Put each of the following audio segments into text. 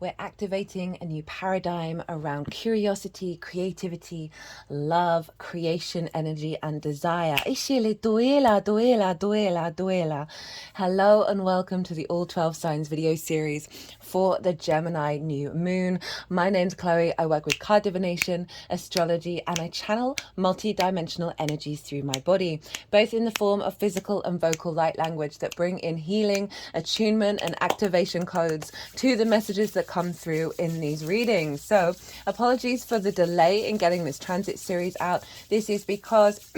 We're activating a new paradigm around curiosity, creativity, love, creation, energy, and desire. Ishile duela, duela, duela, duela. Hello and welcome to the All 12 Signs video series for the Gemini new moon. My name's Chloe. I work with card divination, astrology, and I channel multi-dimensional energies through my body, both in the form of physical and vocal light language that bring in healing, attunement, and activation codes to the messages that come through in these readings. So apologies for the delay in getting this transit series out. This is because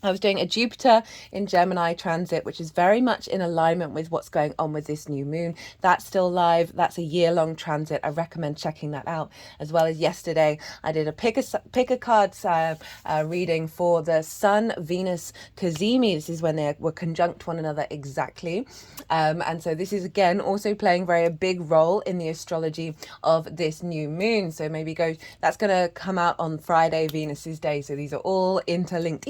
I was doing a Jupiter in Gemini transit, which is very much in alignment with what's going on with this new moon. That's still live. That's a year-long transit. I recommend checking that out. As well as yesterday, I did a pick a card reading for the Sun, Venus, Cazimi. This is when they were conjunct one another exactly. And so this is, again, also playing a big role in the astrology of this new moon. So maybe that's going to come out on Friday, Venus's day. So these are all interlinked.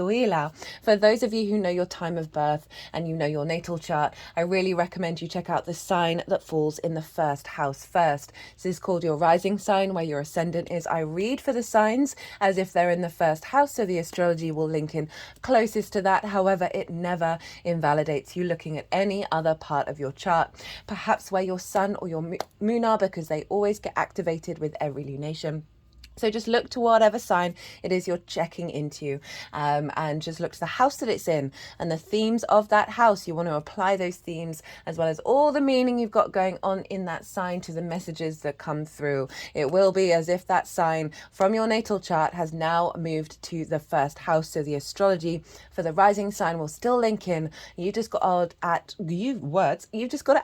For those of you who know your time of birth and you know your natal chart, I really recommend you check out the sign that falls in the first house first. This is called your rising sign, where your ascendant is. I read for the signs as if they're in the first house, so the astrology will link in closest to that. However, it never invalidates you looking at any other part of your chart, perhaps where your sun or your moon are, because they always get activated with every lunation. So just look to whatever sign it is you're checking into, and just look to the house that it's in and the themes of that house. You want to apply those themes as well as all the meaning you've got going on in that sign to the messages that come through. It will be as if that sign from your natal chart has now moved to the first house. So the astrology for the rising sign will still link in. You've just got to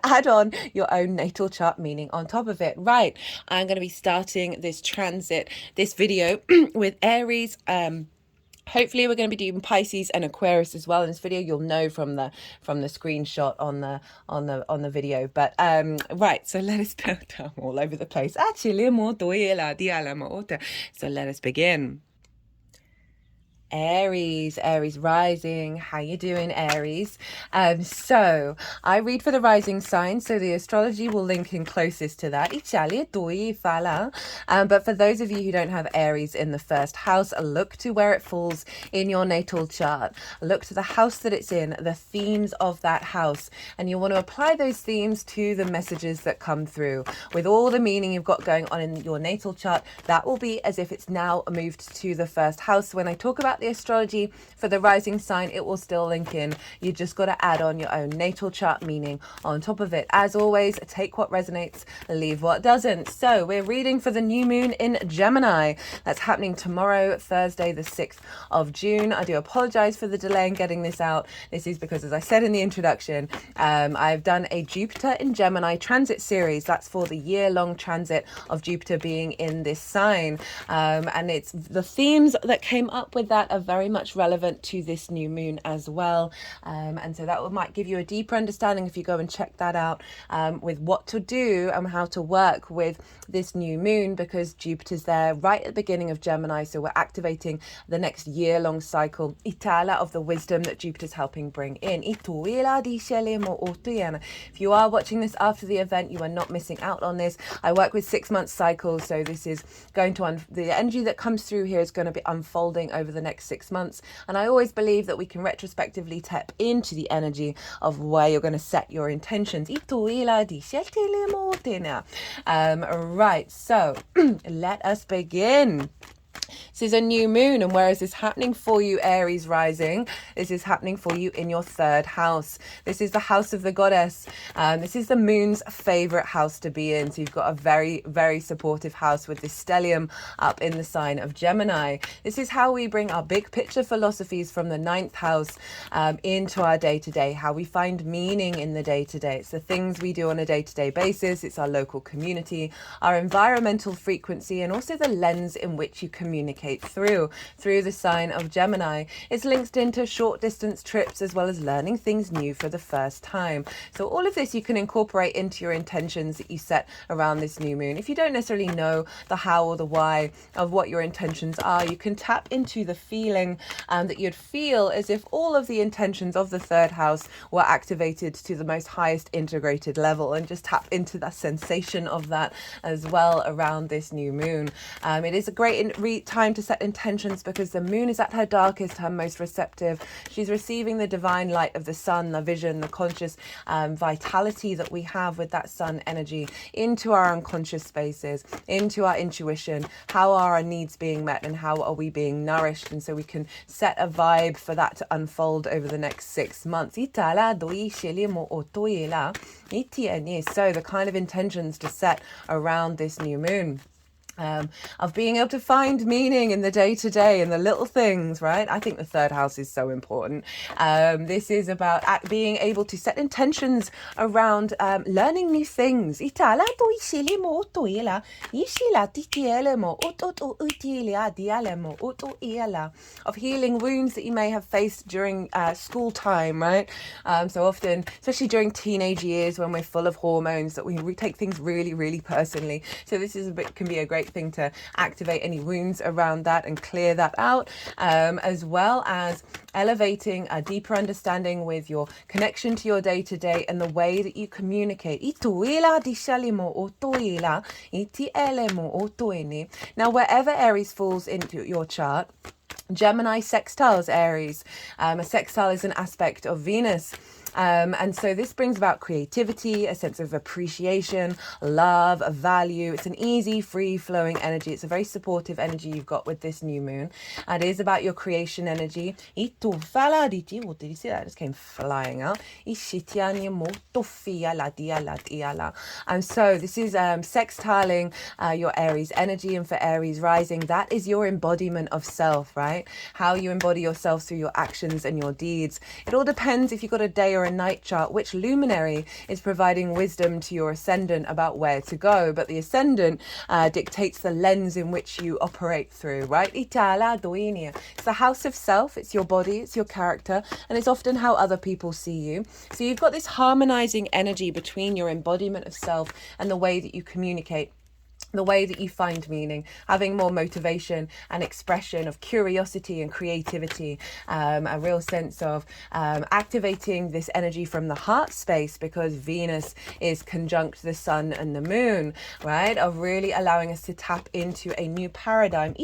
add on your own natal chart meaning on top of it. Right. I'm going to be starting this transit, this video with Aries. Hopefully we're going to be doing Pisces and Aquarius as well in this video. You'll know from the screenshot on the video. But right, so let us I'm all over the place. So let us begin. Aries rising. How you doing, Aries? So I read for the rising sign, so the astrology will link in closest to that. But for those of you who don't have Aries in the first house, look to where it falls in your natal chart. Look to the house that it's in, the themes of that house, and you want to apply those themes to the messages that come through. With all the meaning you've got going on in your natal chart, that will be as if it's now moved to the first house. When I talk about the astrology for the rising sign, it will still link in. You just got to add on your own natal chart meaning on top of it. As always, take what resonates, leave what doesn't. So we're reading for the new moon in Gemini. That's happening tomorrow, Thursday, the 6th of June. I do apologize for the delay in getting this out. This is because, as I said in the introduction, I've done a Jupiter in Gemini transit series. That's for the year-long transit of Jupiter being in this sign. And it's the themes that came up with that are very much relevant to this new moon as well. And so that might give you a deeper understanding if you go and check that out, with what to do and how to work with this new moon, because Jupiter's there right at the beginning of Gemini. So we're activating the next year-long cycle of the wisdom that Jupiter's helping bring in. If you are watching this after the event, you are not missing out on this. I work with 6-month cycles, so this is going to the energy that comes through here is going to be unfolding over the next 6 months. And I always believe that we can retrospectively tap into the energy of where you're going to set your intentions. Right, so let us begin. This is a new moon, and where is this happening for you, Aries rising? This is happening for you in your third house. This is the house of the goddess. This is the moon's favorite house to be in. So you've got a very, very supportive house with this stellium up in the sign of Gemini. This is how we bring our big picture philosophies from the 9th house into our day-to-day, how we find meaning in the day-to-day. It's the things we do on a day-to-day basis. It's our local community, our environmental frequency, and also the lens in which you communicate communicate through the sign of Gemini. It's linked into short distance trips as well as learning things new for the first time. So all of this you can incorporate into your intentions that you set around this new moon. If you don't necessarily know the how or the why of what your intentions are, you can tap into the feeling that you'd feel as if all of the intentions of the third house were activated to the most highest integrated level, and just tap into that sensation of that as well around this new moon. It is a great time to set intentions because the moon is at her darkest, her most receptive. She's receiving the divine light of the sun, the vision, the conscious vitality that we have with that sun energy into our unconscious spaces, into our intuition. How are our needs being met and how are we being nourished? And so we can set a vibe for that to unfold over the next 6 months. So the kind of intentions to set around this new moon. Of being able to find meaning in the day-to-day and the little things, right? I think the third house is so important. This is about being able to set intentions around learning new things. Of healing wounds that you may have faced during school time, right? So often, especially during teenage years when we're full of hormones, that we take things really, really personally. So this can be a great thing to activate any wounds around that and clear that out, as well as elevating a deeper understanding with your connection to your day-to-day and the way that you communicate. Now, wherever Aries falls into your chart, Gemini sextiles Aries. A sextile is an aspect of Venus. And so this brings about creativity, a sense of appreciation, love, value. It's an easy, free-flowing energy. It's a very supportive energy you've got with this new moon. And it is about your creation energy. What did you see that? It just came flying out. And so this is sextiling your Aries energy. And for Aries rising, that is your embodiment of self, right? How you embody yourself through your actions and your deeds. It all depends if you've got a day or a night chart, which luminary is providing wisdom to your ascendant about where to go. But the ascendant dictates the lens in which you operate through, right? It's the house of self, it's your body, it's your character, and it's often how other people see you. So you've got this harmonizing energy between your embodiment of self and the way that you communicate, the way that you find meaning, having more motivation and expression of curiosity and creativity, a real sense of activating this energy from the heart space, because Venus is conjunct the sun and the moon, right? Of really allowing us to tap into a new paradigm.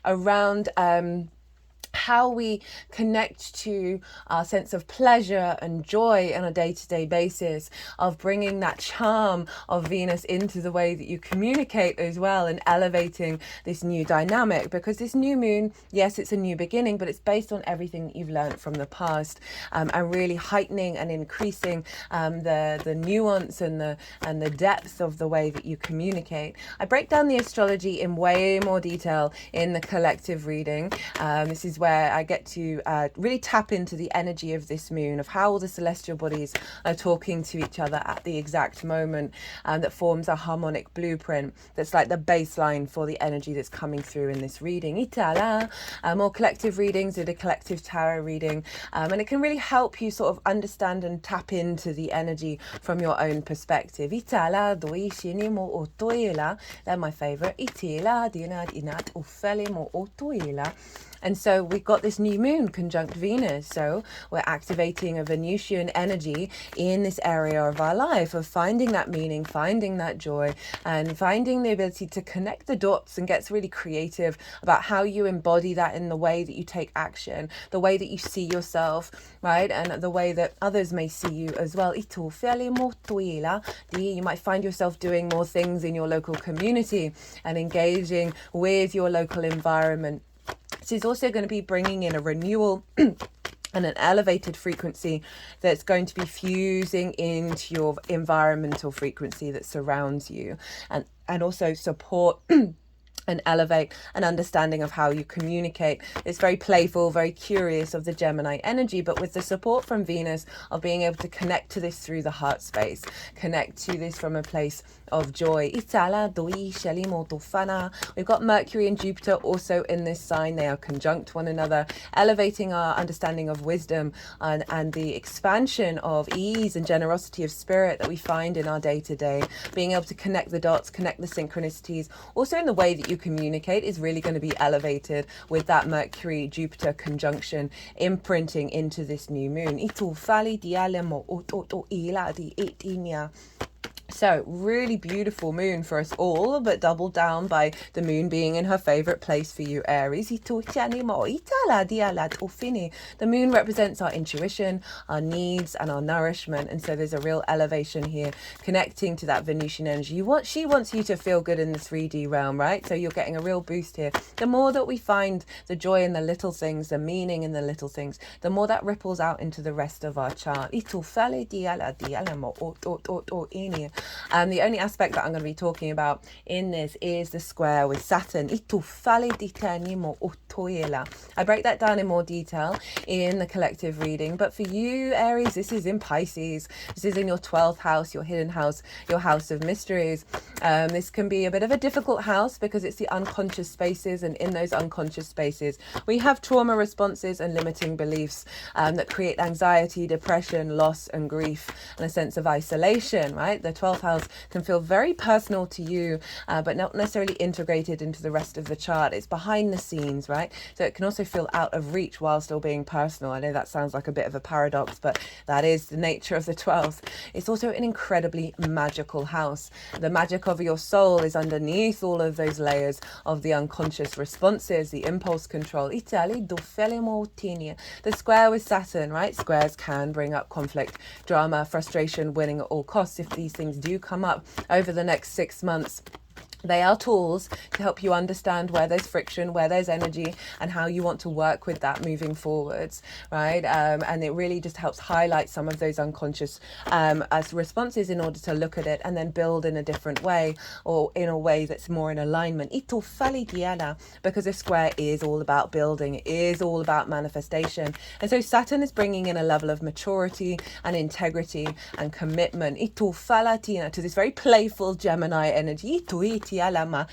Around how we connect to our sense of pleasure and joy on a day-to-day basis, of bringing that charm of Venus into the way that you communicate as well, and elevating this new dynamic. Because this new moon, yes, it's a new beginning, but it's based on everything that you've learned from the past, and really heightening and increasing the nuance and the depth of the way that you communicate. I break down the astrology in way more detail in the collective reading. This is where I get to really tap into the energy of this moon, of how all the celestial bodies are talking to each other at the exact moment, that forms a harmonic blueprint that's like the baseline for the energy that's coming through in this reading. More collective readings are the collective tarot reading, and it can really help you sort of understand and tap into the energy from your own perspective. They're my favorite. And so we've got this new moon conjunct Venus. So we're activating a Venusian energy in this area of our life, of finding that meaning, finding that joy, and finding the ability to connect the dots and get really creative about how you embody that in the way that you take action, the way that you see yourself, right? And the way that others may see you as well. You might find yourself doing more things in your local community and engaging with your local environment. This is also going to be bringing in a renewal and an elevated frequency that's going to be fusing into your environmental frequency that surrounds you, and also support and elevate an understanding of how you communicate. It's very playful, very curious of the Gemini energy, but with the support from Venus of being able to connect to this through the heart space, connect to this from a place of joy. We've got Mercury and Jupiter also in this sign. They are conjunct one another, elevating our understanding of wisdom and the expansion of ease and generosity of spirit that we find in our day-to-day. Being able to connect the dots, connect the synchronicities, also in the way that you communicate is really going to be elevated with that Mercury Jupiter conjunction imprinting into this new moon. So really beautiful moon for us all, but doubled down by the moon being in her favorite place for you, Aries. The moon represents our intuition, our needs, and our nourishment, and so there's a real elevation here connecting to that Venusian energy. She wants you to feel good in the 3D realm, right? So you're getting a real boost here. The more that we find the joy in the little things, the meaning in the little things, the more that ripples out into the rest of our chart. The only aspect that I'm going to be talking about in this is the square with Saturn. I break that down in more detail in the collective reading, but for you, Aries, this is in Pisces. This is in your 12th house, your hidden house, your house of mysteries. This can be a bit of a difficult house because it's the unconscious spaces, and in those unconscious spaces we have trauma responses and limiting beliefs that create anxiety, depression, loss and grief, and a sense of isolation, right? The 12th house can feel very personal to you, but not necessarily integrated into the rest of the chart. It's behind the scenes, right? So it can also feel out of reach while still being personal. I know that sounds like a bit of a paradox, but that is the nature of the 12th. It's also an incredibly magical house. The magic of your soul is underneath all of those layers of the unconscious responses, the impulse control. The square with Saturn, right? Squares can bring up conflict, drama, frustration, winning at all costs. If these things do come up over the next 6 months, they are tools to help you understand where there's friction, where there's energy, and how you want to work with that moving forwards, right? And it really just helps highlight some of those unconscious as responses in order to look at it and then build in a different way, or in a way that's more in alignment. Because a square is all about building, it is all about manifestation. And so Saturn is bringing in a level of maturity and integrity and commitment to this very playful Gemini energy. So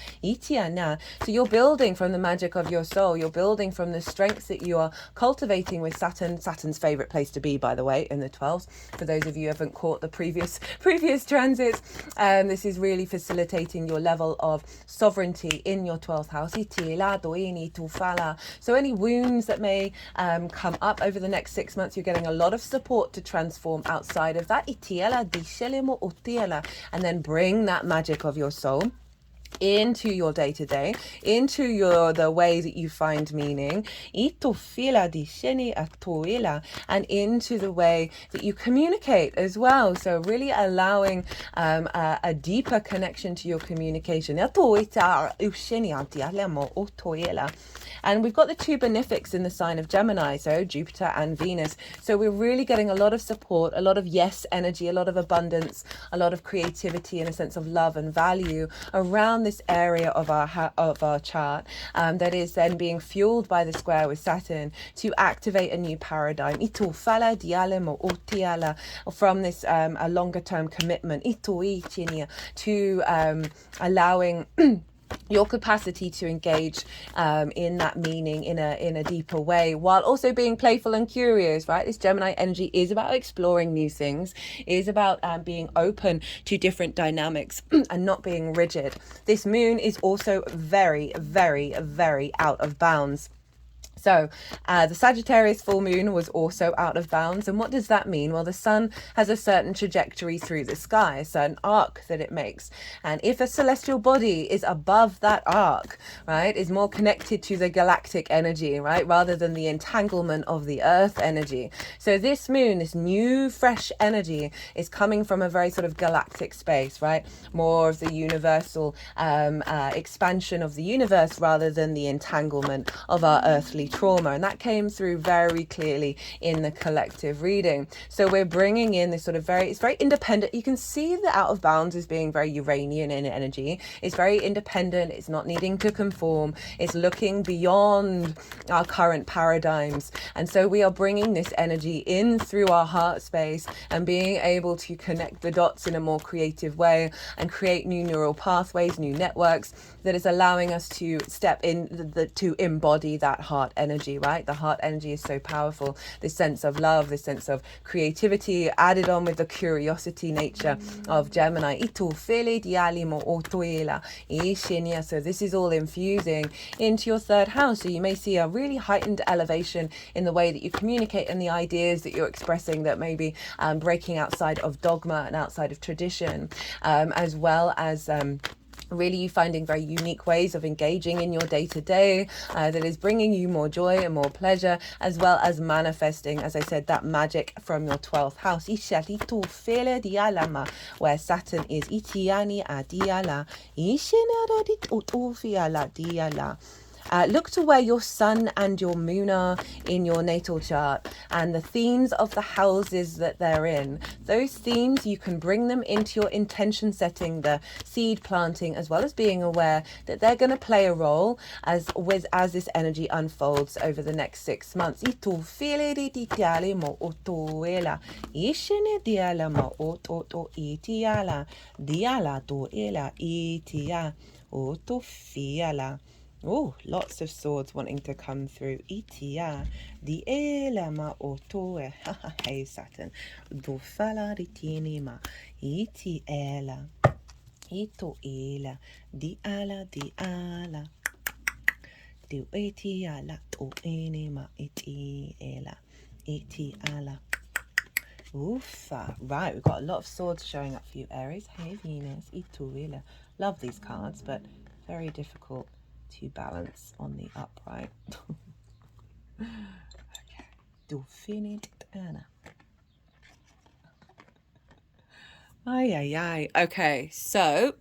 you're building from the magic of your soul. You're building from the strengths that you are cultivating with Saturn. Saturn's favorite place to be, by the way, in the 12th. For those of you who haven't caught the previous transits, this is really facilitating your level of sovereignty in your 12th house. So any wounds that may come up over the next 6 months, you're getting a lot of support to transform outside of that. And then bring that magic of your soul into your day-to-day, into the way that you find meaning, and into the way that you communicate as well. So really allowing a deeper connection to your communication. And we've got the two benefics in the sign of Gemini, so Jupiter and Venus. So we're really getting a lot of support, a lot of yes energy, a lot of abundance, a lot of creativity, and a sense of love and value around this area of our chart that is then being fueled by the square with Saturn to activate a new paradigm. From this a longer term commitment to allowing your capacity to engage in that meaning in a deeper way, while also being playful and curious, right? This Gemini energy is about exploring new things, is about being open to different dynamics and not being rigid. This moon is also very, very, very out of bounds. So the Sagittarius full moon was also out of bounds. And what does that mean? Well, the sun has a certain trajectory through the sky, a certain arc that it makes. And if a celestial body is above that arc, right, is more connected to the galactic energy, right, rather than the entanglement of the earth energy. So this moon, this new fresh energy, is coming from a very sort of galactic space, right? More of the universal expansion of the universe rather than the entanglement of our earthly family trauma, and that came through very clearly in the collective reading. So we're bringing in this sort of it's very independent. You can see the out of bounds as being very Uranian in energy. It's very independent. It's not needing to conform. It's looking beyond our current paradigms. And so we are bringing this energy in through our heart space and being able to connect the dots in a more creative way and create new neural pathways, new networks that is allowing us to step in to embody that heart energy, right? The heart energy is so powerful. This sense of love, this sense of creativity, added on with the curiosity nature of Gemini. So this is all infusing into your third house. So you may see a really heightened elevation in the way that you communicate and the ideas that you're expressing that may be breaking outside of dogma and outside of tradition, as well as really you finding very unique ways of engaging in your day-to-day that is bringing you more joy and more pleasure, as well as manifesting, as I said, that magic from your 12th house, where Saturn is look to where your sun and your moon are in your natal chart and the themes of the houses that they're in. Those themes, you can bring them into your intention setting, the seed planting, as well as being aware that they're going to play a role as this energy unfolds over the next 6 months. Oh, lots of swords wanting to come through. Itia, di ela ma otoe, hey Saturn, do fala ritini ma, iti ela, ito ela, di ala, do iti ala, to ene ma, iti ela, iti ala. Oofa. Right, we've got a lot of swords showing up for you, Aries. Hey Venus, ito ela. Love these cards, but very difficult to balance on the upright. Okay. Do finish Anna. Ay. Okay, so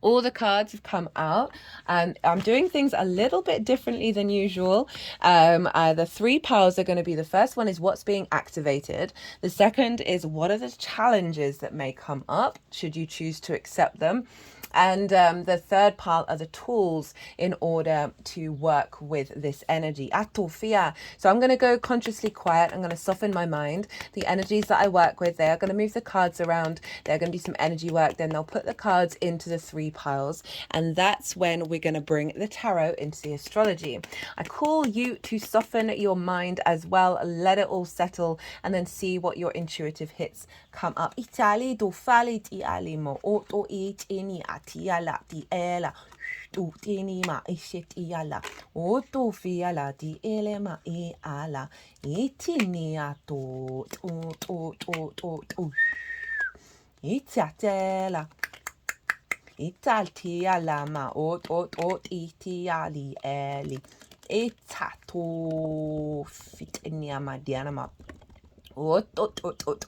all the cards have come out and I'm doing things a little bit differently than usual. The 3 piles are going to be, the first one is what's being activated. The second is what are the challenges that may come up should you choose to accept them. And the third pile are the tools in order to work with this energy. Atofia. So I'm going to go consciously quiet. I'm going to soften my mind. The energies that I work with, they are going to move the cards around. They're going to do some energy work. Then they'll put the cards into the 3 piles. And that's when we're going to bring the tarot into the astrology. I call you to soften your mind as well. Let it all settle and then see what your intuitive hits come up. Itali do fali ti alimo oto it ini atiala ti ela tu tini ma ishit iala oto fiala ti ele ma e ala itini ato to itatela italtiala ma ot itiali eli itato fitinia ma diana ma ot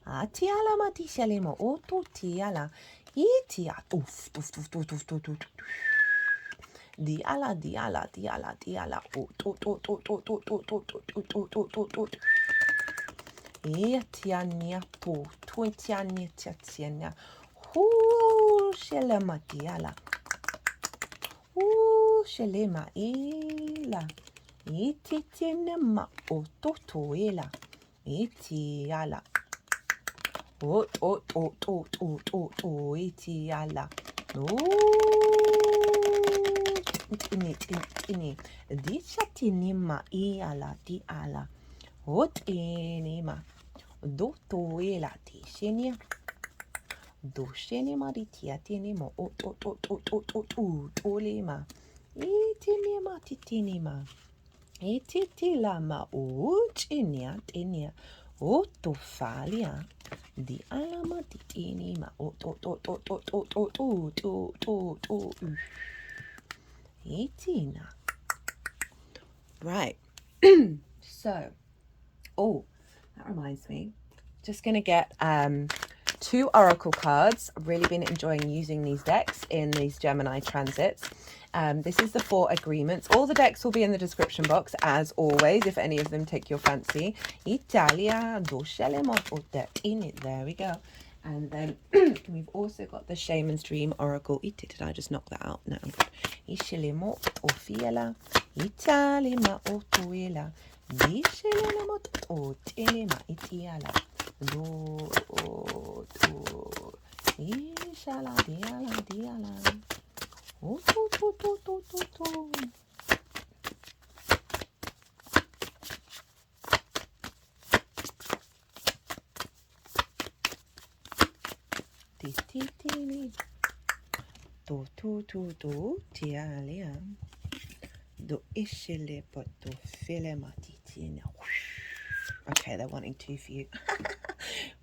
Atiala matishalemo oto tiala itia uf diala oto etiania to 20 tiania hu shelema diala hu shelema ila ititiene ma oto toela etiala itiala tini dichatini ma iala di ala ini ma do toela ti shenia do shenima di tiatini mo tolima itini ma titini ma ititila ma uchinia tinia otofalia di alama titini ma itina. Right. So, that reminds me. Just gonna get 2 oracle cards. I've really been enjoying using these decks in these Gemini transits. This is the 4 agreements. All the decks will be in the description box, as always, if any of them take your fancy. Italia, there we go. And then we've also got the Shaman's Dream Oracle. Did I just knock that out? No, I'm good. Ishilimo ofiela, italima otuela, dishilemot otilima itiala, lo otu, ishala diala diala, otu. Do tialia do ishile but do file matitina. Okay, they're wanting 2 for you.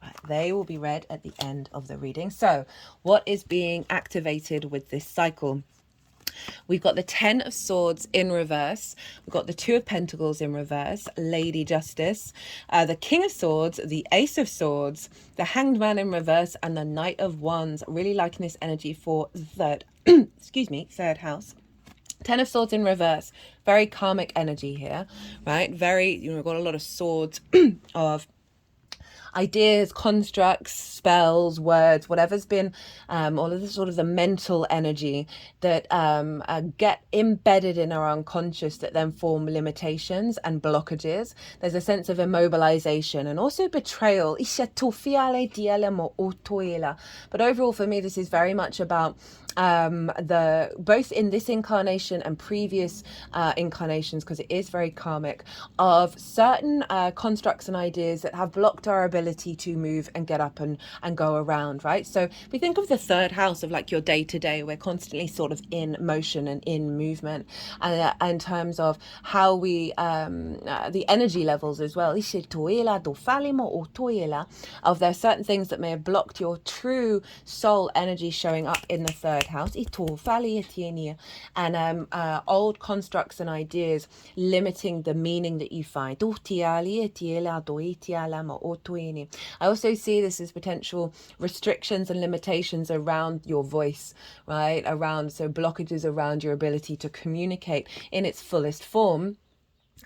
Right, they will be read at the end of the reading. So what is being activated with this cycle? We've got the 10 of Swords in reverse. We've got the 2 of Pentacles in reverse, Lady Justice, the King of Swords, the Ace of Swords, the Hanged Man in reverse, and the Knight of Wands. Really liking this energy for the third, excuse me, third house. 10 of Swords in reverse, very karmic energy here, right? Very, we've got a lot of swords of ideas, constructs, spells, words, whatever's been all of the sort of the mental energy that get embedded in our unconscious that then form limitations and blockages. There's a sense of immobilization and also betrayal. But overall for me, this is very much about both in this incarnation and previous incarnations, because it is very karmic, of certain constructs and ideas that have blocked our ability to move and get up and go around, right? So we think of the third house of like your day-to-day. We're constantly sort of in motion and in movement, and in terms of how we the energy levels as well, of there are certain things that may have blocked your true soul energy showing up in the third house, and old constructs and ideas limiting the meaning that you find. I also see this as potential restrictions and limitations around your voice, right? So blockages around your ability to communicate in its fullest form.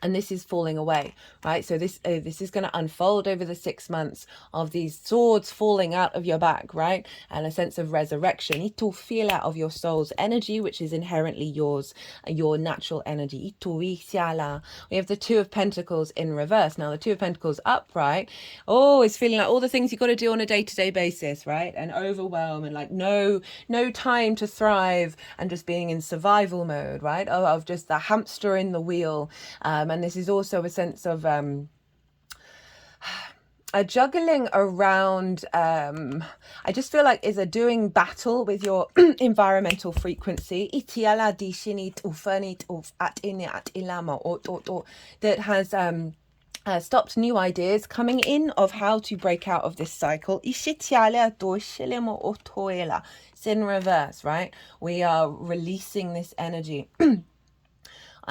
And this is falling away, right? So this is going to unfold over the 6 months of these swords falling out of your back, right? And a sense of resurrection. Itu feel out of your soul's energy, which is inherently yours, your natural energy. We have the 2 of Pentacles in reverse. Now the 2 of Pentacles upright, it's feeling like all the things you've got to do on a day-to-day basis, right? And overwhelm and like no time to thrive and just being in survival mode, right? Of just the hamster in the wheel. And this is also a sense of a juggling around, I just feel like is a doing battle with your environmental frequency that has stopped new ideas coming in of how to break out of this cycle. It's in reverse, right? We are releasing this energy.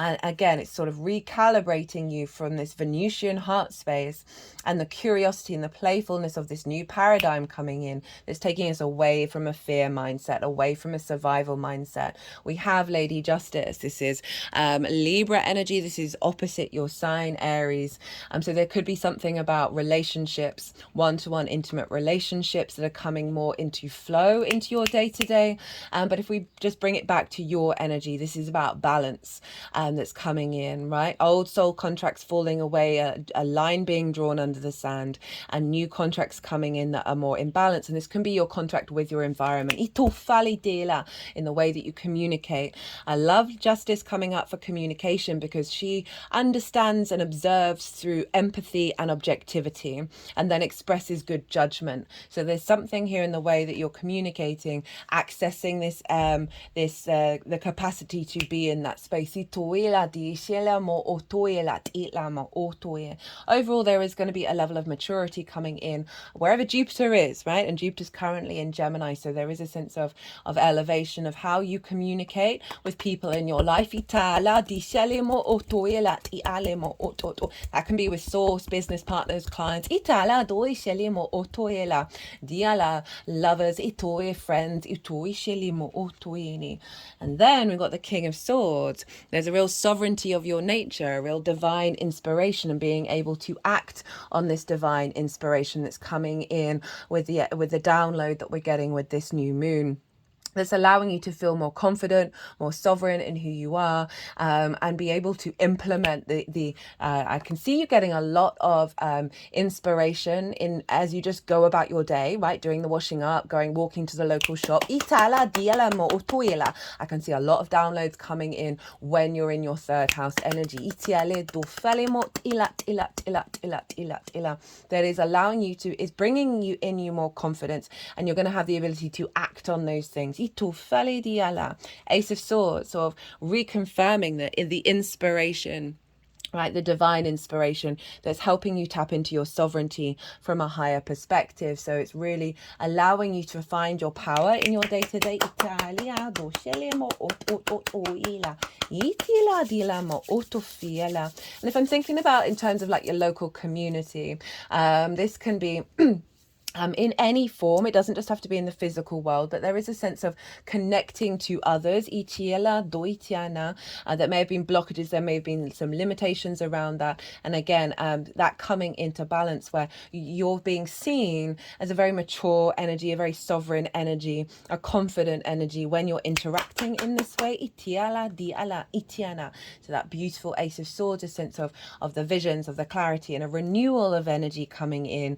And again, it's sort of recalibrating you from this Venusian heart space and the curiosity and the playfulness of this new paradigm coming in that's taking us away from a fear mindset, away from a survival mindset. We have Lady Justice. This is Libra energy. This is opposite your sign, Aries. So there could be something about relationships, one-to-one intimate relationships that are coming more into flow into your day-to-day. But if we just bring it back to your energy, this is about balance. That's coming in, right? Old soul contracts falling away, a line being drawn under the sand, and new contracts coming in that are more in balance. And this can be your contract with your environment in the way that you communicate. I love Justice coming up for communication because she understands and observes through empathy and objectivity, and then expresses good judgment. So there's something here in the way that you're communicating, accessing this the capacity to be in that space Overall, there is going to be a level of maturity coming in wherever Jupiter is, right? And Jupiter's currently in Gemini, so there is a sense of elevation of how you communicate with people in your life. That can be with source, business partners, clients, lovers, friends. And then we've got the King of Swords. There's a real sovereignty of your nature, a real divine inspiration, and being able to act on this divine inspiration that's coming in with the download that we're getting with this new moon. That's allowing you to feel more confident, more sovereign in who you are, and be able to implement I can see you getting a lot of inspiration in as you just go about your day, right? Doing the washing up, walking to the local shop. I can see a lot of downloads coming in when you're in your third house energy. That is allowing you to, is bringing you more confidence, and you're going to have the ability to act on those things. Ace of Swords, sort of reconfirming the inspiration, right? The divine inspiration that's helping you tap into your sovereignty from a higher perspective. So it's really allowing you to find your power in your day-to-day. And if I'm thinking about in terms of like your local community, this can be in any form. It doesn't just have to be in the physical world, but there is a sense of connecting to others. That may have been blockages, there may have been some limitations around that. And again, that coming into balance where you're being seen as a very mature energy, a very sovereign energy, a confident energy when you're interacting in this way. So that beautiful Ace of Swords, a sense of the visions, of the clarity, and a renewal of energy coming in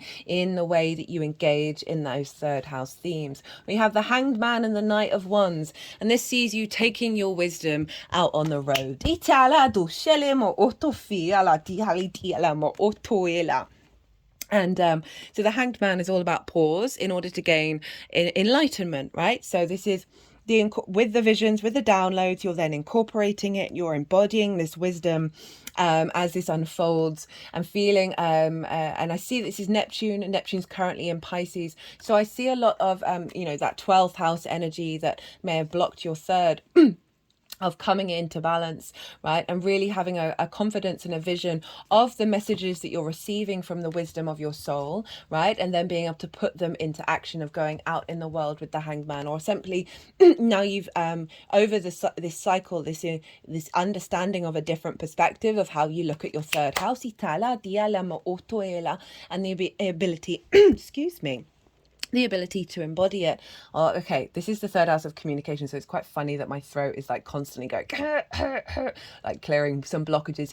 the way that you engage in those third house themes. We have the Hanged Man and the Knight of Wands, and this sees you taking your wisdom out on the road. And so the Hanged Man is all about pause in order to gain enlightenment, right? So this is with the visions, with the downloads, you're then incorporating it, you're embodying this wisdom as this unfolds, and feeling, and I see this is Neptune, and Neptune's currently in Pisces. So I see a lot of, that 12th house energy that may have blocked your third of coming into balance, right? And really having a confidence and a vision of the messages that you're receiving from the wisdom of your soul, right? And then being able to put them into action, of going out in the world with the Hanged Man, or simply now you've over this cycle, this understanding of a different perspective of how you look at your third house, and the ability, excuse me, the ability to embody it. Oh, okay, this is the third house of communication, so it's quite funny that my throat is like constantly going like clearing some blockages.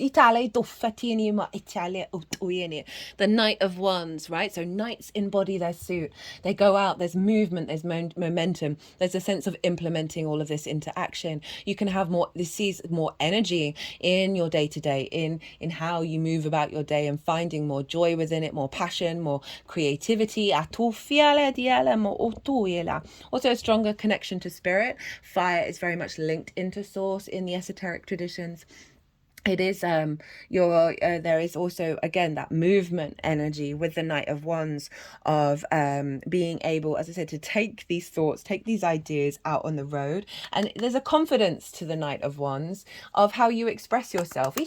The Knight of Wands, right? So knights embody their suit, they go out, there's movement, there's momentum, there's a sense of implementing all of this into action. You can have this sees more energy in your day-to-day, in how you move about your day, and finding more joy within it, more passion, more creativity. Also a stronger connection to spirit. Fire is very much linked into source in the esoteric traditions. It is there is also again that movement energy with the Knight of Wands, of being able, as I said, to take these thoughts, take these ideas out on the road. And there's a confidence to the Knight of Wands of how you express yourself.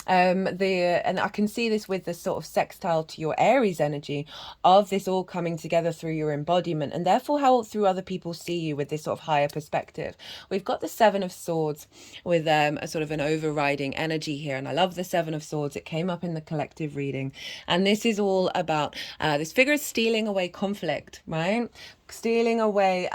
And I can see this with the sort of sextile to your Aries energy, of this all coming together through your embodiment, and therefore how through other people see you with this sort of higher perspective. We've got the Seven of Swords with a sort of an overriding energy here, and I love the Seven of Swords. It came up in the collective reading, and this is all about this figure is stealing away conflict, right? Stealing away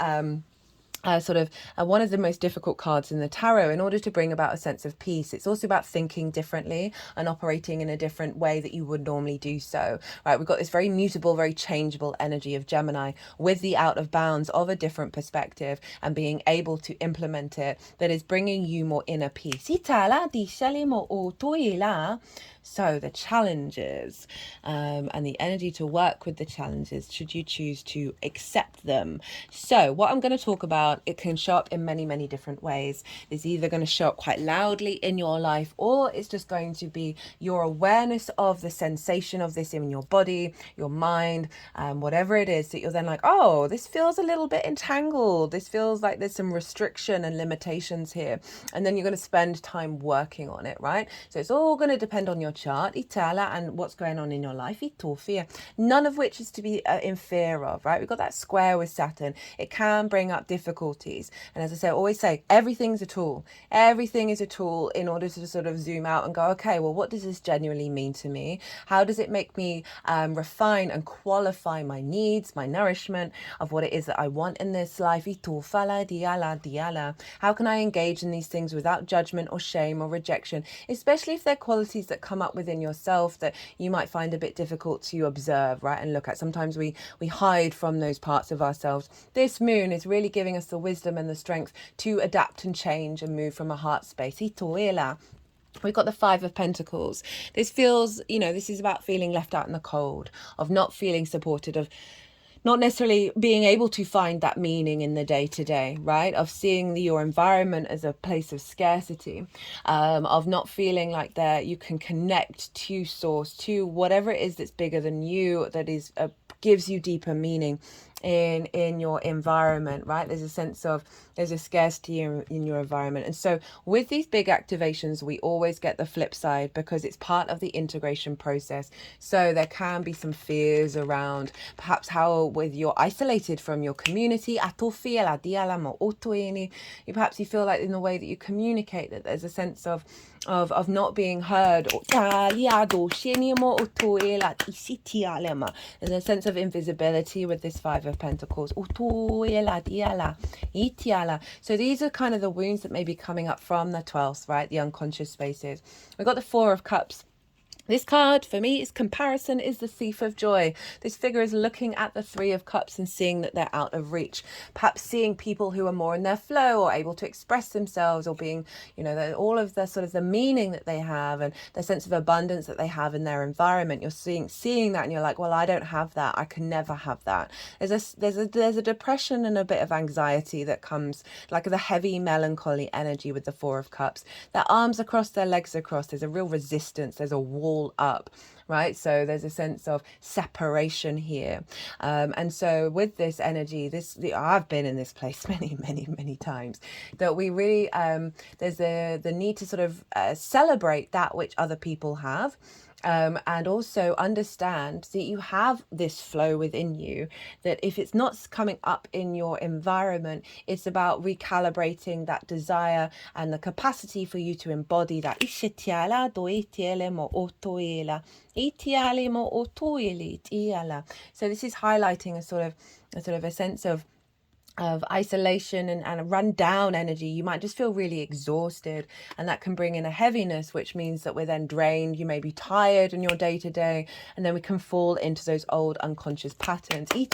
one of the most difficult cards in the tarot in order to bring about a sense of peace. It's also about thinking differently and operating in a different way that you would normally do so, right? We've got this very mutable, very changeable energy of Gemini with the out of bounds of a different perspective, and being able to implement it, that is bringing you more inner peace. So the challenges and the energy to work with the challenges, should you choose to accept them. So what I'm going to talk about, it can show up in many, many different ways. It's either going to show up quite loudly in your life, or it's just going to be your awareness of the sensation of this in your body, your mind, whatever it is, that you're then like, oh, this feels a little bit entangled. This feels like there's some restriction and limitations here. And then you're going to spend time working on it, right? So it's all going to depend on your chart, Itala, and what's going on in your life, Itofia. None of which is to be in fear of, right? We've got that square with Saturn. It can bring up difficulties. And as I say, I always say, everything's a tool. Everything is a tool in order to sort of zoom out and go, okay, well, what does this genuinely mean to me? How does it make me refine and qualify my needs, my nourishment of what it is that I want in this life? How can I engage in these things without judgment or shame or rejection, especially if they're qualities that come up within yourself that you might find a bit difficult to observe, right, and look at. Sometimes we hide from those parts of ourselves. This moon is really giving us the wisdom and the strength to adapt and change and move from a heart space. We've got the Five of Pentacles. This feels, this is about feeling left out in the cold, of not feeling supported, of not necessarily being able to find that meaning in the day-to-day, right? Of seeing your environment as a place of scarcity, of not feeling like that you can connect to source, to whatever it is that's bigger than you, that is gives you deeper meaning in your environment, right? There's a sense of, there's a scarcity in your environment. And so with these big activations, we always get the flip side, because it's part of the integration process. So there can be some fears around perhaps how, with you're isolated from your community, perhaps you feel like in the way that you communicate that there's a sense of not being heard. There's a sense of invisibility with this Five of Pentacles. So these are kind of the wounds that may be coming up from the 12th, right? The unconscious spaces. We've got the Four of Cups. This card, for me, is comparison, is the thief of joy. This figure is looking at the Three of Cups and seeing that they're out of reach. Perhaps seeing people who are more in their flow or able to express themselves, or being, all of the sort of the meaning that they have and the sense of abundance that they have in their environment. You're seeing that and you're like, well, I don't have that. I can never have that. There's a depression and a bit of anxiety that comes, like the heavy melancholy energy with the Four of Cups. Their arms across, their legs across. There's a real resistance. There's a wall up, right? So there's a sense of separation here, and so with this energy, I've been in this place many times, that we really there's the need to sort of celebrate that which other people have, and also understand that you have this flow within you, that if it's not coming up in your environment, it's about recalibrating that desire and the capacity for you to embody that. So this is highlighting a sort of a sense of isolation and a run down energy. You might just feel really exhausted, and that can bring in a heaviness, which means that we're then drained. You may be tired in your day to day, and then we can fall into those old unconscious patterns. We've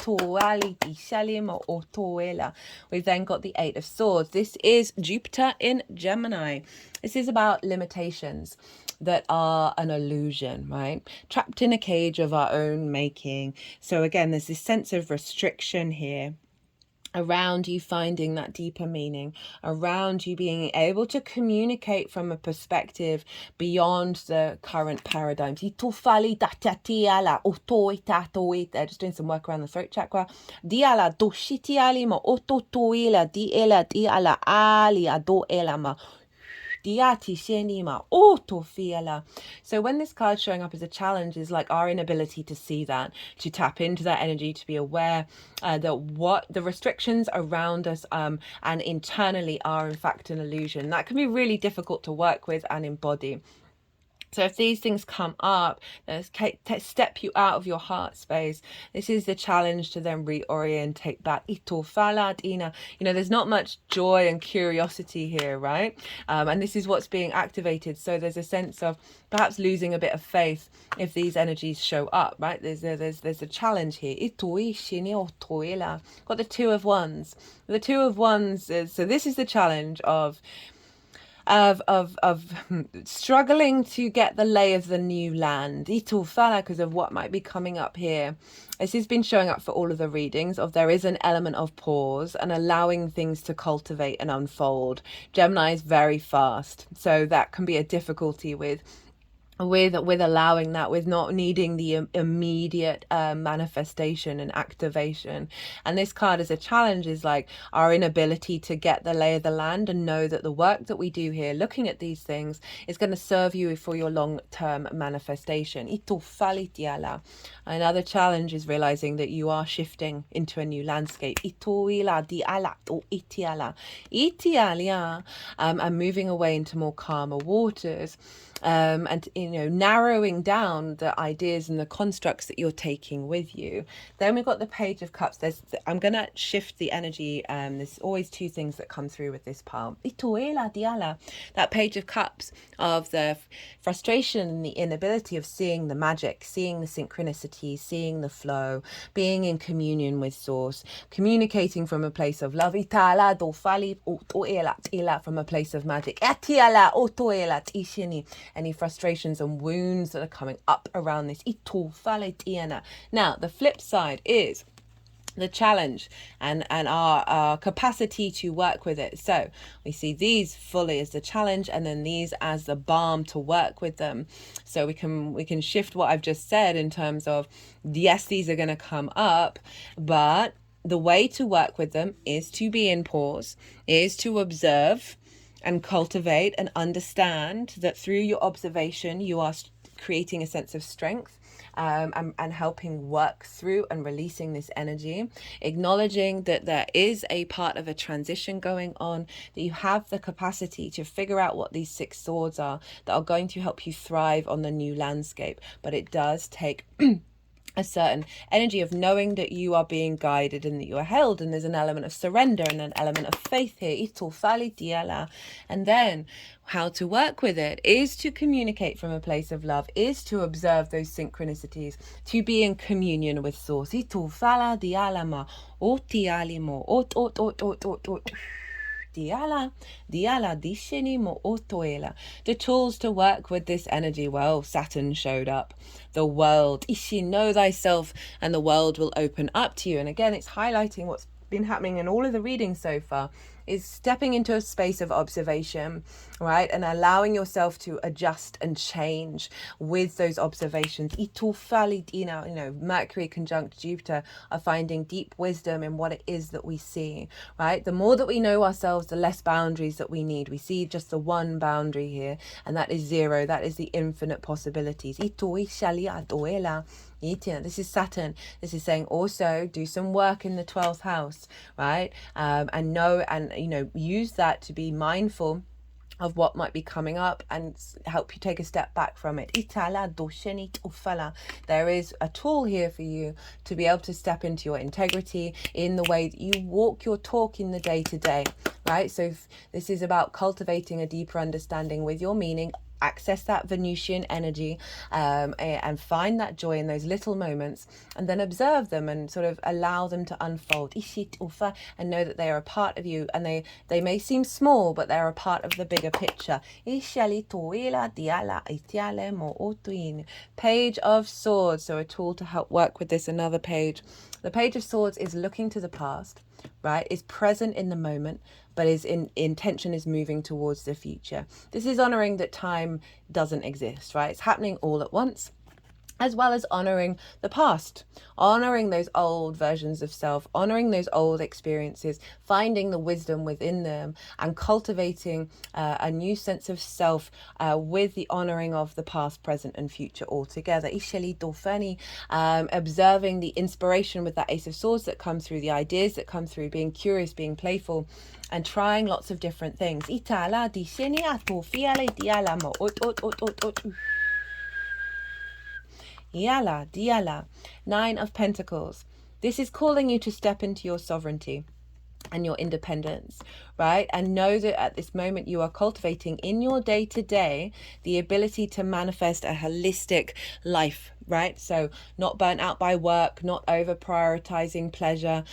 then got the Eight of Swords. This is Jupiter in Gemini. This is about limitations that are an illusion, right? Trapped in a cage of our own making. So again, there's this sense of restriction here around you finding that deeper meaning, around you being able to communicate from a perspective beyond the current paradigms. They're just doing some work around the throat chakra. So when this card's showing up as a challenge, is like our inability to see that, to tap into that energy, to be aware that what the restrictions around us and internally are in fact an illusion. That can be really difficult to work with and embody. So if these things come up, step you out of your heart space. This is the challenge to then reorientate back. There's not much joy and curiosity here, right? And this is what's being activated. So there's a sense of perhaps losing a bit of faith if these energies show up, right? There's a challenge here. Got the Two of Wands. The Two of Wands is, so this is the challenge of of struggling to get the lay of the new land, because of what might be coming up here. This has been showing up for all of the readings of there is an element of pause and allowing things to cultivate and unfold. Gemini is very fast, so that can be a difficulty with allowing that, with not needing the immediate manifestation and activation. And this card as a challenge is like our inability to get the lay of the land and know that the work that we do here, looking at these things, is going to serve you for your long-term manifestation. Another challenge is realizing that you are shifting into a new landscape. And moving away into more calmer waters. And narrowing down the ideas and the constructs that you're taking with you. Then we've got the Page of Cups. I'm gonna shift the energy. There's always two things that come through with this palm. That Page of Cups of the frustration and the inability of seeing the magic, seeing the synchronicity, seeing the flow, being in communion with Source, communicating from a place of love. From a place of magic. Any frustrations and wounds that are coming up around this. Now, the flip side is the challenge and our capacity to work with it. So we see these fully as the challenge, and then these as the balm to work with them. So we can shift what I've just said in terms of, yes, these are going to come up, but the way to work with them is to be in pause, is to observe and cultivate and understand that through your observation, you are creating a sense of strength and helping work through and releasing this energy, acknowledging that there is a part of a transition going on, that you have the capacity to figure out what these 6 swords are that are going to help you thrive on the new landscape. But it does take a certain energy of knowing that you are being guided and that you are held, and there's an element of surrender and an element of faith here. And then how to work with it is to communicate from a place of love, is to observe those synchronicities, to be in communion with Source. The tools to work with this energy. Well, Saturn showed up. The world. Know thyself, and the world will open up to you. And again, it's highlighting what's been happening in all of the readings so far, is stepping into a space of observation, right? And allowing yourself to adjust and change with those observations. Mercury conjunct Jupiter are finding deep wisdom in what it is that we see, right? The more that we know ourselves, the less boundaries that we need. We see just the one boundary here, and that is 0. That is the infinite possibilities. This is Saturn. This is saying also do some work in the 12th house, right? And know and use that to be mindful of what might be coming up and help you take a step back from it. There is a tool here for you to be able to step into your integrity in the way that you walk your talk in the day-to-day, right? So this is about cultivating a deeper understanding with your meaning. Access that Venusian energy and find that joy in those little moments, and then observe them and sort of allow them to unfold, and know that they are a part of you, and they may seem small, but they're a part of the bigger picture. Page of Swords, so a tool to help work with this. Another page. The Page of Swords is looking to the past, right? Is present in the moment, but intention is moving towards the future. This is honoring that time doesn't exist, right? It's happening all at once, as well as honoring the past, honoring those old versions of self, honoring those old experiences, finding the wisdom within them, and cultivating a new sense of self with the honoring of the past, present, and future all together. Observing the inspiration with that Ace of Swords that come through, the ideas that come through, being curious, being playful, and trying lots of different things. Nine of Pentacles. This is calling you to step into your sovereignty and your independence, right? And know that at this moment you are cultivating in your day-to-day the ability to manifest a holistic life right? So not burnt out by work, not over prioritizing pleasure.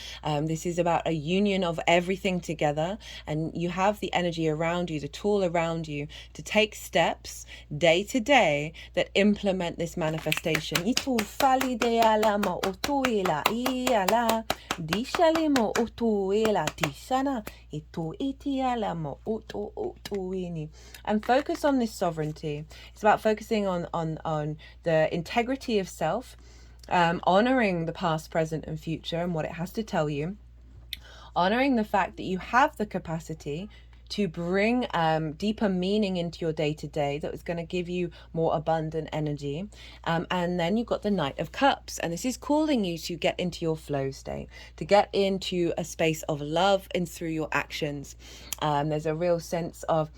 This is about a union of everything together, and you have the energy around you, the tool around you, to take steps day to day that implement this manifestation. Itu fali de ala ma otuila iala dishali mo otuila tishana itu iti ala mo otuini. And focus on this sovereignty. It's about focusing on the integrity of self, honoring the past, present, and future and what it has to tell you, honoring the fact that you have the capacity to bring deeper meaning into your day-to-day that is going to give you more abundant energy. And then you've got the Knight of Cups, and this is calling you to get into your flow state, to get into a space of love and through your actions. There's a real sense of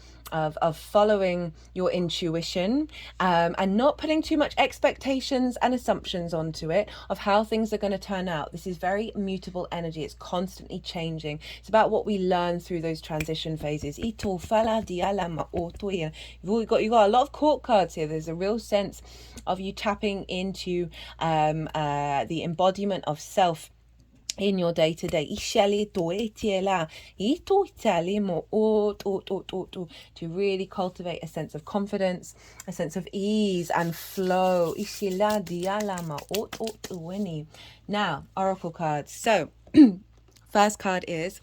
following your intuition, and not putting too much expectations and assumptions onto it of how things are going to turn out. This is very mutable energy. It's constantly changing. It's about what we learn through those transition phases. You've got a lot of court cards here. There's a real sense of you tapping into the embodiment of self in your day-to-day, to really cultivate a sense of confidence, a sense of ease and flow. Now, oracle cards. So first card is,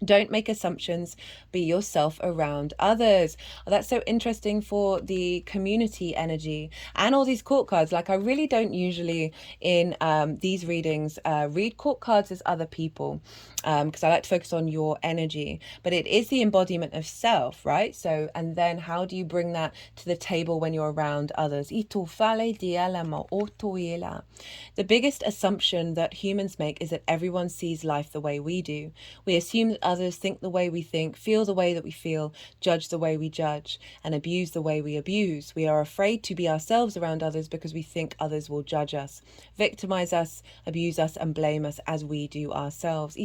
don't make assumptions, be yourself around others. Oh, that's so interesting for the community energy and all these court cards. Like, I really don't usually in these readings read court cards as other people, because I like to focus on your energy, but it is the embodiment of self, right? So, and then how do you bring that to the table when you're around others? The biggest assumption that humans make is that everyone sees life the way we do. We assume that others think the way we think, feel the way that we feel, judge the way we judge, and abuse the way we abuse. We are afraid to be ourselves around others because we think others will judge us, victimize us, abuse us, and blame us as we do ourselves. So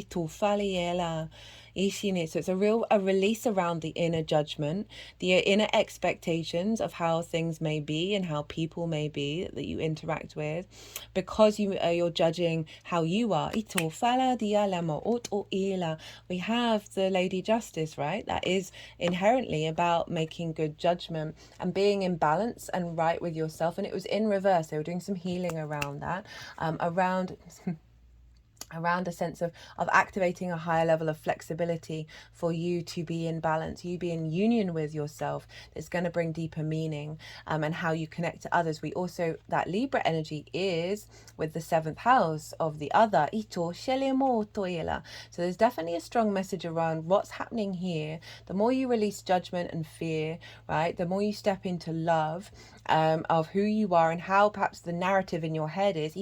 it's a release around the inner judgment, the inner expectations of how things may be and how people may be that you interact with, because you're judging how you are. We have the Lady Justice, right? That is inherently about making good judgment and being in balance and right with yourself. And it was in reverse. They were doing some healing around that, around a sense of activating a higher level of flexibility for you to be in balance, you be in union with yourself. That's going to bring deeper meaning, and how you connect to others. We also, that Libra energy is with the 7th house of the other. So there's definitely a strong message around what's happening here. The more you release judgment and fear, right, the more you step into love of who you are and how perhaps the narrative in your head is,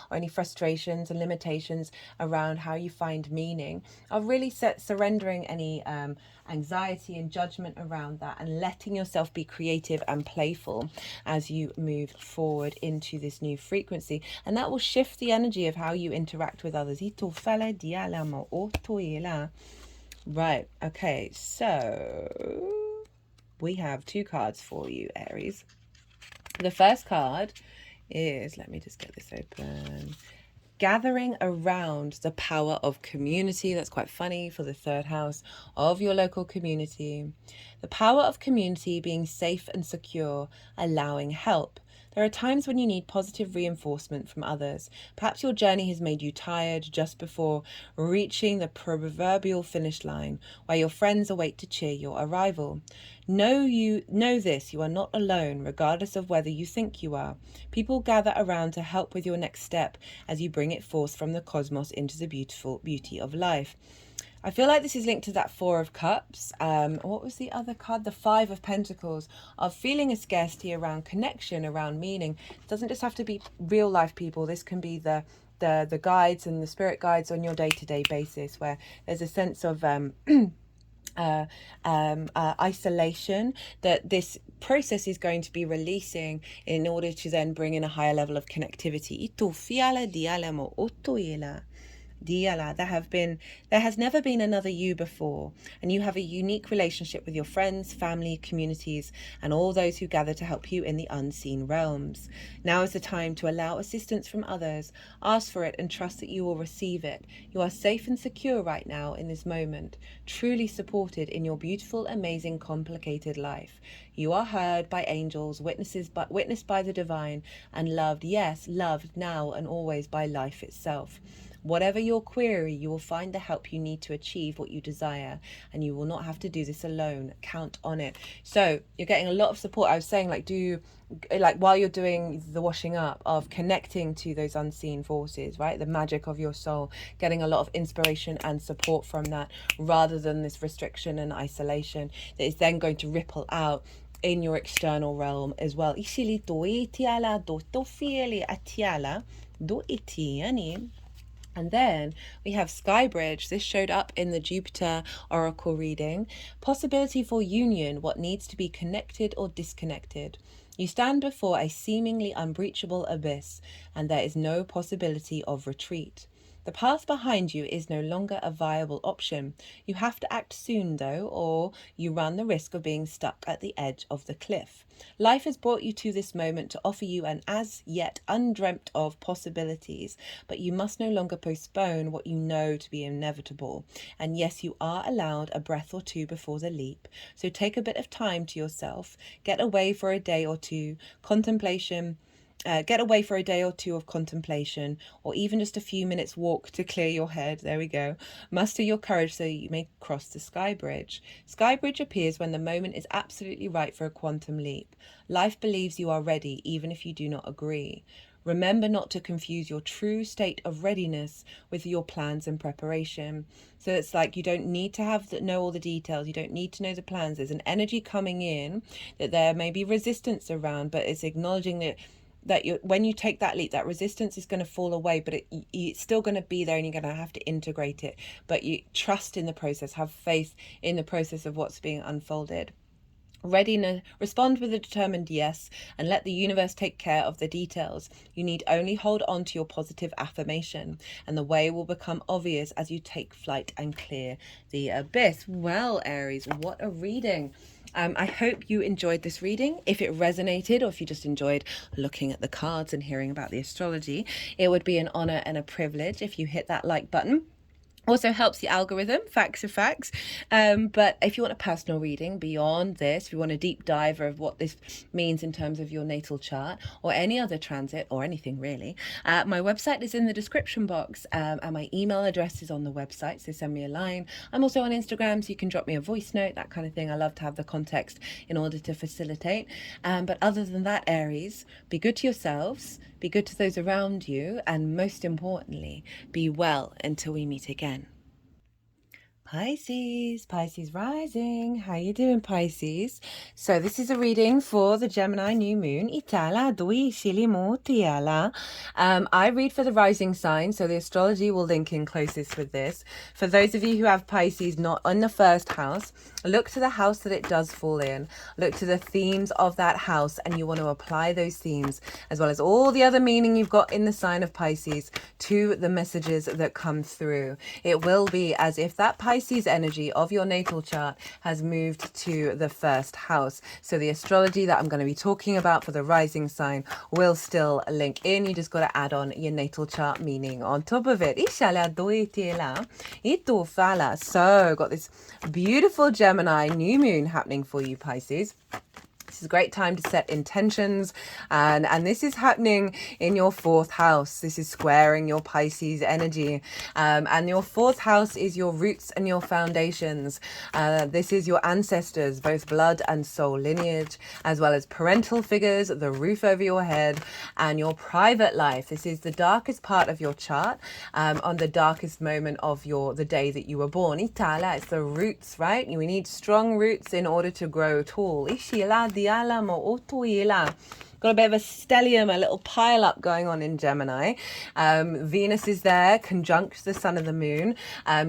or any frustrations and limitations around how you find meaning, of really surrendering any anxiety and judgment around that, and letting yourself be creative and playful as you move forward into this new frequency. And that will shift the energy of how you interact with others. Right, okay, so we have 2 cards for you, Aries. The first card is, let me just get this open, gathering around the power of community. That's quite funny for the 3rd house of your local community. The power of community, being safe and secure, allowing help. There are times when you need positive reinforcement from others. Perhaps your journey has made you tired just before reaching the proverbial finish line, where your friends await to cheer your arrival. Know this, you are not alone, regardless of whether you think you are. People gather around to help with your next step as you bring it forth from the cosmos into the beauty of life. I feel like this is linked to that 4 of Cups. What was the other card? The 5 of Pentacles, of feeling a scarcity around connection, around meaning. It doesn't just have to be real life people. This can be the guides and the spirit guides on your day-to-day basis, where there's a sense of isolation that this process is going to be releasing in order to then bring in a higher level of connectivity. Diala, there has never been another you before, and you have a unique relationship with your friends, family, communities, and all those who gather to help you in the unseen realms. Now is the time to allow assistance from others, ask for it, and trust that you will receive it. You are safe and secure right now in this moment, truly supported in your beautiful, amazing, complicated life. You are heard by angels, witnessed by the divine, and loved, yes, loved now and always by life itself. Whatever your query, you will find the help you need to achieve what you desire, and you will not have to do this alone. Count on it. So you're getting a lot of support. I was saying, while you're doing the washing up, of connecting to those unseen forces, right? The magic of your soul, getting a lot of inspiration and support from that, rather than this restriction and isolation that is then going to ripple out in your external realm as well. And then we have Skybridge. This showed up in the Jupiter Oracle reading. Possibility for union, what needs to be connected or disconnected. You stand before a seemingly unbreachable abyss, and there is no possibility of retreat. The path behind you is no longer a viable option. You have to act soon, though, or you run the risk of being stuck at the edge of the cliff. Life has brought you to this moment to offer you an as yet undreamt of possibilities, but you must no longer postpone what you know to be inevitable. And yes, you are allowed a breath or two before the leap. So take a bit of time to yourself, get away for a day or two, get away for a day or two of contemplation, or even just a few minutes walk to clear your head. There we go. Muster your courage so you may cross the sky bridge. Sky bridge appears when the moment is absolutely right for a quantum leap. Life believes you are ready, even if you do not agree. Remember not to confuse your true state of readiness with your plans and preparation. So it's like you don't need to know all the details. You don't need to know the plans. There's an energy coming in that there may be resistance around, but it's acknowledging that when you take that leap, that resistance is going to fall away, but it's still going to be there, and you're going to have to integrate it. But you trust in the process, have faith in the process of what's being unfolded. Readiness, respond with a determined yes, and let the universe take care of the details. You need only hold on to your positive affirmation, and the way will become obvious as you take flight and clear the abyss. Well, Aries, what a reading. I hope you enjoyed this reading. If it resonated, or if you just enjoyed looking at the cards and hearing about the astrology, it would be an honor and a privilege if you hit that like button. Also helps the algorithm, facts are facts. But if you want a personal reading beyond this, if you want a deep dive of what this means in terms of your natal chart or any other transit or anything really, my website is in the description box, and my email address is on the website, so send me a line. I'm also on Instagram, so you can drop me a voice note, that kind of thing. I love to have the context in order to facilitate. But other than that, Aries, be good to yourselves, be good to those around you, and most importantly, be well until we meet again. Pisces rising. How you doing, Pisces? So this is a reading for the Gemini new moon. I read for the rising sign, so the astrology will link in closest with this. For those of you who have Pisces not in the first house, look to the house that it does fall in. Look to the themes of that house, and you want to apply those themes, as well as all the other meaning you've got in the sign of Pisces, to the messages that come through. It will be as if that Pisces energy of your natal chart has moved to the first house. So the astrology that I'm going to be talking about for the rising sign will still link in. You just got to add on your natal chart meaning on top of it. So got this beautiful Gemini new moon happening for you, Pisces. This is a great time to set intentions, and this is happening in your fourth house. This is squaring your Pisces energy, and your fourth house is your roots and your foundations. This is your ancestors, both blood and soul lineage, as well as parental figures, the roof over your head, and your private life. This is the darkest part of your chart, on the darkest moment of the day that you were born. Itala, it's the roots, right? We need strong roots in order to grow tall. Got got a bit of a stellium, a little pile up going on in Gemini. Venus is there, conjunct the sun and the moon.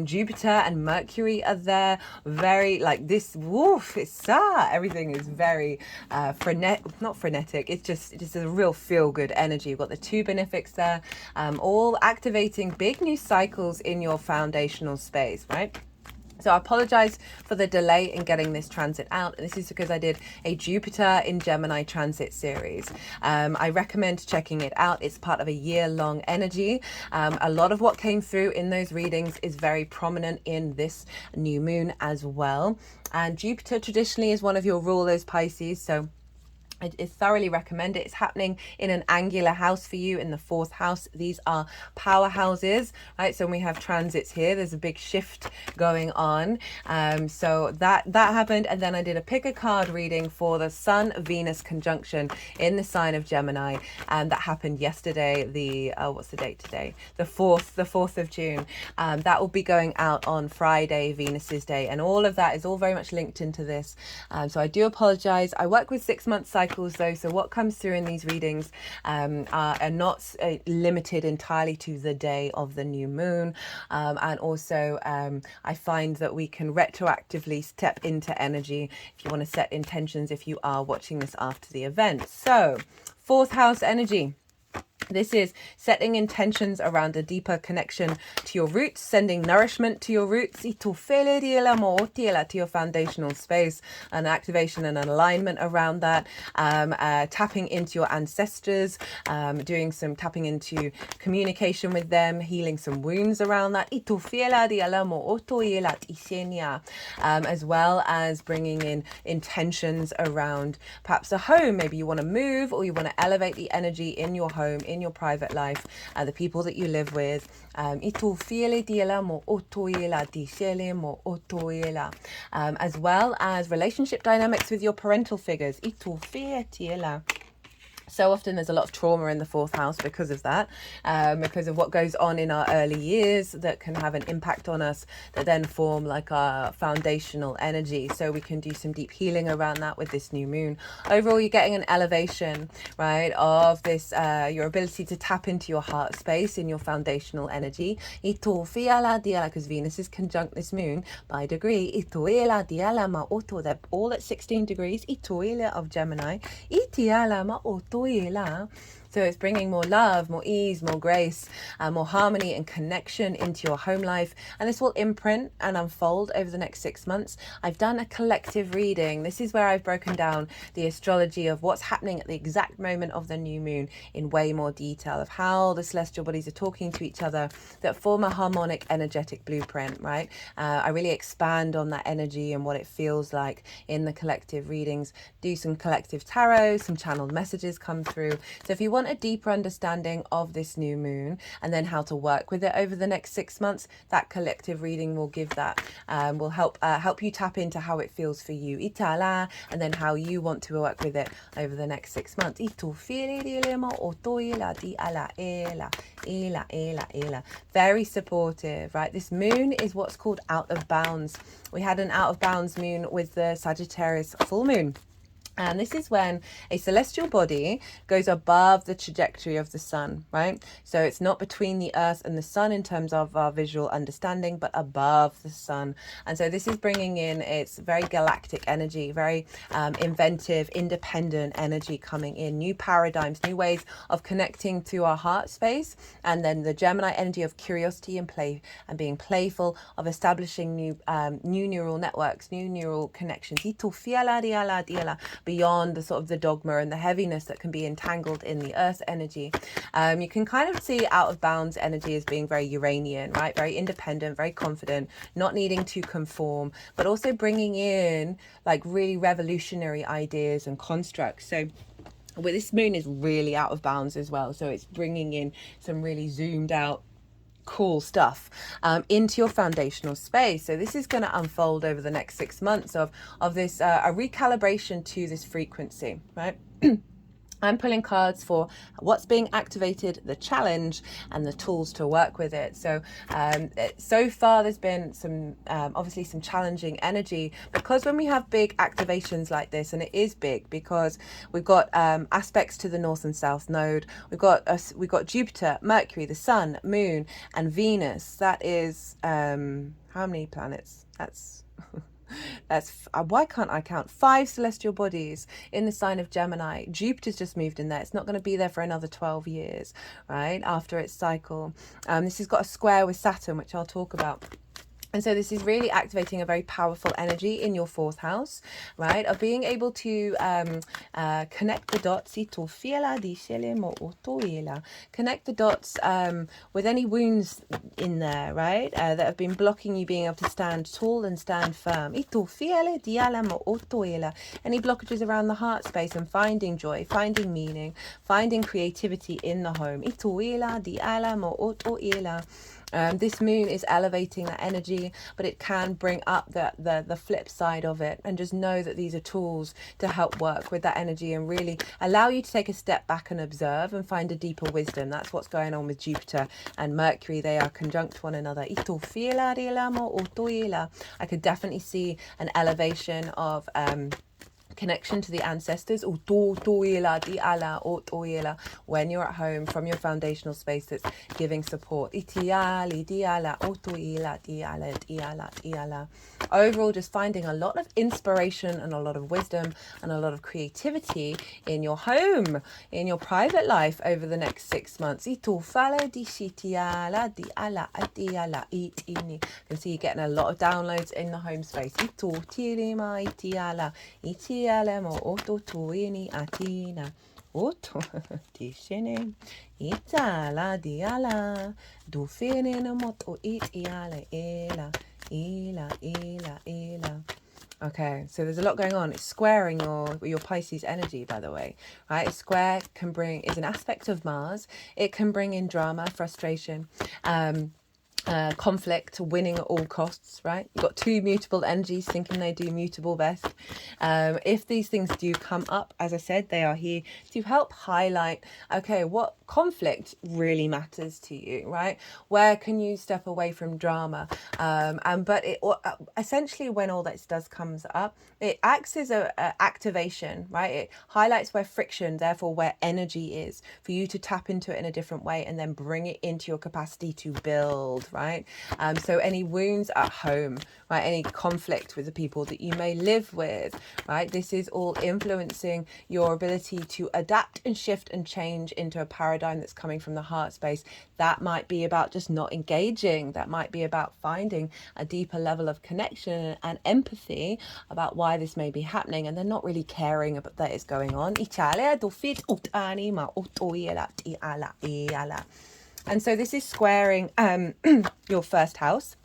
Jupiter and Mercury are there. Very like this, woof, it's everything is very not frenetic. It's just a real feel-good energy. You've got the two benefics there, all activating big new cycles in your foundational space, right? So I apologize for the delay in getting this transit out. This is because I did a Jupiter in Gemini transit series. I recommend checking it out. It's part of a year-long energy. A lot of what came through in those readings is very prominent in this new moon as well. And Jupiter traditionally is one of your rulers, Pisces. So I thoroughly recommend it. It's happening in an angular house for you in the 4th house. These are powerhouses, right? So when we have transits here, there's a big shift going on. So that happened. And then I did a pick a card reading for the Sun Venus conjunction in the sign of Gemini. And that happened yesterday. What's the date today? The 4th of June. That will be going out on Friday, Venus's day. And all of that is all very much linked into this. So I do apologize. I work with 6-month cycles though, so what comes through in these readings are not limited entirely to the day of the new moon, and also I find that we can retroactively step into energy if you want to set intentions if you are watching this after the event. So 4th house energy. This is setting intentions around a deeper connection to your roots, sending nourishment to your roots, to your foundational space, an activation and an alignment around that, tapping into your ancestors, doing some tapping into communication with them, healing some wounds around that, as well as bringing in intentions around perhaps a home. Maybe you want to move or you want to elevate the energy in your home, in your private life, the people that you live with, as well as relationship dynamics with your parental figures. So often there's a lot of trauma in the 4th house because of that, because of what goes on in our early years that can have an impact on us that then form like our foundational energy. So we can do some deep healing around that with this new moon. Overall, you're getting an elevation, right, of this, your ability to tap into your heart space in your foundational energy. Because Venus is conjunct this moon by degree. They're all at 16 degrees of Gemini. So it's bringing more love, more ease, more grace, more harmony and connection into your home life. And this will imprint and unfold over the next 6 months. I've done a collective reading. This is where I've broken down the astrology of what's happening at the exact moment of the new moon in way more detail, of how the celestial bodies are talking to each other that form a harmonic energetic blueprint, right? I really expand on that energy and what it feels like in the collective readings. Do some collective tarot, some channeled messages come through. So if you want a deeper understanding of this new moon and then how to work with it over the next 6 months, that collective reading will give that, will help you tap into how it feels for you, and then how you want to work with it over the next 6 months. Very supportive, right? This moon is what's called out of bounds. We had an out of bounds moon with the Sagittarius full moon. And this is when a celestial body goes above the trajectory of the sun, right? So it's not between the earth and the sun in terms of our visual understanding, but above the sun. And so this is bringing in, it's very galactic energy, very inventive, independent energy coming in, new paradigms, new ways of connecting to our heart space. And then the Gemini energy of curiosity and play and being playful, of establishing new neural networks, new neural connections. Beyond the sort of the dogma and the heaviness that can be entangled in the earth energy. You can kind of see out of bounds energy as being very Uranian, right? Very independent, very confident, not needing to conform, but also bringing in like really revolutionary ideas and constructs. So well, this moon is really out of bounds as well. So it's bringing in some really zoomed out cool stuff into your foundational space. So this is going to unfold over the next 6 months of this a recalibration to this frequency, right? I'm pulling cards for what's being activated, the challenge, and the tools to work with it. So so far there's been some obviously some challenging energy, because when we have big activations like this, and it is big because we've got aspects to the north and south node, we've got Jupiter, Mercury, the Sun, Moon, and Venus. That is how many planets? That's why can't I count? 5 celestial bodies in the sign of Gemini. Jupiter's just moved in there. It's not going to be there for another 12 years, right, after its cycle. This has got a square with Saturn, which I'll talk about. And so this is really activating a very powerful energy in your 4th house, right? Of being able to connect the dots. Connect the dots with any wounds in there, right? That have been blocking you being able to stand tall and stand firm. Any blockages around the heart space and finding joy, finding meaning, finding creativity in the home. This moon is elevating that energy, but it can bring up the flip side of it. And just know that these are tools to help work with that energy and really allow you to take a step back and observe and find a deeper wisdom. That's what's going on with Jupiter and Mercury. They are conjunct one another. I could definitely see an elevation of connection to the ancestors, when you're at home from your foundational space that's giving support. Overall, just finding a lot of inspiration and a lot of wisdom and a lot of creativity in your home, in your private life over the next 6 months. You can see you getting a lot of downloads in the home space. Oto tishene itala diala do fene moto it ela. Okay, so there's a lot going on. It's squaring your Pisces energy, by the way, right? A square is an aspect of Mars. It can bring in drama, frustration, conflict, winning at all costs, right? You've got 2 mutable energies thinking they do mutable best. If these things do come up, as I said, they are here to help highlight, okay, what conflict really matters to you, right? Where can you step away from drama? But essentially when all this comes up, it acts as a activation, right? It highlights where friction, therefore where energy is, for you to tap into it in a different way and then bring it into your capacity to build, right? So any wounds at home, right? Any conflict with the people that you may live with, right? This is all influencing your ability to adapt and shift and change into a paradigm that's coming from the heart space. That might be about just not engaging. That might be about finding a deeper level of connection and empathy about why this may be happening, and they're not really caring about that it's going on. And so this is squaring your 1st house.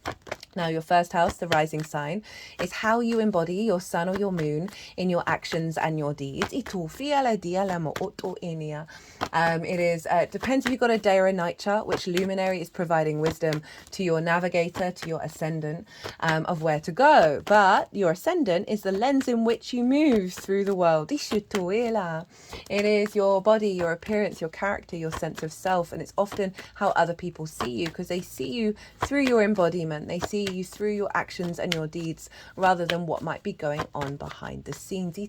Now, your 1st house, the rising sign, is how you embody your sun or your moon in your actions and your deeds. It depends if you've got a day or a night chart, which luminary is providing wisdom to your navigator, to your ascendant, of where to go. But your ascendant is the lens in which you move through the world. It is your body, your appearance, your character, your sense of self, and it's often how other people see you, because they see you through your embodiment. They see you through your actions and your deeds rather than what might be going on behind the scenes.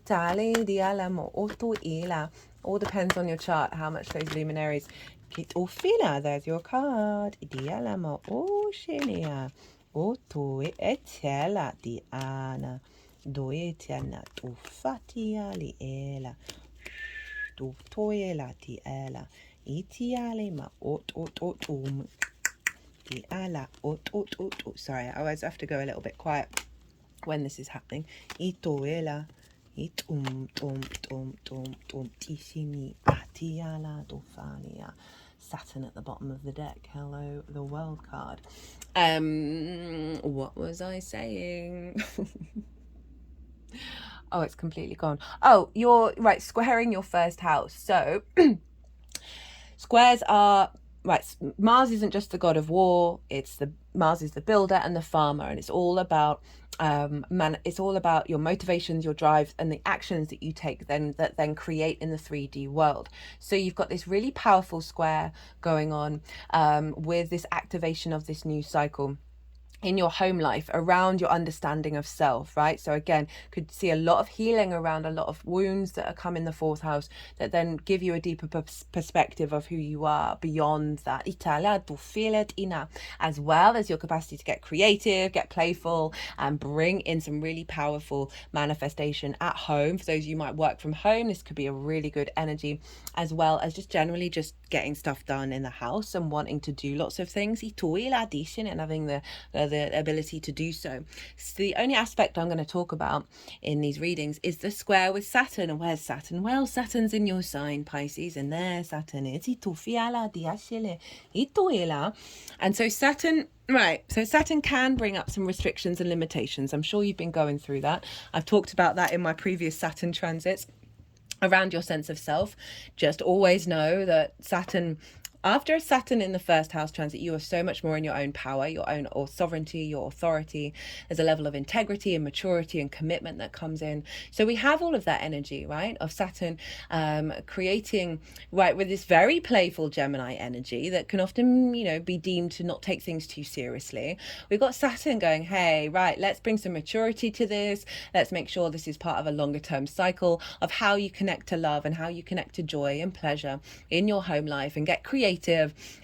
All depends on your chart, how much those luminaries. There's your card. Sorry, I always have to go a little bit quiet when this is happening. Saturn at the bottom of the deck. Hello, the world card. What was I saying? Oh, it's completely gone. Oh, you're right, squaring your 1st house. So squares are right. Mars isn't just the god of war. Mars is the builder and the farmer, and it's all about It's all about your motivations, your drives, and the actions that you take that then create in the 3D world. So you've got this really powerful square going on with this activation of this new cycle in your home life around your understanding of self, right? So again, could see a lot of healing around a lot of wounds that are come in the fourth house that then give you a deeper perspective of who you are beyond that, as well as your capacity to get creative, get playful, and bring in some really powerful manifestation at home. For those of you who might work from home, this could be a really good energy, as well as just generally just getting stuff done in the house and wanting to do lots of things, and having the ability to do so. So the only aspect I'm going to talk about in these readings is the square with Saturn. And where's Saturn? Well, Saturn's in your sign, Pisces, and there Saturn is. And so Saturn, right, so Saturn can bring up some restrictions and limitations. I'm sure you've been going through that. I've talked about that in my previous Saturn transits around your sense of self. Just always know that Saturn, after a Saturn in the first house transit, you are so much more in your own power, your own sovereignty, your authority. There's a level of integrity and maturity and commitment that comes in. So we have all of that energy, right, of Saturn creating, right, with this very playful Gemini energy that can often, you know, be deemed to not take things too seriously. We've got Saturn going, hey, right, let's bring some maturity to this. Let's make sure this is part of a longer term cycle of how you connect to love and how you connect to joy and pleasure in your home life, and get creative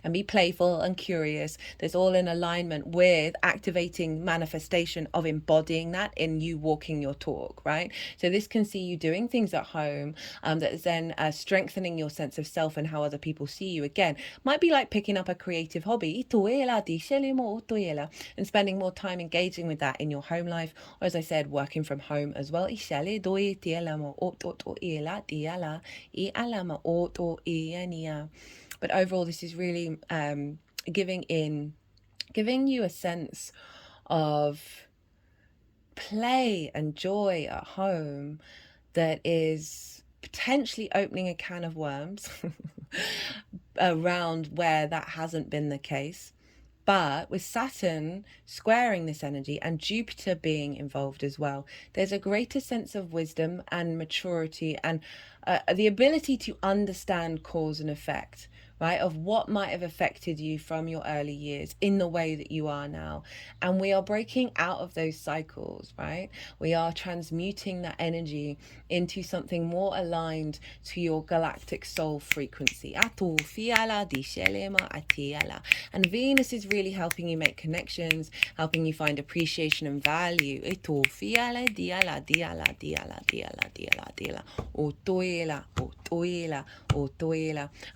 and be playful and curious. There's all in alignment with activating manifestation of embodying that in you walking your talk, right? So this can see you doing things at home that is then strengthening your sense of self and how other people see you. Again, might be like picking up a creative hobby and spending more time engaging with that in your home life, or as I said, working from home as well. But overall, this is really giving you a sense of play and joy at home that is potentially opening a can of worms around where that hasn't been the case. But with Saturn squaring this energy and Jupiter being involved as well, there's a greater sense of wisdom and maturity and the ability to understand cause and effect, right, of what might have affected you from your early years in the way that you are now. And we are breaking out of those cycles, right? We are transmuting that energy into something more aligned to your galactic soul frequency. And Venus is really helping you make connections, helping you find appreciation and value.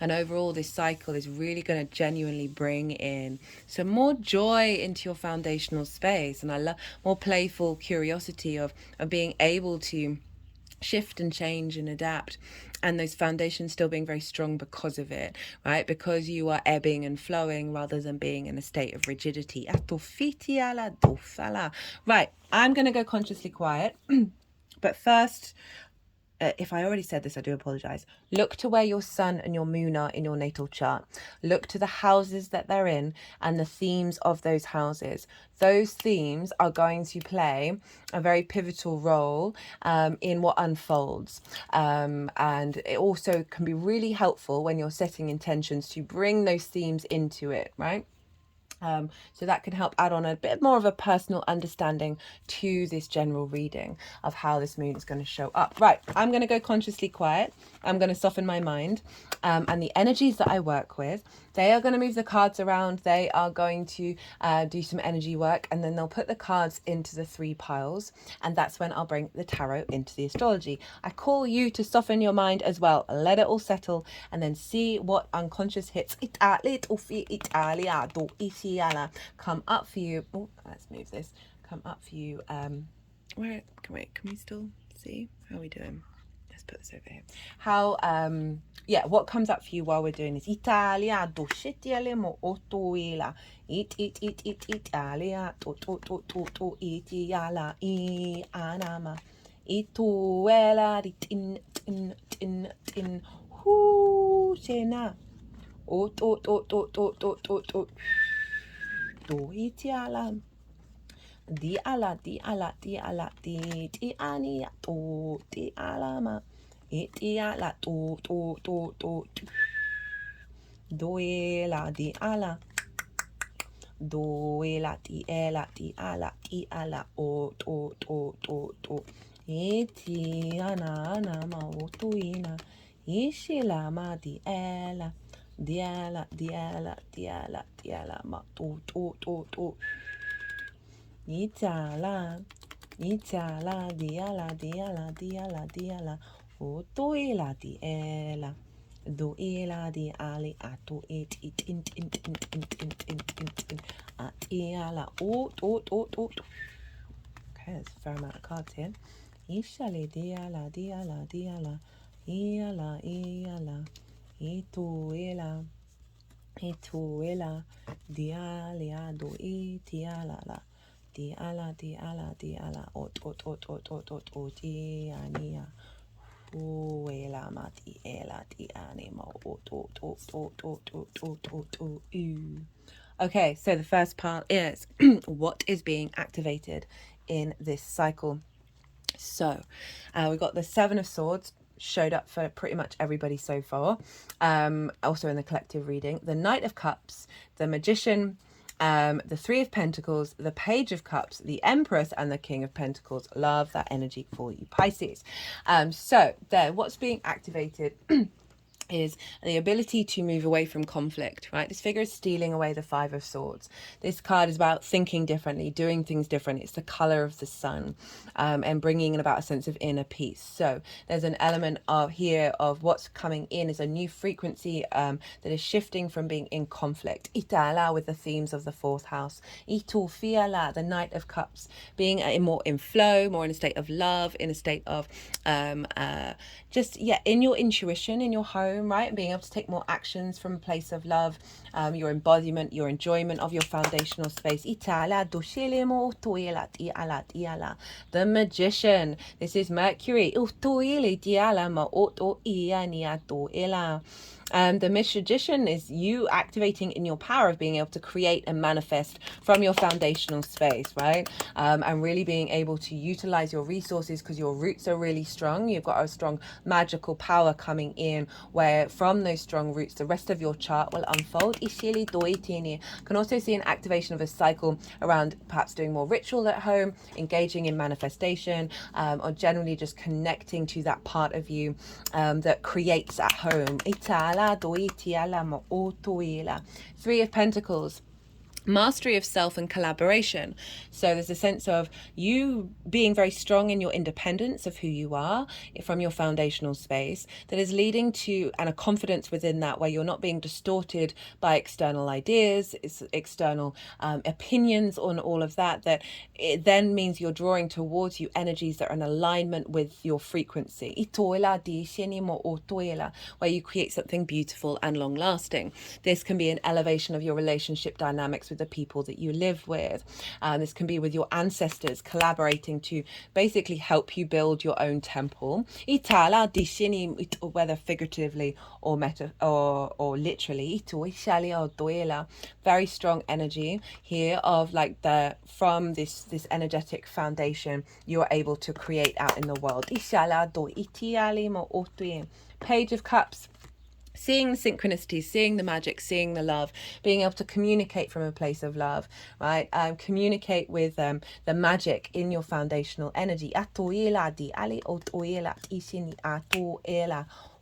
And overall, this cycle is really going to genuinely bring in some more joy into your foundational space, and I love more playful curiosity of being able to shift and change and adapt, and those foundations still being very strong because of it, right? Because you are ebbing and flowing rather than being in a state of rigidity. Right, I'm going to go consciously quiet. But first, if I already said this, I do apologize. Look to where your sun and your moon are in your natal chart. Look to the houses that they're in and the themes of those houses. Those themes are going to play a very pivotal role in what unfolds. And it also can be really helpful when you're setting intentions to bring those themes into it, right? So that can help add on a bit more of a personal understanding to this general reading of how this moon is going to show up. Right, I'm going to go consciously quiet. I'm going to soften my mind. And the energies that I work with, they are going to move the cards around. They are going to do some energy work, and then they'll put the cards into the 3 piles. And that's when I'll bring the tarot into the astrology. I call you to soften your mind as well. Let it all settle and then see what unconscious hits come up for you. Oh, let's move this. Come up for you. Wait, can we still see? How are we doing? Let's put this over here. How yeah, what comes up for you while we're doing this? Italia do scettiele mo otoila. Italia to itiala I anama. Ituela tin hu sena. And di ala, di ala, di ala, di ani to, di ala ma, di ala to, doela, di ala, doela, di ala, o, to, ti ana ma o tuina, ishila ma di ela. Diala, diala, diala, diala, ma to, Itala, diala, diala, o toila diela, doela di ali, atu it, atiala, o. Okay, there's a fair amount of cards here. Ishale, diala, iala, ituela. Ituela, dialia, do itiala, diala, ot, diania, uela, matiela, dianima, Okay, so the first part is what is being activated in this cycle. So we got the Seven of Swords, showed up for pretty much everybody so far, also in the collective reading. The Knight of Cups, the Magician, the Three of Pentacles, the Page of Cups, the Empress, and the King of Pentacles. Love that energy for you, Pisces. So there, what's being activated is the ability to move away from conflict, right? This figure is stealing away the Five of Swords. This card is about thinking differently, doing things different. It's the color of the sun, and bringing about a sense of inner peace. So there's an element of here of what's coming in is a new frequency that is shifting from being in conflict. Itala with the themes of the fourth house. Itu fiala, the Knight of Cups, being more in flow, more in a state of love, in a state of just in your intuition, in your home, right? And being able to take more actions from a place of love, your embodiment, your enjoyment of your foundational space. The Magician. This is Mercury. The Magician is you activating in your power of being able to create and manifest from your foundational space, right? And really being able to utilize your resources because your roots are really strong. You've got a strong magical power coming in where from those strong roots, the rest of your chart will unfold. Can also see an activation of a cycle around perhaps doing more ritual at home, engaging in manifestation, or generally just connecting to that part of you that creates at home. Three of Pentacles. Mastery of self and collaboration. So there's a sense of you being very strong in your independence of who you are from your foundational space that is leading to and a confidence within that where you're not being distorted by external ideas, external opinions on all of that, that it then means you're drawing towards you energies that are in alignment with your frequency, where you create something beautiful and long lasting. This can be an elevation of your relationship dynamics with the people that you live with. This can be with your ancestors collaborating to basically help you build your own temple. Whether figuratively or or literally. Very strong energy here of like from this energetic foundation you are able to create out in the world. Page of Cups. Seeing the synchronicities, seeing the magic, seeing the love, being able to communicate from a place of love, right? Communicate with the magic in your foundational energy.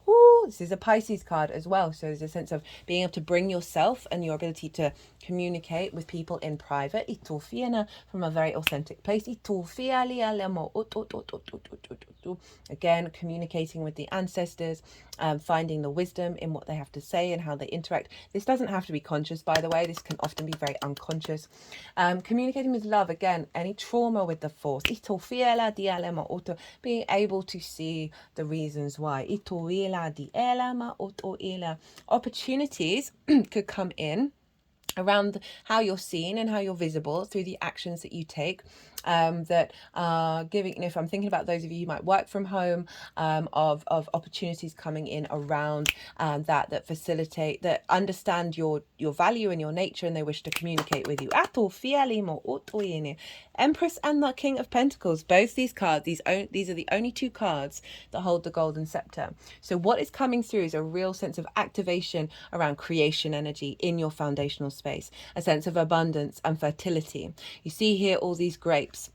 Ooh, this is a Pisces card as well. So there's a sense of being able to bring yourself and your ability to communicate with people in private. From a very authentic place. Again, communicating with the ancestors, finding the wisdom in what they have to say and how they interact. This doesn't have to be conscious, by the way. This can often be very unconscious. Communicating with love, again, any trauma with the force. Being able to see the reasons why. Opportunities could come in around how you're seen and how you're visible through the actions that you take that are giving, you know, if I'm thinking about those of you who might work from home, of opportunities coming in around that facilitate, that understand your value and your nature, and they wish to communicate with you. Empress and the King of Pentacles, both these cards, these are the only two cards that hold the golden scepter. So what is coming through is a real sense of activation around creation energy in your foundational space, a sense of abundance and fertility. You see here all these grapes.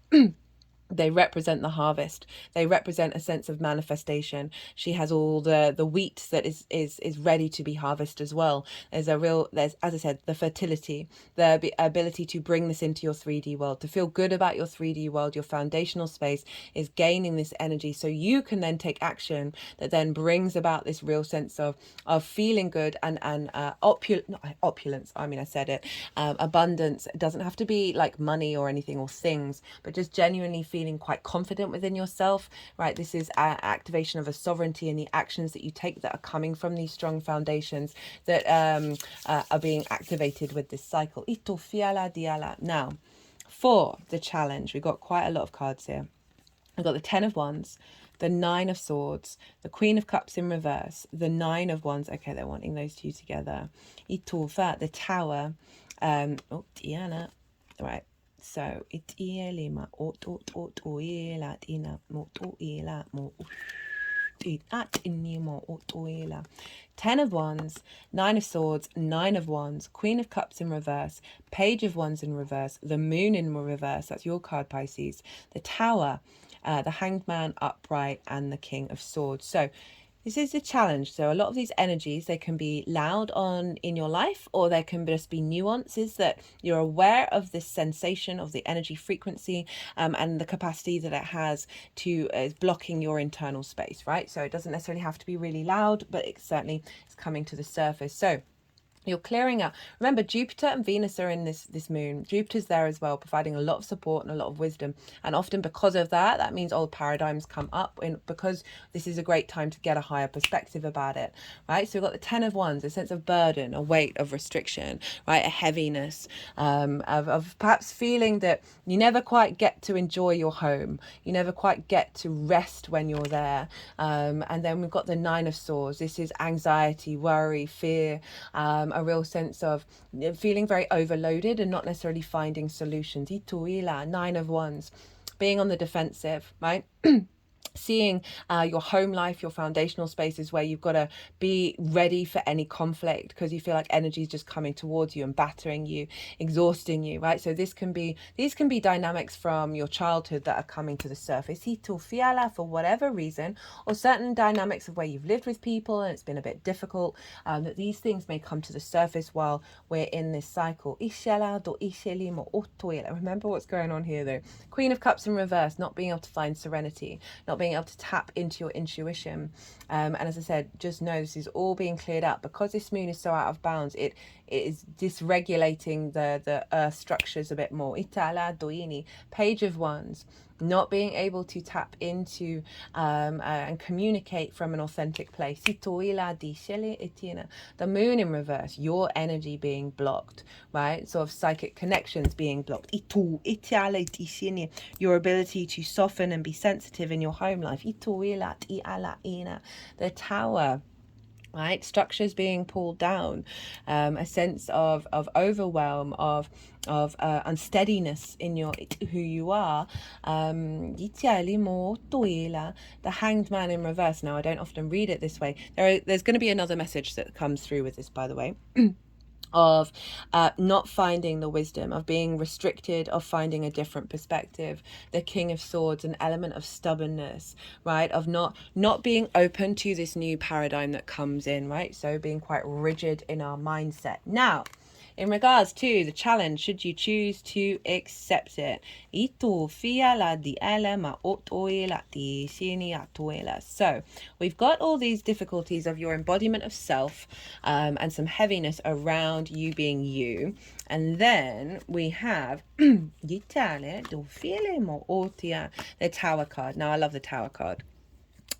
They represent the harvest. They represent a sense of manifestation. She has all the wheat that is ready to be harvested as well. There's, as I said, the fertility, the ability to bring this into your 3D world, to feel good about your 3D world. Your foundational space is gaining this energy, so you can then take action that then brings about this real sense of feeling good and opulence. I mean, I said it. Abundance. It doesn't have to be like money or anything or things, but just genuinely feeling quite confident within yourself, right? This is activation of a sovereignty and the actions that you take that are coming from these strong foundations that are being activated with this cycle. Now, for the challenge, we've got quite a lot of cards here. I've got the 10 of Wands, the 9 of Swords, the Queen of Cups in reverse, the 9 of Wands. Okay, they're wanting those two together. The Tower. Diana. Right. So it lima Ten of Wands, 9 of Swords, 9 of Wands, Queen of Cups in reverse, Page of Wands in reverse, the Moon in reverse. That's your card, Pisces. The Tower, the Hanged Man upright, and the King of Swords. So this is a challenge. So a lot of these energies, they can be loud in your life, or there can just be nuances that you're aware of, this sensation of the energy frequency and the capacity that it has to is blocking your internal space, right? So it doesn't necessarily have to be really loud, but it certainly is coming to the surface. So you're clearing out. Remember, Jupiter and Venus are in this moon. Jupiter's there as well, providing a lot of support and a lot of wisdom. And often because of that, that means old paradigms come up, because this is a great time to get a higher perspective about it, right? So we've got the 10 of Wands, a sense of burden, a weight of restriction, right? A heaviness, of perhaps feeling that you never quite get to enjoy your home. You never quite get to rest when you're there. And then we've got the 9 of Swords. This is anxiety, worry, fear, a real sense of feeling very overloaded and not necessarily finding solutions. 9 of Wands, being on the defensive, right? Seeing your home life, your foundational spaces where you've got to be ready for any conflict because you feel like energy is just coming towards you and battering you, exhausting you, right? So these can be dynamics from your childhood that are coming to the surface for whatever reason, or certain dynamics of where you've lived with people and it's been a bit difficult, that these things may come to the surface while we're in this cycle. Remember what's going on here though. Queen of Cups in reverse, not being able to find serenity, not being able to tap into your intuition, and as I said, just know this is all being cleared up because this moon is so out of bounds. It is dysregulating the earth structures a bit more. Page of Wands, not being able to tap into and communicate from an authentic place. The Moon in reverse, your energy being blocked, right? Sort of psychic connections being blocked. Your ability to soften and be sensitive in your home life. The Tower, right? Structures being pulled down, a sense of overwhelm, of unsteadiness in who you are. The Hanged Man in reverse. Now, I don't often read it this way. There's going to be another message that comes through with this, by the way. Of not finding the wisdom, of being restricted, of finding a different perspective. The King of Swords, an element of stubbornness, right? Of not being open to this new paradigm that comes in, right? So being quite rigid in our mindset. Now, in regards to the challenge, should you choose to accept it? So we've got all these difficulties of your embodiment of self, and some heaviness around you being you. And then we have the Tower card. Now, I love the Tower card.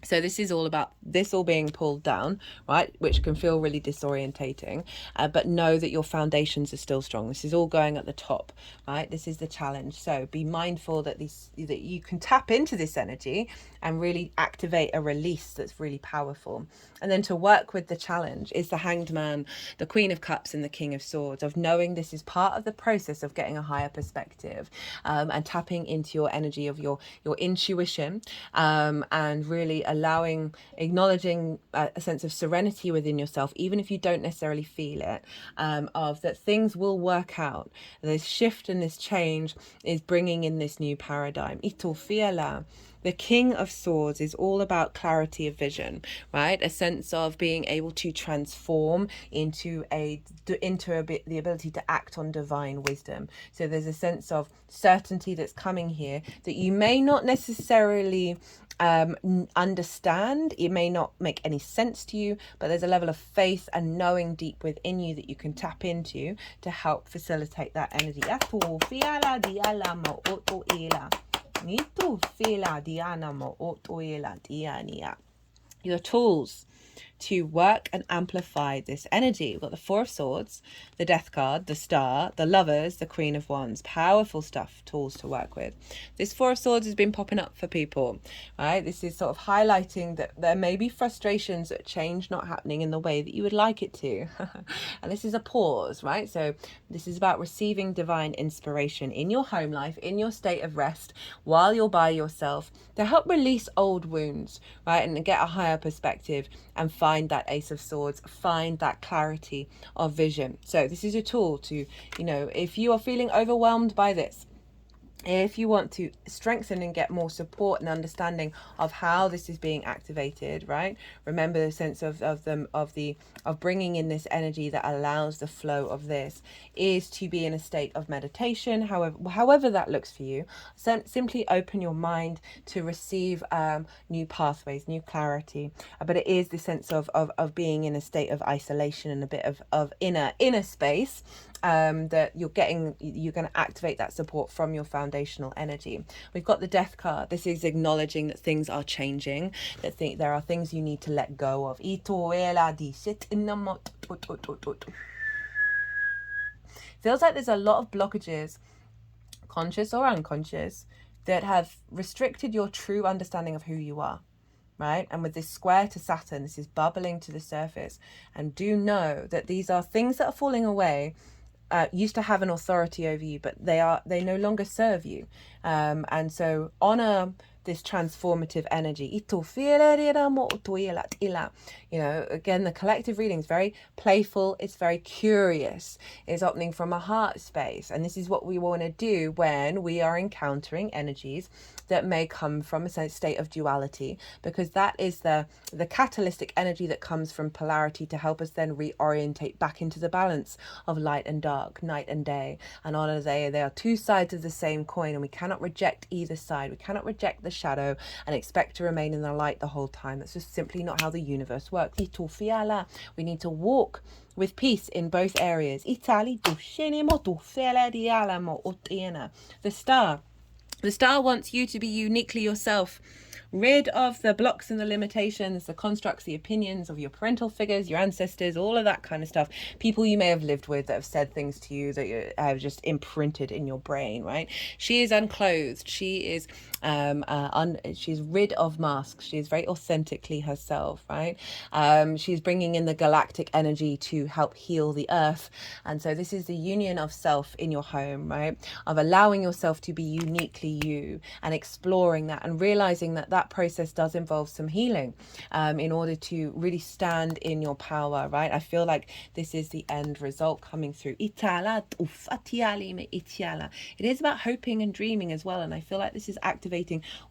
So this is all about this all being pulled down, right? Which can feel really disorientating, but know that your foundations are still strong. This is all going at the top, right? This is the challenge. So be mindful that that you can tap into this energy and really activate a release that's really powerful. And then to work with the challenge is the Hanged Man, the Queen of Cups, and the King of Swords, of knowing this is part of the process of getting a higher perspective, and tapping into your energy of your intuition, and really acknowledging a sense of serenity within yourself, even if you don't necessarily feel it, of that things will work out. This shift and this change is bringing in this new paradigm. Ito fiala. The King of Swords is all about clarity of vision, right? A sense of being able to transform into the ability to act on divine wisdom. So there's a sense of certainty that's coming here that you may not necessarily understand. It may not make any sense to you, but there's a level of faith and knowing deep within you that you can tap into to help facilitate that energy. Your tools to work and amplify this energy. We've got the Four of Swords, the Death card, the Star, the Lovers, the Queen of Wands. Powerful stuff, tools to work with. This Four of Swords has been popping up for people, right? This is sort of highlighting that there may be frustrations at change not happening in the way that you would like it to. And this is a pause, right? So this is about receiving divine inspiration in your home life, in your state of rest, while you're by yourself, to help release old wounds, right? And get a higher perspective and find that Ace of Swords, find that clarity of vision. So this is a tool to, if you are feeling overwhelmed by this, if you want to strengthen and get more support and understanding of how this is being activated, right? Remember the sense of bringing in this energy that allows the flow of this is to be in a state of meditation, however that looks for you. So simply open your mind to receive new pathways, new clarity. But it is the sense of being in a state of isolation and a bit of inner space, that you're going to activate that support from your foundational energy. We've got the Death card. This is acknowledging that things are changing, that there are things you need to let go of. Feels like there's a lot of blockages, conscious or unconscious, that have restricted your true understanding of who you are. Right? And with this square to Saturn, this is bubbling to the surface. And do know that these are things that are falling away, used to have an authority over you, but they no longer serve you. And so honor this transformative energy. Again, the collective reading is very playful, it's very curious, it's opening from a heart space. And this is what we want to do when we are encountering energies that may come from a state of duality, because that is the catalytic energy that comes from polarity to help us then reorientate back into the balance of light and dark, night and day. And on a day, they are two sides of the same coin, and we cannot reject either side. We cannot reject the shadow and expect to remain in the light the whole time. That's just simply not how the universe works. We need to walk with peace in both areas. The Star. The Star wants you to be uniquely yourself, rid of the blocks and the limitations, the constructs, the opinions of your parental figures, your ancestors, all of that kind of stuff. People you may have lived with that have said things to you that you have just imprinted in your brain, right? She is unclothed. She is she's rid of masks. She is very authentically herself, right? She's bringing in the galactic energy to help heal the earth. And so this is the union of self in your home, right? Of allowing yourself to be uniquely you and exploring that and realizing that process does involve some healing, in order to really stand in your power, right? I feel like this is the end result coming through. It is about hoping and dreaming as well. And I feel like this is activating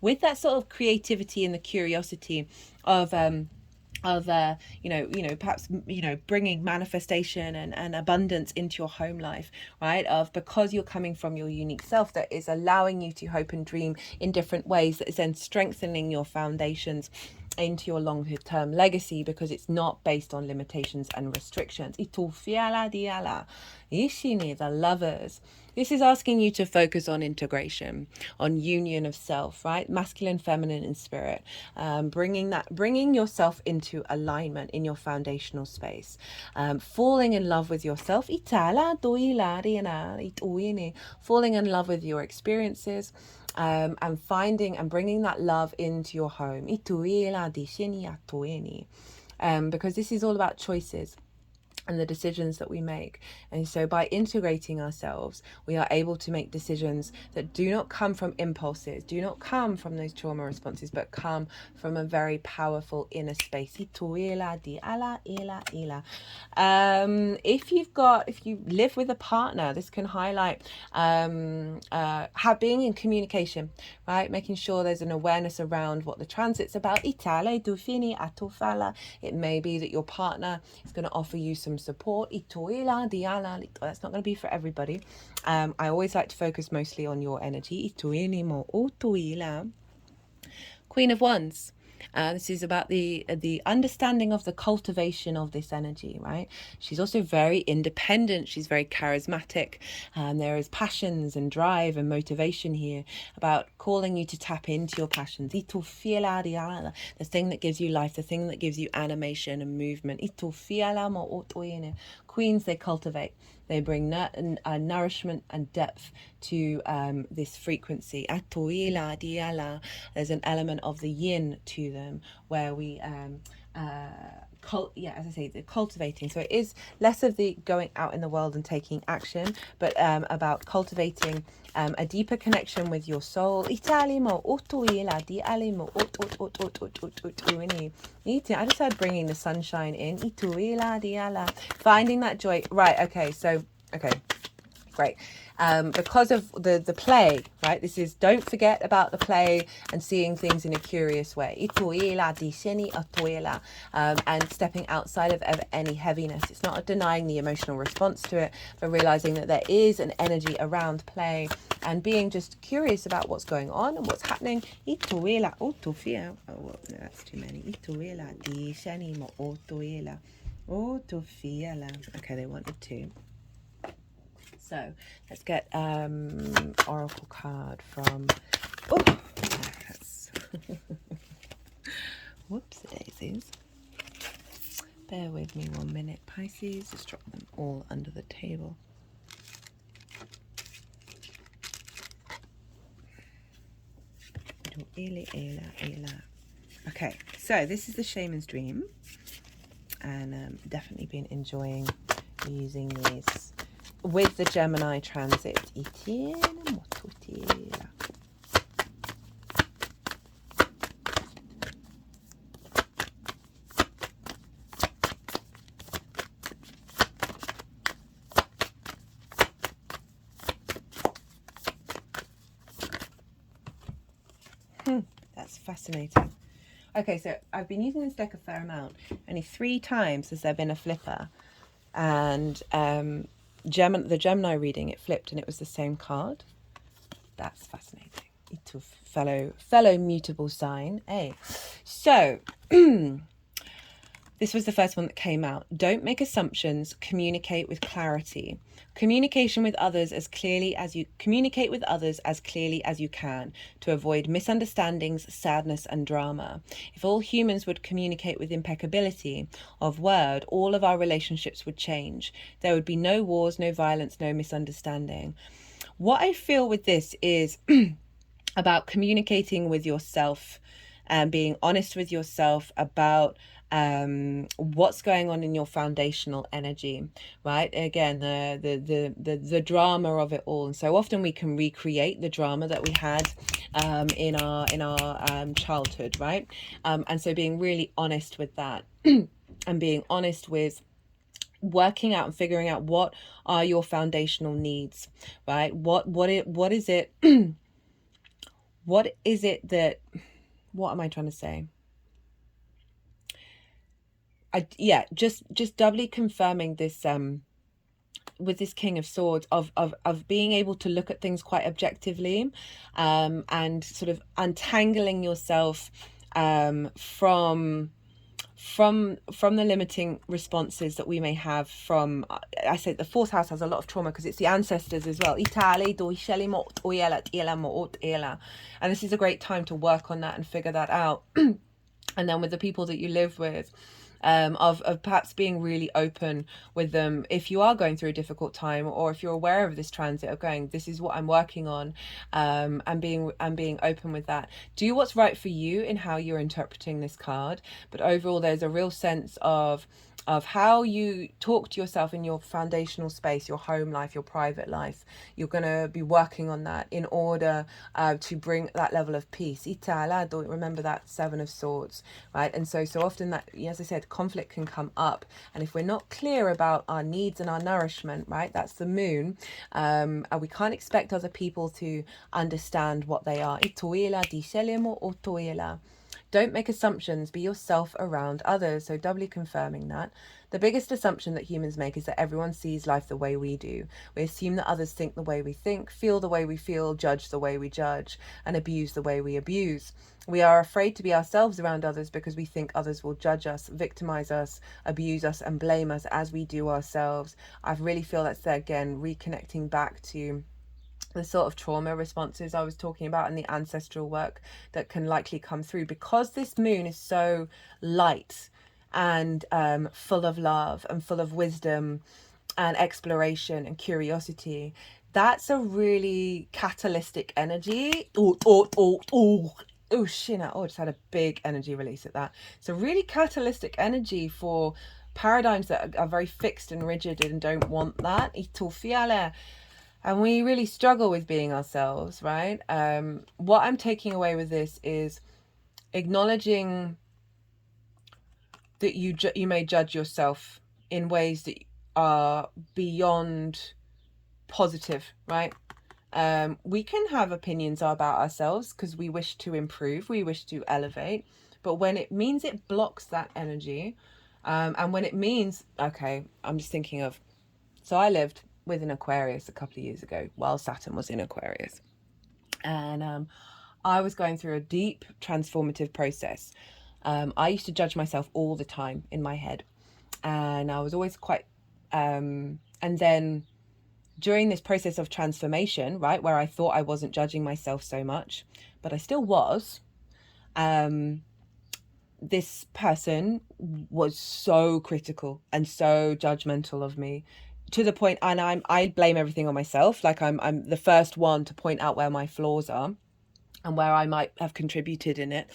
with that sort of creativity and the curiosity of perhaps bringing manifestation and abundance into your home life, right? Because you're coming from your unique self, that is allowing you to hope and dream in different ways, that is then strengthening your foundations into your longer term legacy, because it's not based on limitations and restrictions. The Lovers. This is asking you to focus on integration, on union of self, right? Masculine, feminine, and spirit. Bringing yourself into alignment in your foundational space. Falling in love with yourself. Falling in love with your experiences. And finding and bringing that love into your home. Because this is all about choices and the decisions that we make. And so by integrating ourselves, we are able to make decisions that do not come from impulses, do not come from those trauma responses, but come from a very powerful inner space. If you live with a partner, this can highlight being in communication, right? Making sure there's an awareness around what the transit's about. It may be that your partner is going to offer you some support. That's not going to be for everybody. I always like to focus mostly on your energy. Queen of Wands. This is about the understanding of the cultivation of this energy, right? She's also very independent. She's very charismatic. There is passions and drive and motivation here about calling you to tap into your passions. The thing that gives you life, the thing that gives you animation and movement. Queens, they cultivate. They bring nourishment and depth to this frequency. There's an element of the yin to them where we, as I say, the cultivating. So it is less of the going out in the world and taking action, but about cultivating a deeper connection with your soul. I just started bringing the sunshine in. Finding that joy. Right, okay, so, okay, great. Because of the play, right? This is, don't forget about the play and seeing things in a curious way. And stepping outside of any heaviness. It's not denying the emotional response to it, but realizing that there is an energy around play and being just curious about what's going on and what's happening. Oh, that's too many. Okay, they wanted two. So let's get oracle card from whoops daisies. Bear with me 1 minute, Pisces. Just drop them all under the table. Okay, so this is the Shaman's Dream, and definitely been enjoying using these with the Gemini transit. That's fascinating. Okay, so I've been using this deck a fair amount. Only 3 times has there been a flipper, and the Gemini reading, it flipped and it was the same card. That's fascinating. It's a fellow mutable sign. Hey, so this was the first one that came out. Don't make assumptions. Communicate with clarity. Communication with others as clearly as you communicate with others as clearly as you can to avoid misunderstandings, sadness, and drama. If all humans would communicate with impeccability of word, all of our relationships would change. There would be no wars, no violence, no misunderstanding. What I feel with this is about communicating with yourself and being honest with yourself about what's going on in your foundational energy, right? Again, the drama of it all. And so often we can recreate the drama that we had in our childhood, right? And so being really honest with that and being honest with working out and figuring out what are your foundational needs, right? What is it what am I trying to say? Just doubly confirming this with this King of Swords of being able to look at things quite objectively, and sort of untangling yourself from from the limiting responses that we may have from, I say the fourth house has a lot of trauma because it's the ancestors as well. And this is a great time to work on that and figure that out. And then with the people that you live with, of perhaps being really open with them if you are going through a difficult time, or if you're aware of this transit, of going, this is what I'm working on, and being open with that. Do what's right for you in how you're interpreting this card, but overall there's a real sense of how you talk to yourself in your foundational space, your home life, your private life. You're going to be working on that in order to bring that level of peace. Remember that Seven of Swords, right? And so often that, as I said, conflict can come up. And if we're not clear about our needs and our nourishment, right, that's the moon, and we can't expect other people to understand what they are. Don't make assumptions, be yourself around others. So doubly confirming that. The biggest assumption that humans make is that everyone sees life the way we do. We assume that others think the way we think, feel the way we feel, judge the way we judge, and abuse the way we abuse. We are afraid to be ourselves around others because we think others will judge us, victimize us, abuse us, and blame us as we do ourselves. I really feel that's, again, reconnecting back to the sort of trauma responses I was talking about and the ancestral work that can likely come through, because this moon is so light and full of love and full of wisdom and exploration and curiosity. That's a really catalytic energy. Shina. I just had a big energy release at that. It's a really catalytic energy for paradigms that are very fixed and rigid and don't want that. And we really struggle with being ourselves, right? What I'm taking away with this is acknowledging that you may judge yourself in ways that are beyond positive, right? We can have opinions about ourselves because we wish to improve, we wish to elevate, but when it means it blocks that energy, and when it means, okay, I'm just thinking of, so I lived with an Aquarius a couple of years ago while Saturn was in Aquarius, and I was going through a deep transformative process. I used to judge myself all the time in my head, and I was always quite and then during this process of transformation, right, where I thought I wasn't judging myself so much, but I still was, this person was so critical and so judgmental of me, to the point, and I blame everything on myself. Like I'm the first one to point out where my flaws are and where I might have contributed in it.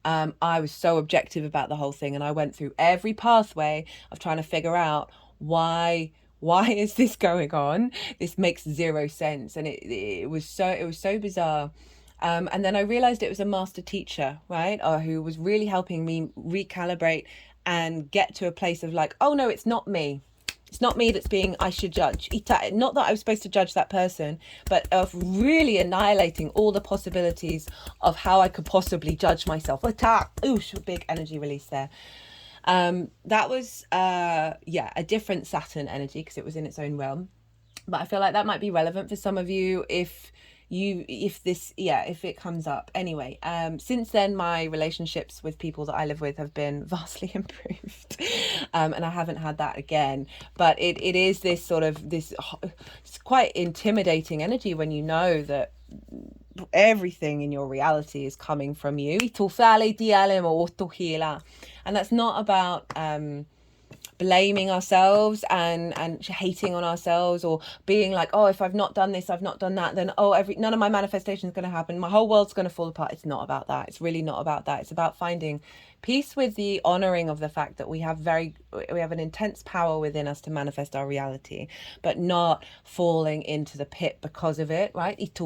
I was so objective about the whole thing, and I went through every pathway of trying to figure out why is this going on? This makes zero sense. And it was so bizarre. And then I realized it was a master teacher, right? Who was really helping me recalibrate and get to a place of like, oh no, it's not me. It's not me that's being, I should judge. Not that I was supposed to judge that person, but of really annihilating all the possibilities of how I could possibly judge myself. Oosh, big energy release there. That was, a different Saturn energy because it was in its own realm. But I feel like that might be relevant for some of you if it comes up. Anyway, since then my relationships with people that I live with have been vastly improved, and I haven't had that again. But it is this sort of it's quite intimidating energy when you know that everything in your reality is coming from you, and that's not about blaming ourselves and hating on ourselves, or being like, oh, if I've not done this, I've not done that, then none of my manifestation is going to happen, my whole world's going to fall apart. It's not about that. It's really not about that. It's about finding peace with the honoring of the fact that we have an intense power within us to manifest our reality, but not falling into the pit because of it, right? It's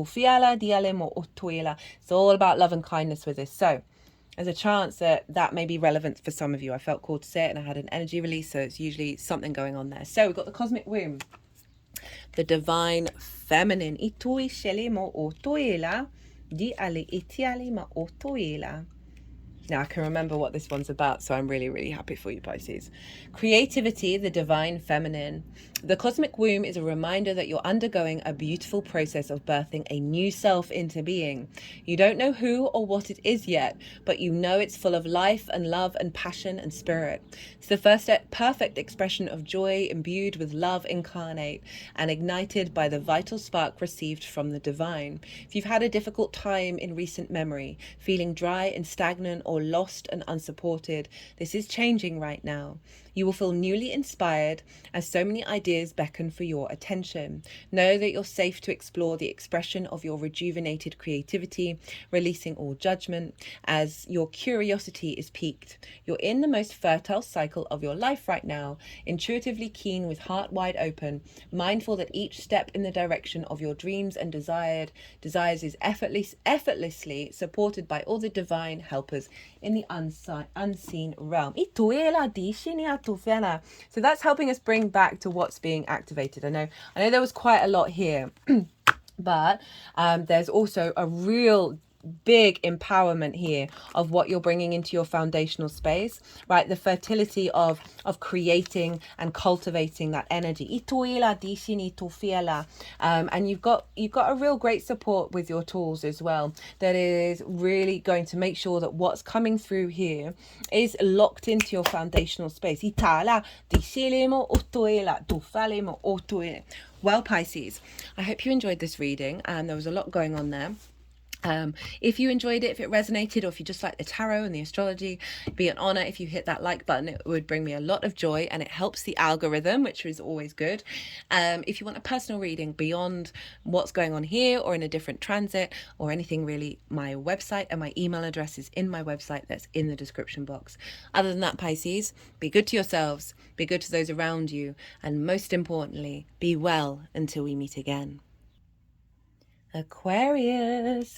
all about love and kindness with this. So there's a chance that may be relevant for some of you. I felt called to say it, and I had an energy release, so it's usually something going on there. So we've got the cosmic womb, the divine feminine. Now I can remember what this one's about, so I'm really, really happy for you, Pisces. Creativity, the divine feminine. The cosmic womb is a reminder that you're undergoing a beautiful process of birthing a new self into being. You don't know who or what it is yet, but you know it's full of life and love and passion and spirit. It's the first perfect expression of joy imbued with love incarnate and ignited by the vital spark received from the divine. If you've had a difficult time in recent memory, feeling dry and stagnant or lost and unsupported, this is changing right now. You will feel newly inspired as so many ideas beckon for your attention. Know that you're safe to explore the expression of your rejuvenated creativity, releasing all judgment as your curiosity is piqued. You're in the most fertile cycle of your life right now, intuitively keen with heart wide open, mindful that each step in the direction of your dreams and desires is effortlessly supported by all the divine helpers in the unseen realm. So that's helping us bring back to what's being activated. I know there was quite a lot here, but there's also a real big empowerment here of what you're bringing into your foundational space, right? The fertility of creating and cultivating that energy. And you've got a real great support with your tools as well, that is really going to make sure that what's coming through here is locked into your foundational space. Well, Pisces, I hope you enjoyed this reading, and there was a lot going on there. If you enjoyed it, if it resonated, or if you just like the tarot and the astrology, it'd be an honor if you hit that like button. It would bring me a lot of joy, and it helps the algorithm, which is always good. If you want a personal reading beyond what's going on here or in a different transit or anything really, my website and my email address is in my website, that's in the description box. Other than that, Pisces, be good to yourselves, be good to those around you, and most importantly, be well until we meet again. Aquarius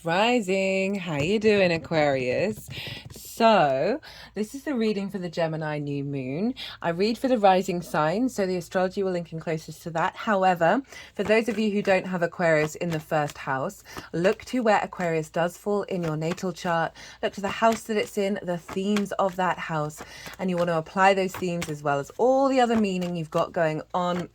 rising. How you doing, Aquarius? So this is the reading for the Gemini new moon. I read for the rising sign, so the astrology will link in closest to that. However, for those of you who don't have Aquarius in the first house, look to where Aquarius does fall in your natal chart. Look to the house that it's in, the themes of that house, and you want to apply those themes as well as all the other meaning you've got going on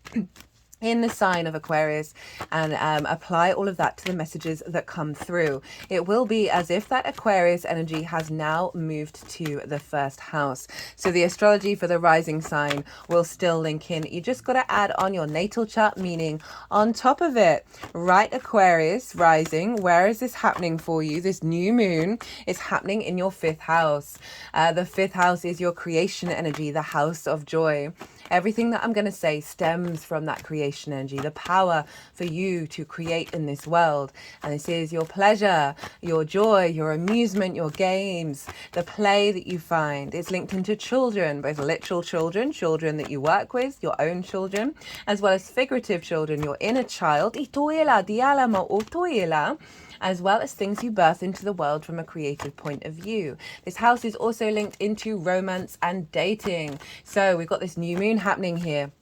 in the sign of Aquarius, and apply all of that to the messages that come through. It will be as if that Aquarius energy has now moved to the first house. So the astrology for the rising sign will still link in. You just got to add on your natal chart meaning on top of it. Right, Aquarius rising, where is this happening for you? This new moon is happening in your fifth house. The fifth house is your creation energy, the house of joy. Everything that I'm going to say stems from that creation energy, the power for you to create in this world. And this is your pleasure, your joy, your amusement, your games, the play that you find. It's linked into children, both literal children, children that you work with, your own children, as well as figurative children, your inner child, as well as things you birth into the world from a creative point of view. This house is also linked into romance and dating. So we've got this new moon happening here.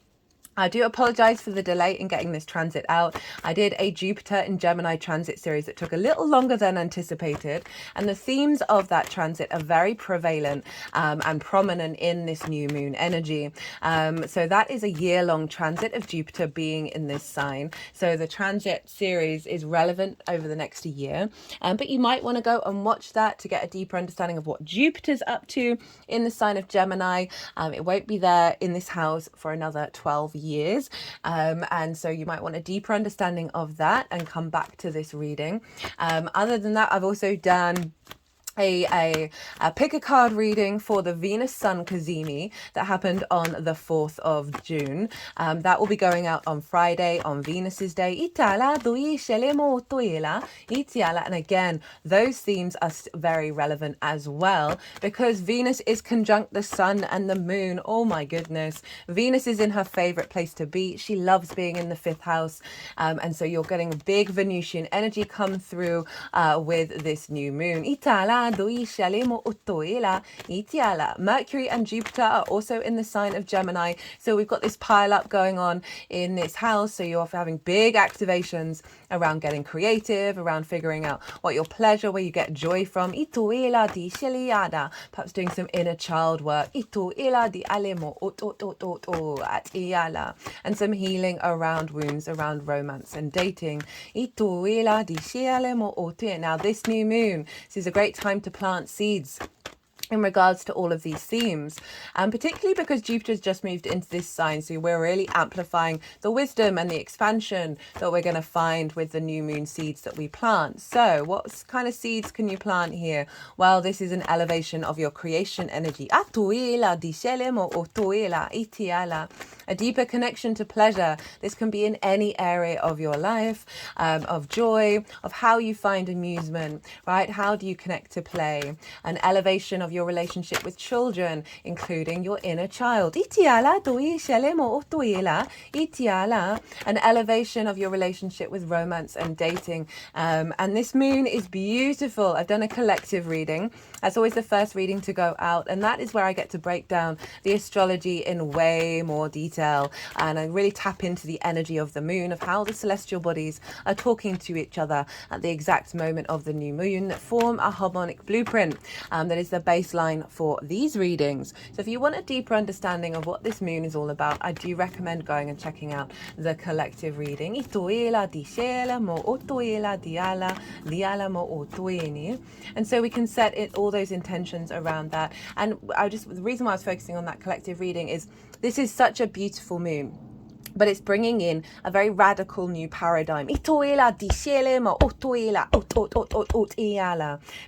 I do apologize for the delay in getting this transit out. I did a Jupiter in Gemini transit series that took a little longer than anticipated, and the themes of that transit are very prevalent and prominent in this new moon energy. So that is a year-long transit of Jupiter being in this sign. So the transit series is relevant over the next year, but you might want to go and watch that to get a deeper understanding of what Jupiter's up to in the sign of Gemini. It won't be there in this house for another 12 years, and so you might want a deeper understanding of that and come back to this reading. Other than that, I've also done a pick a card reading for the Venus Sun Cazimi that happened on the 4th of June. That will be going out on Friday, on Venus's day. And again, those themes are very relevant as well, because Venus is conjunct the sun and the moon. Oh my goodness. Venus is in her favorite place to be. She loves being in the 5th house. And so you're getting a big Venusian energy come through with this new moon. Mercury and Jupiter are also in the sign of Gemini. So we've got this pile up going on in this house. So you're having big activations around getting creative, around figuring out what your pleasure, where you get joy from. Perhaps doing some inner child work. And some healing around wounds, around romance and dating. Now this new moon, this is a great time to plant seeds in regards to all of these themes, and particularly because Jupiter's just moved into this sign, so we're really amplifying the wisdom and the expansion that we're going to find with the new moon seeds that we plant. So what kind of seeds can you plant here? Well, this is an elevation of your creation energy, a deeper connection to pleasure. This can be in any area of your life, of joy, of how you find amusement, right? How do you connect to play? An elevation of your relationship with children, including your inner child. An elevation of your relationship with romance and dating. And this moon is beautiful. I've done a collective reading. That's always the first reading to go out, and that is where I get to break down the astrology in way more detail, and I really tap into the energy of the moon, of how the celestial bodies are talking to each other at the exact moment of the new moon, that form a harmonic blueprint that is the baseline for these readings. So if you want a deeper understanding of what this moon is all about, I do recommend going and checking out the collective reading. And so we can set it all those intentions around that. And the reason why I was focusing on that collective reading is this is such a beautiful moon, but it's bringing in a very radical new paradigm.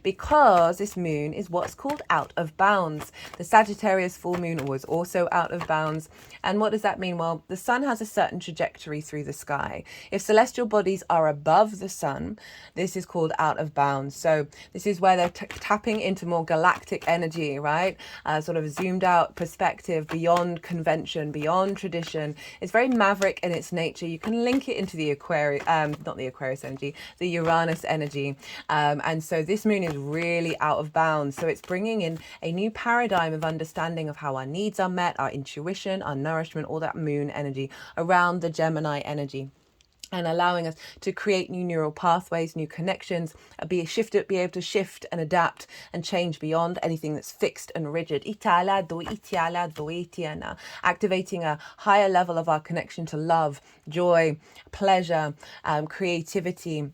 Because this moon is what's called out of bounds. The Sagittarius full moon was also out of bounds. And what does that mean? Well, the sun has a certain trajectory through the sky. If celestial bodies are above the sun, this is called out of bounds. So this is where they're tapping into more galactic energy, right? Sort of zoomed out perspective, beyond convention, beyond tradition. It's very maverick in its nature. You can link it into the Aquarius, not the Aquarius energy, the Uranus energy. And so this moon is really out of bounds. So it's bringing in a new paradigm of understanding of how our needs are met, our intuition, our nourishment, all that moon energy around the Gemini energy, and allowing us to create new neural pathways, new connections, be able to shift and adapt and change beyond anything that's fixed and rigid. Activating a higher level of our connection to love, joy, pleasure, creativity,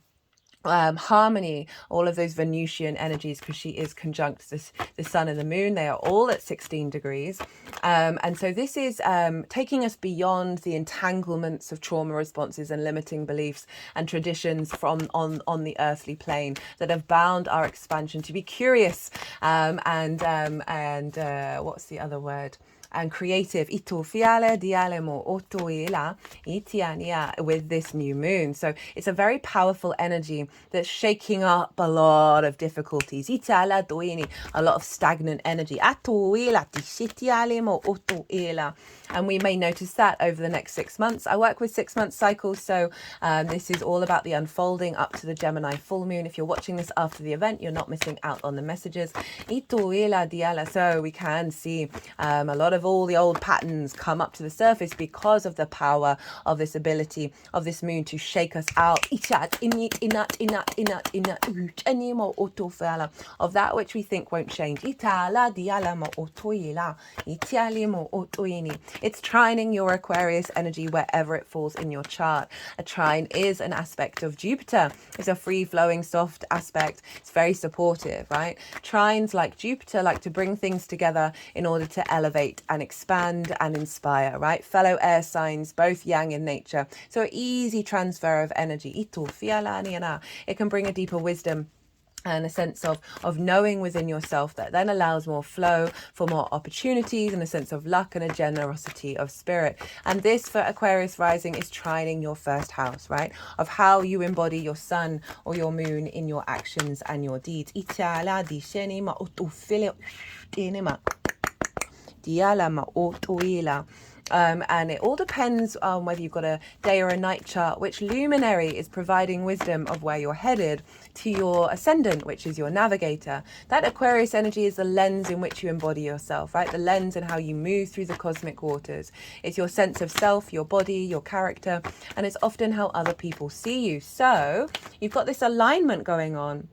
harmony, all of those Venusian energies, because she is conjunct the sun and the moon. They are all at 16 degrees. And so this is taking us beyond the entanglements of trauma responses and limiting beliefs and traditions from on the earthly plane that have bound our expansion to be curious and what's the other word? And creative with this new moon. So it's a very powerful energy that's shaking up a lot of difficulties, a lot of stagnant energy. And we may notice that over the next 6 months. I work with 6-month cycles, so this is all about the unfolding up to the Gemini full moon. If you're watching this after the event, you're not missing out on the messages. So we can see a lot of all the old patterns come up to the surface because of the power of this ability of this moon to shake us out of that which we think won't change. It's trining your Aquarius energy wherever it falls in your chart. A trine is an aspect of Jupiter. It's a free-flowing, soft aspect. It's very supportive, right? Trines, like Jupiter, like to bring things together in order to elevate and expand and inspire, right? Fellow air signs, both yang in nature. So easy transfer of energy. It can bring a deeper wisdom and a sense of knowing within yourself that then allows more flow for more opportunities and a sense of luck and a generosity of spirit. And this for Aquarius rising is trining your first house, right? Of how you embody your sun or your moon in your actions and your deeds. And it all depends on whether you've got a day or a night chart, which luminary is providing wisdom of where you're headed to your ascendant, which is your navigator. That Aquarius energy is the lens in which you embody yourself, right? The lens and how you move through the cosmic waters. It's your sense of self, your body, your character, and it's often how other people see you. So you've got this alignment going on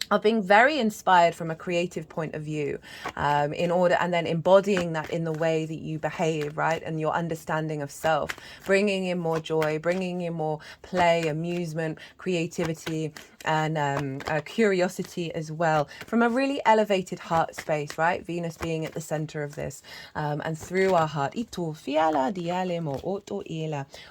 of being very inspired from a creative point of view, in order, and then embodying that in the way that you behave, right? And your understanding of self, bringing in more joy, bringing in more play, amusement, creativity, and curiosity as well, from a really elevated heart space, right? Venus being at the center of this, and through our heart,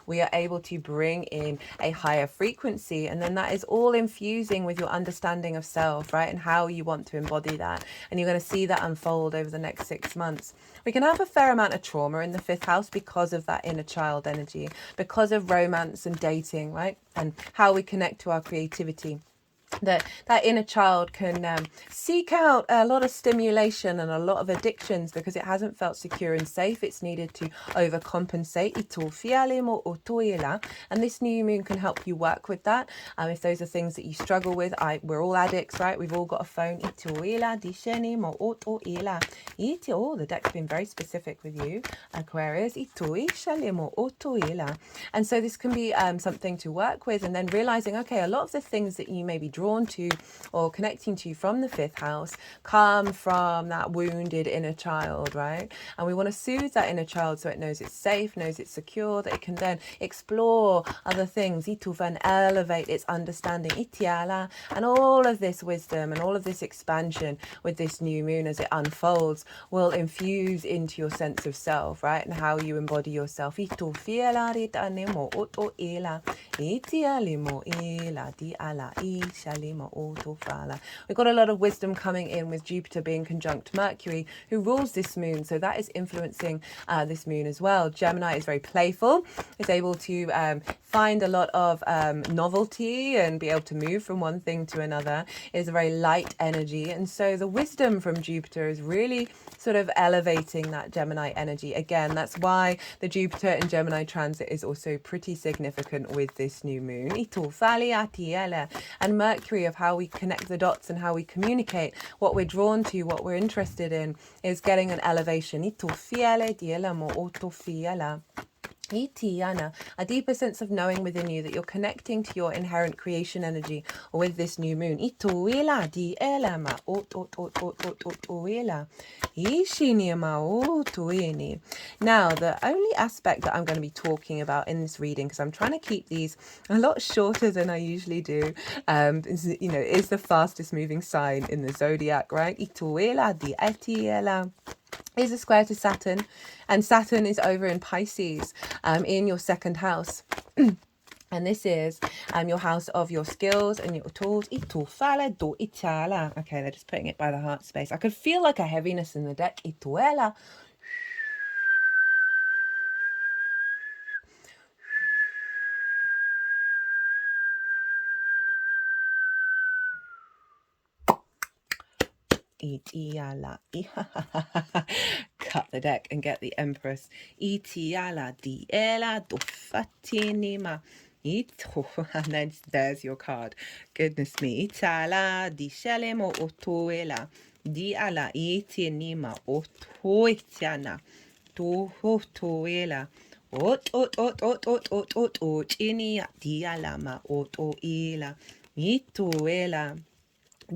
we are able to bring in a higher frequency, and then that is all infusing with your understanding of self, right? And how you want to embody that, and you're going to see that unfold over the next 6 months. We can have a fair amount of trauma in the 5th house because of that inner child energy, because of romance and dating, right? And how we connect to our creativity. That inner child can seek out a lot of stimulation and a lot of addictions because it hasn't felt secure and safe. It's needed to overcompensate. And this new moon can help you work with that. If those are things that you struggle with, we're all addicts, right? We've all got a phone. Oh, the deck's been very specific with you, Aquarius. And so this can be something to work with, and then realizing, okay, a lot of the things that you may be drawn to or connecting to from the 5th house come from that wounded inner child, right? And we want to soothe that inner child so it knows it's safe, knows it's secure, that it can then explore other things, and elevate its understanding, and all of this wisdom and all of this expansion with this new moon as it unfolds will infuse into your sense of self, right? And how you embody yourself. We've got a lot of wisdom coming in with Jupiter being conjunct Mercury, who rules this moon, so that is influencing this moon as well. Gemini is very playful, is able to find a lot of novelty and be able to move from one thing to another. It is a very light energy, and so the wisdom from Jupiter is really sort of elevating that Gemini energy. Again, that's why the Jupiter and Gemini transit is also pretty significant with this new moon. And Mercury, of how we connect the dots and how we communicate, what we're drawn to, what we're interested in, is getting an elevation. A deeper sense of knowing within you that you're connecting to your inherent creation energy with this new moon. Now, the only aspect that I'm going to be talking about in this reading, because I'm trying to keep these a lot shorter than I usually do, is the fastest moving sign in the zodiac, right? Is a square to Saturn, and Saturn is over in Pisces, in your 2nd house. And this is your house of your skills and your tools. Okay, they're just putting it by the heart space. I could feel like a heaviness in the deck. Cut the deck and get the Empress. And then there's your card. Goodness me.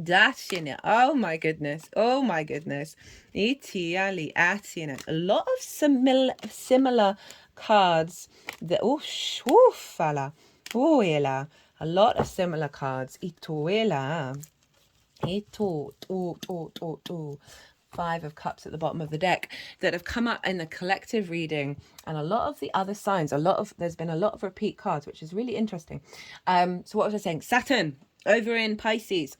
Dashing it. Oh my goodness. Oh my goodness. Itiali atin. A lot of similar cards. Fala. A lot of similar cards. Ituela. Five of Cups at the bottom of the deck that have come up in the collective reading, and a lot of the other signs, there's been a lot of repeat cards, which is really interesting. So what was I saying? Saturn over in Pisces,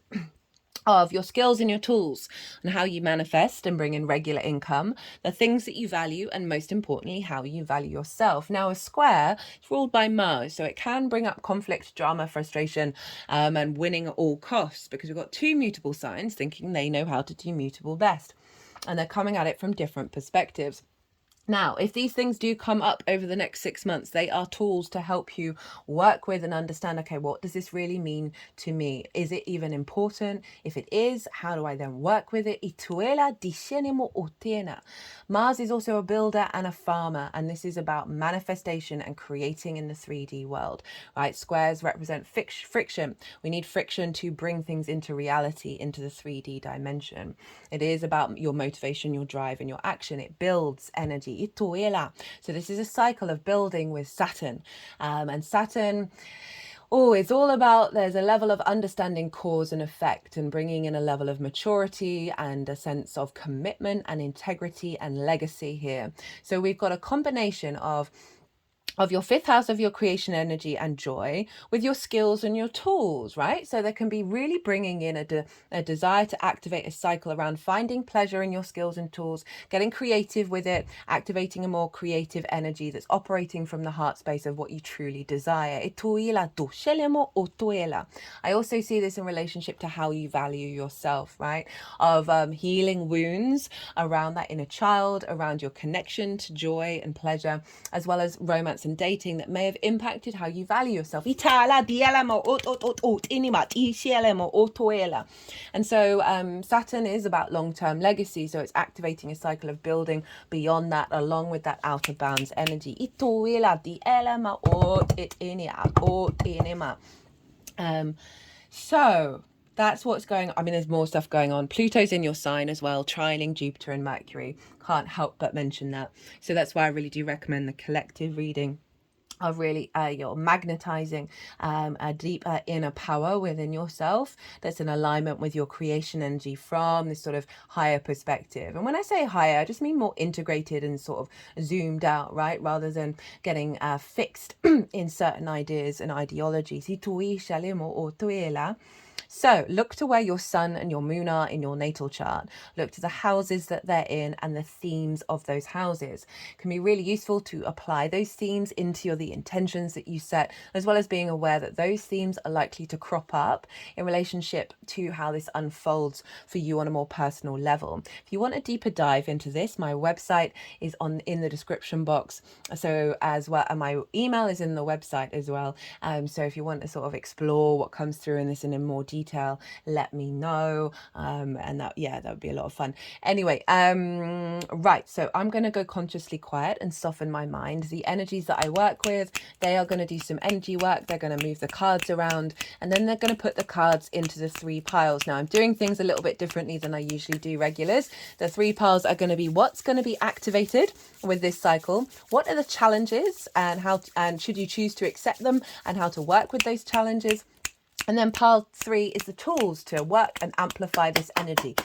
of your skills and your tools and how you manifest and bring in regular income, the things that you value, and most importantly, how you value yourself. Now, a square is ruled by Mars, so it can bring up conflict, drama, frustration, and winning at all costs, because we've got two mutable signs thinking they know how to do mutable best, and they're coming at it from different perspectives. Now, if these things do come up over the next 6 months, they are tools to help you work with and understand, okay, what does this really mean to me? Is it even important? If it is, how do I then work with it? Mars is also a builder and a farmer, and this is about manifestation and creating in the 3D world, right? Squares represent friction. We need friction to bring things into reality, into the 3D dimension. It is about your motivation, your drive, and your action. It builds energy. So this is a cycle of building with Saturn. And Saturn, it's all about, there's a level of understanding cause and effect and bringing in a level of maturity and a sense of commitment and integrity and legacy here. So we've got a combination of your 5th house of your creation energy and joy with your skills and your tools, right? So there can be really bringing in a desire to activate a cycle around finding pleasure in your skills and tools, getting creative with it, activating a more creative energy that's operating from the heart space of what you truly desire. I also see this in relationship to how you value yourself, right? Of healing wounds around that inner child, around your connection to joy and pleasure, as well as romance and dating that may have impacted how you value yourself. And so Saturn is about long-term legacy, so it's activating a cycle of building beyond that, along with that outer bounds energy. So that's what's going on. I mean, there's more stuff going on. Pluto's in your sign as well, trining Jupiter and Mercury. Can't help but mention that. So that's why I really do recommend the collective reading of really you're magnetizing a deep inner power within yourself that's in alignment with your creation energy from this sort of higher perspective. And when I say higher, I just mean more integrated and sort of zoomed out, right? Rather than getting fixed in certain ideas and ideologies. So look to where your sun and your moon are in your natal chart. Look to the houses that they're in and the themes of those houses. It can be really useful to apply those themes into the intentions that you set, as well as being aware that those themes are likely to crop up in relationship to how this unfolds for you on a more personal level. If you want a deeper dive into this, my website is in the description box. So as well, and my email is in the website as well. So if you want to sort of explore what comes through in this in more detail, let me know. And that would be a lot of fun. Anyway, right, so I'm going to go consciously quiet and soften my mind. The energies that I work with, they are going to do some energy work. They're going to move the cards around, and then they're going to put the cards into the 3 piles. Now I'm doing things a little bit differently than I usually do regulars. The 3 piles are going to be what's going to be activated with this cycle, what are the challenges, and how and should you choose to accept them, and how to work with those challenges. And then pile 3 is the tools to work and amplify this energy.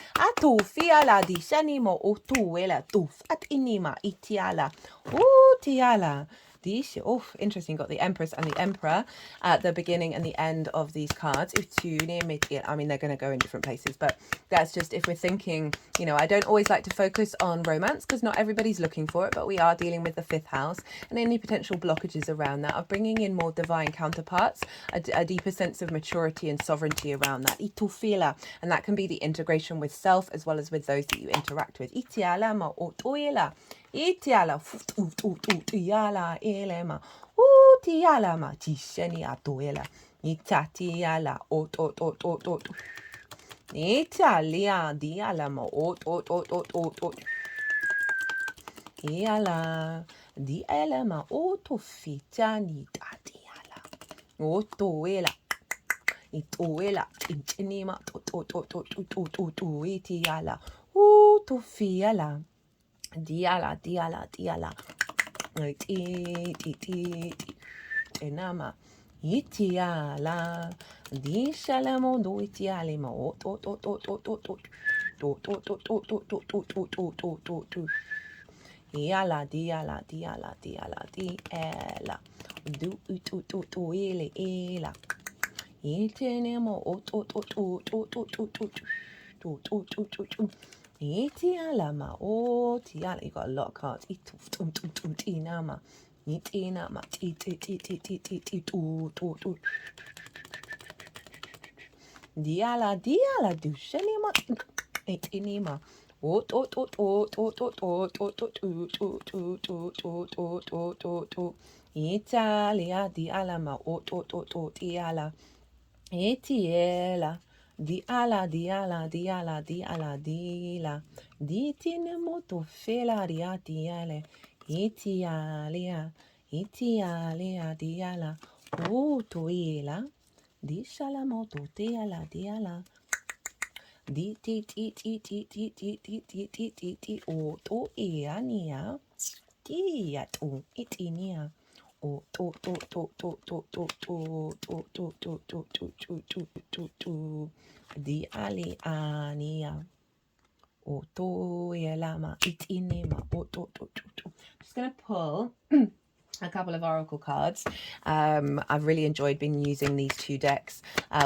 Oh, interesting. Got the Empress and the Emperor at the beginning and the end of these cards. I mean, they're going to go in different places, but that's just if we're thinking, I don't always like to focus on romance because not everybody's looking for it, but we are dealing with the 5th house and any potential blockages around that of bringing in more divine counterparts, a deeper sense of maturity and sovereignty around that. And that can be the integration with self as well as with those that you interact with. Itiala yala elema utiala ma tisheni atoela itatiala ot Italia diala ma ot iala di elema otofitani tatiala otoela itoela intinima itiala utofiala Diala enama itiala di shalamo do itialima diala di ela do ela itenemo Itialama, tiala. You got a lot of cards. Itinama, itinama, diala, dushenima, Itinima. Ot ot ot ot ot ot ot ot ot ot ot ot ot ot ot ot ot. Italia di alama ot ot ot ot iala. Etiela. Di ala di ala di ala di ala di la. Di tine moto fela riatiale. Itialia. Itialia di ala. O tuila. Di shalamoto te ala di ala. Di ti ti ti ti ti ti ti ti ti ti ti o to iania. Ti at o itinia. O to to to to to to to to to to to to to to to to di ali ania. O to yelama itinima. O to to to to. Just gonna pull a couple of oracle cards. I've really enjoyed been using these two decks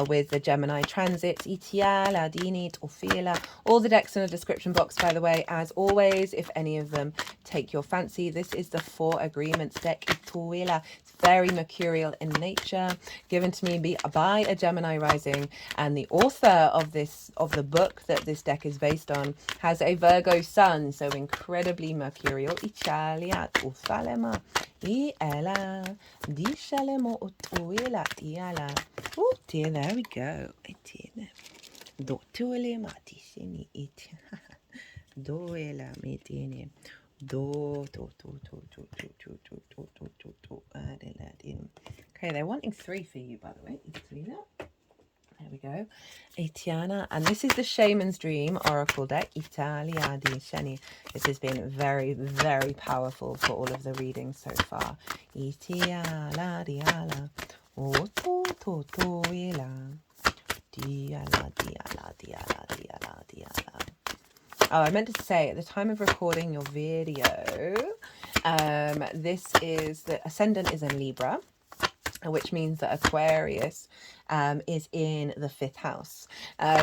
with the Gemini transits, Itiala, Dinit, Orfila, all the decks in the description box, by the way, as always, if any of them take your fancy. This is the Four Agreements deck, Ituila. It's very mercurial in nature, given to me by a Gemini rising, and the author of the book that this deck is based on has a Virgo sun, so incredibly mercurial. Italia, Orfalema. Ela, di shalemo otuela tiala. Oh dear, there we go. Do tuele matisini it. Doela metine. Do to to to to to to to to to to to Adeladin. Okay, they're wanting 3 for you, by the way. There we go. Etiana. And this is the Shaman's Dream Oracle deck. Italia di Sheni. This has been very, very powerful for all of the readings so far. Itiala diala. Oto to to ila. Diala diala diala diala diala. Oh, I meant to say, at the time of recording your video, this is, the ascendant is in Libra, which means that Aquarius is in the 5th house.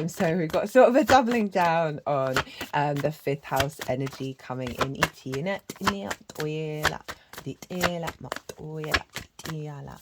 So we've got sort of a doubling down on the 5th house energy coming in. Diala, to diala, diala,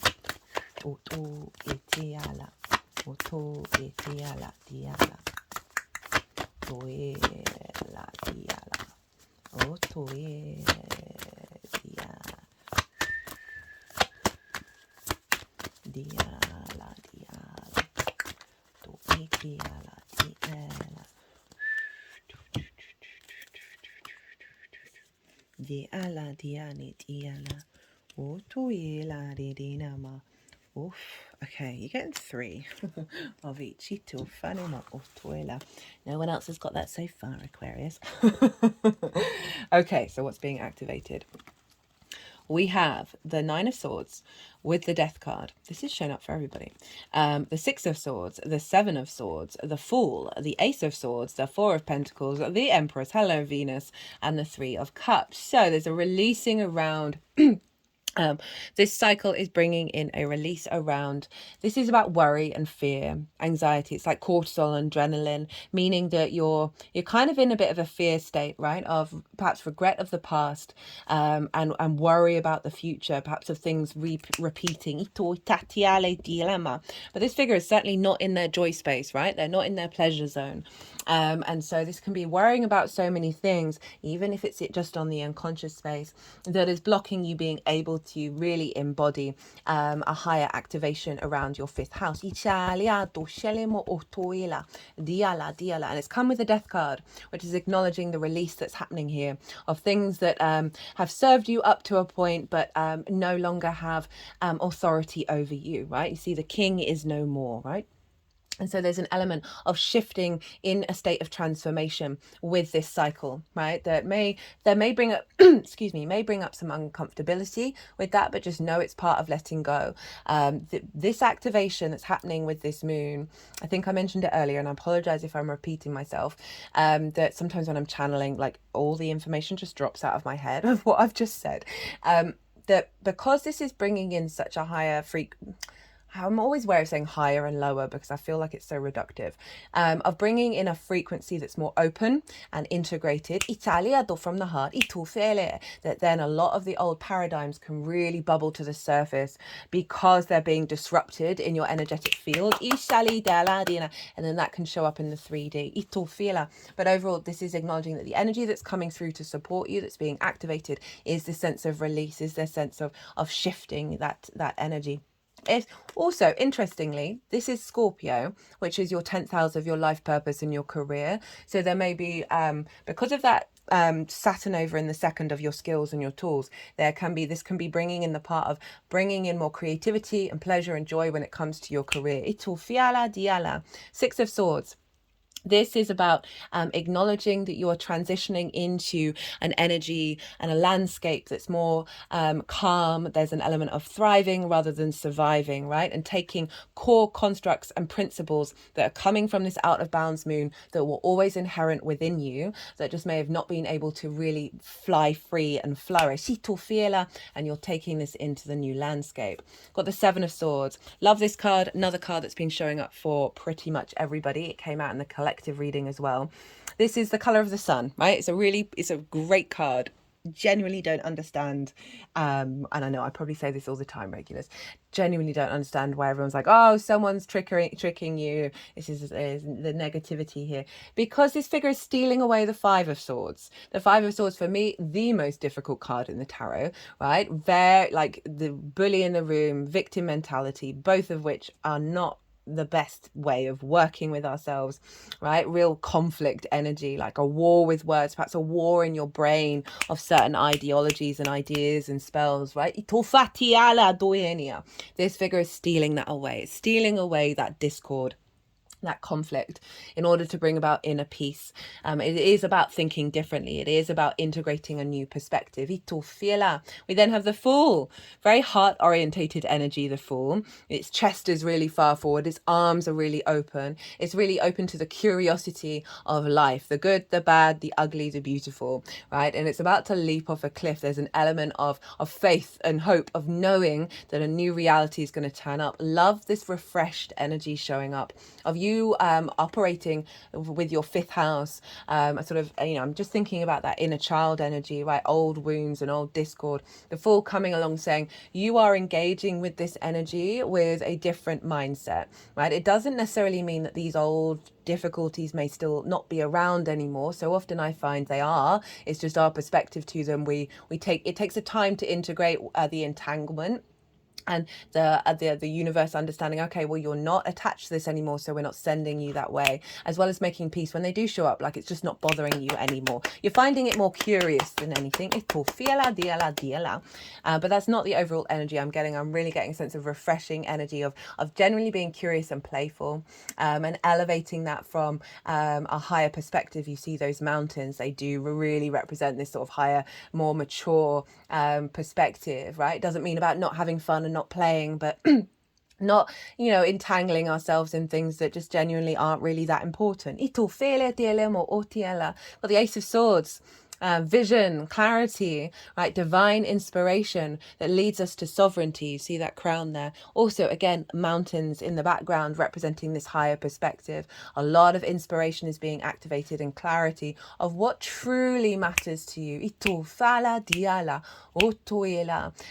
diala, diani, diala, o tuila, dinama. Oof. Okay, you're getting 3 of each. No one else has got that so far, Aquarius. Okay, so what's being activated? We have the 9 of Swords with the Death card. This is shown up for everybody. The 6 of Swords, the 7 of Swords, the Fool, the Ace of Swords, the 4 of Pentacles, the Empress, hello Venus, and the 3 of Cups. So there's a releasing around... this cycle is bringing in a release around, this is about worry and fear, anxiety. It's like cortisol and adrenaline, meaning that you're kind of in a bit of a fear state, right? Of perhaps regret of the past, and worry about the future, perhaps of things repeating. But this figure is certainly not in their joy space, right? They're not in their pleasure zone. And so this can be worrying about so many things, even if it's just on the unconscious space, that is blocking you being able to really embody a higher activation around your 5th house. And it's come with the Death card, which is acknowledging the release that's happening here of things that have served you up to a point, but no longer have authority over you, right? You see, the king is no more, right? And so there's an element of shifting in a state of transformation with this cycle, right? That may bring up, excuse me, may bring up some uncomfortability with that, but just know it's part of letting go. This activation that's happening with this moon, I think I mentioned it earlier, and I apologize if I'm repeating myself, that sometimes when I'm channeling, like all the information just drops out of my head of what I've just said. That because this is bringing in such a I'm always wary of saying higher and lower because I feel like it's so reductive, of bringing in a frequency that's more open and integrated, Italiado from the heart, itufele, that then a lot of the old paradigms can really bubble to the surface because they're being disrupted in your energetic field, and then that can show up in the 3D, itufela. But overall, this is acknowledging that the energy that's coming through to support you, that's being activated, is this sense of release, is this sense of shifting that energy. It's also, interestingly, this is Scorpio, which is your 10th house of your life purpose and your career. So there may be, because of that Saturn over in the second of your skills and your tools, this can be bringing in the part of bringing in more creativity and pleasure and joy when it comes to your career. Itu fiala diala. Six of Swords. This is about acknowledging that you are transitioning into an energy and a landscape that's more calm. There's an element of thriving rather than surviving, right? And taking core constructs and principles that are coming from this out of bounds moon that were always inherent within you, that just may have not been able to really fly free and flourish. And you're taking this into the new landscape. Got the Seven of Swords. Love this card. Another card that's been showing up for pretty much everybody. It came out in the collective reading as well. This is the color of the sun, right? It's a great card. Genuinely don't understand, and I know I probably say this all the time, regulars, genuinely don't understand why everyone's like, oh, someone's tricking you. This is the negativity here, because this figure is stealing away the Five of Swords. The Five of Swords, for me, the most difficult card in the tarot, right? They're like the bully in the room, victim mentality, both of which are not the best way of working with ourselves, right? Real conflict energy, like a war with words, perhaps a war in your brain of certain ideologies and ideas and spells, right? This figure is stealing that away. It's stealing away that discord, that conflict, in order to bring about inner peace. It is about thinking differently. It is about integrating a new perspective. We then have the Fool, very heart orientated energy. The Fool, its chest is really far forward, its arms are really open. It's really open to the curiosity of life, the good, the bad, the ugly, the beautiful, right? And it's about to leap off a cliff. There's an element of faith and hope, of knowing that a new reality is going to turn up. Love this refreshed energy showing up of you operating with your fifth house, sort of, I'm just thinking about that inner child energy, right? Old wounds and old discord. The Fool coming along saying you are engaging with this energy with a different mindset, right? It doesn't necessarily mean that these old difficulties may still not be around anymore. So often I find they are. It's just our perspective to them. It takes a time to integrate the entanglement and the universe understanding, okay, well, you're not attached to this anymore, so we're not sending you that way, as well as making peace when they do show up, like it's just not bothering you anymore. You're finding it more curious than anything. But that's not the overall energy I'm getting. I'm really getting a sense of refreshing energy of genuinely being curious and playful, and elevating that from a higher perspective. You see those mountains, they do really represent this sort of higher, more mature perspective, right? It doesn't mean about not having fun and not playing, but not, entangling ourselves in things that just genuinely aren't really that important. But the Ace of Swords, vision, clarity, right? Divine inspiration that leads us to sovereignty. You see that crown there. Also, again, mountains in the background representing this higher perspective. A lot of inspiration is being activated, and clarity of what truly matters to you.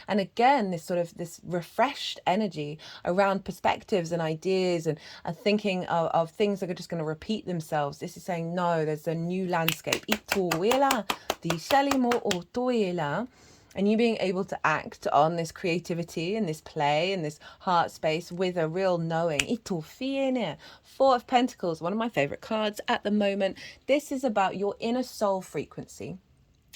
And again, this refreshed energy around perspectives and ideas and thinking of things that are just going to repeat themselves. This is saying, no, there's a new landscape. And you being able to act on this creativity and this play and this heart space with a real knowing. Four of Pentacles, one of my favorite cards at the moment. This is about your inner soul frequency,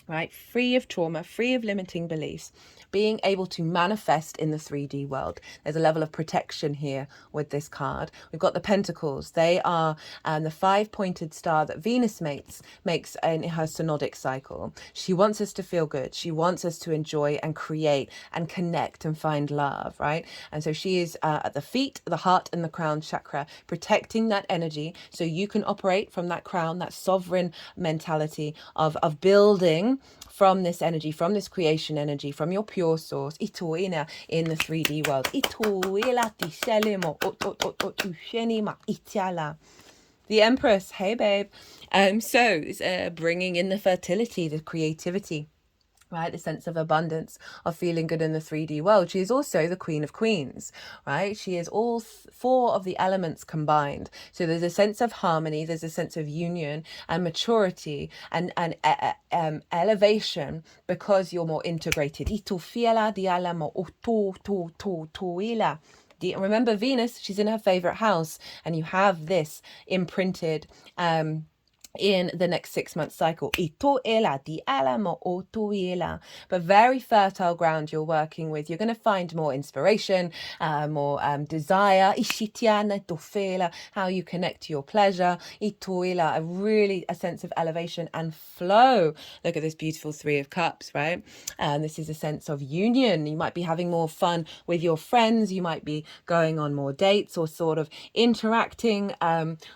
right? Free of trauma, free of limiting beliefs, being able to manifest in the 3D world. There's a level of protection here with this card. We've got the Pentacles. They are the 5-pointed star that Venus makes in her synodic cycle. She wants us to feel good. She wants us to enjoy and create and connect and find love, right? And so she is at the feet, the heart, and the crown chakra, protecting that energy so you can operate from that crown, that sovereign mentality of building flowing from this energy, from this creation energy, from your pure source, itoina, in the 3D world. Itoila tishelemo, otushenima itiala. The Empress, hey babe. So it's bringing in the fertility, the creativity, right? The sense of abundance, of feeling good in the 3D world. She is also the Queen of Queens, right? She is all four of the elements combined. So there's a sense of harmony, there's a sense of union and maturity and elevation because you're more integrated. Remember Venus, she's in her favorite house, and you have this imprinted in the next 6 month cycle. But very fertile ground you're working with. You're going to find more inspiration, more desire, how you connect to your pleasure, a sense of elevation and flow. Look at this beautiful 3 of Cups, right? This is a sense of union. You might be having more fun with your friends. You might be going on more dates or sort of interacting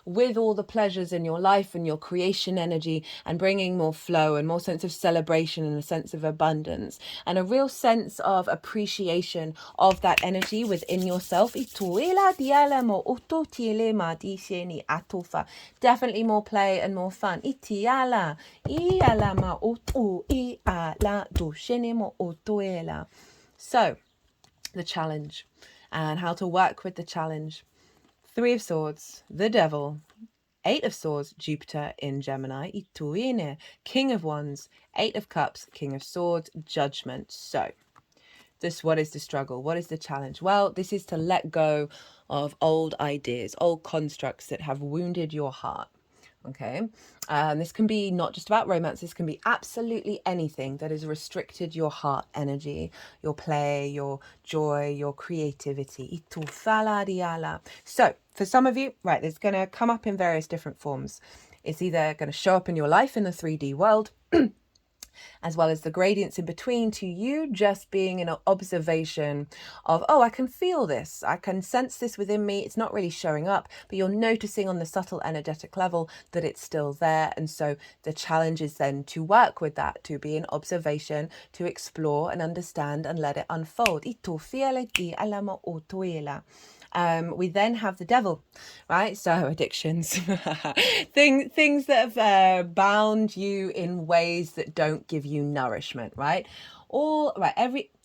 with all the pleasures in your life and your creation energy, and bringing more flow and more sense of celebration and a sense of abundance and a real sense of appreciation of that energy within yourself. Definitely more play and more fun. So the challenge and how to work with the challenge. 3 of Swords, the Devil. 8 of Swords, Jupiter in Gemini. King of Wands, 8 of Cups, King of Swords, Judgment. So what is the struggle? What is the challenge? Well, this is to let go of old ideas, old constructs that have wounded your heart. Okay, this can be not just about romance. This can be absolutely anything that has restricted your heart energy, your play, your joy, your creativity. So for some of you, right, it's going to come up in various different forms. It's either going to show up in your life in the 3D world, as well as the gradients in between, to you just being in an observation of, oh, I can feel this, I can sense this within me. It's not really showing up, but you're noticing on the subtle energetic level that it's still there. And so the challenge is then to work with that, to be in observation, to explore and understand and let it unfold. We then have the Devil, right? So addictions, things that have bound you in ways that don't give you nourishment, right?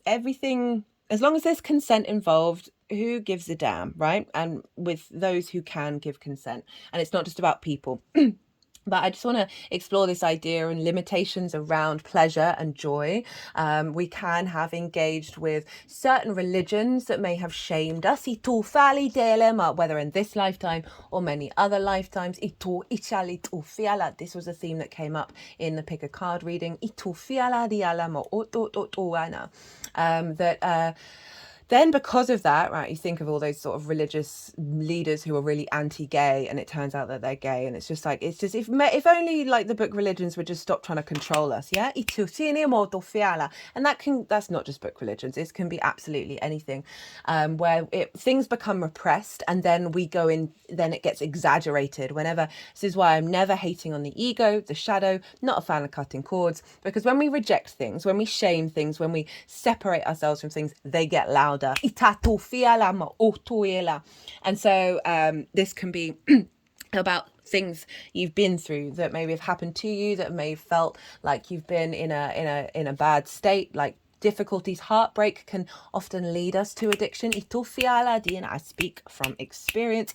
Everything, as long as there's consent involved, who gives a damn, right? And with those who can give consent, and it's not just about people. But I just want to explore this idea and limitations around pleasure and joy. We can have engaged with certain religions that may have shamed us, whether in this lifetime or many other lifetimes. This was a theme that came up in the Pick a Card reading. Then because of that, right, you think of all those sort of religious leaders who are really anti-gay, and it turns out that they're gay, and it's just like, it's just, if only like the book religions would just stop trying to control us, yeah? And that's not just book religions, it can be absolutely anything, where things become repressed, and then we go in, then it gets exaggerated whenever. This is why I'm never hating on the ego, the shadow, not a fan of cutting cords, because when we reject things, when we shame things, when we separate ourselves from things, they get louder. And so this can be about things you've been through that maybe have happened to you, that may have felt like you've been in a bad state, like difficulties. Heartbreak can often lead us to addiction. I speak from experience.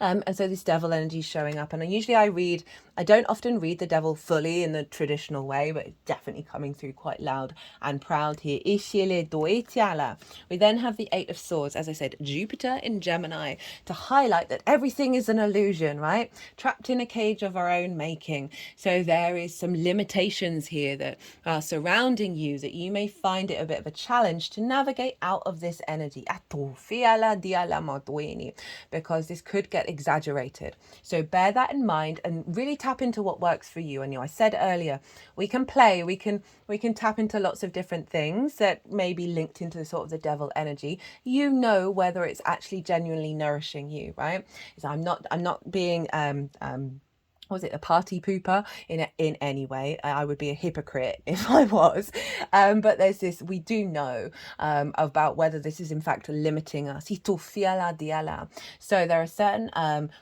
And so this devil energy is showing up, and usually I don't often read the devil fully in the traditional way, but it's definitely coming through quite loud and proud here. We then have the 8 of Swords, as I said, Jupiter in Gemini, to highlight that everything is an illusion, right? Trapped in a cage of our own making. So there is some limitations here that are surrounding you that you may find it a bit of a challenge to navigate out of this energy. Because this could get exaggerated. So bear that in mind and really tap into what works for you. And I said earlier, we can play, we can tap into lots of different things that may be linked into sort of the devil energy. You know whether it's actually genuinely nourishing you, right? So I'm not being was it a party pooper in any way? I would be a hypocrite if I was. But there's this, we do know about whether this is in fact limiting us. So there are certain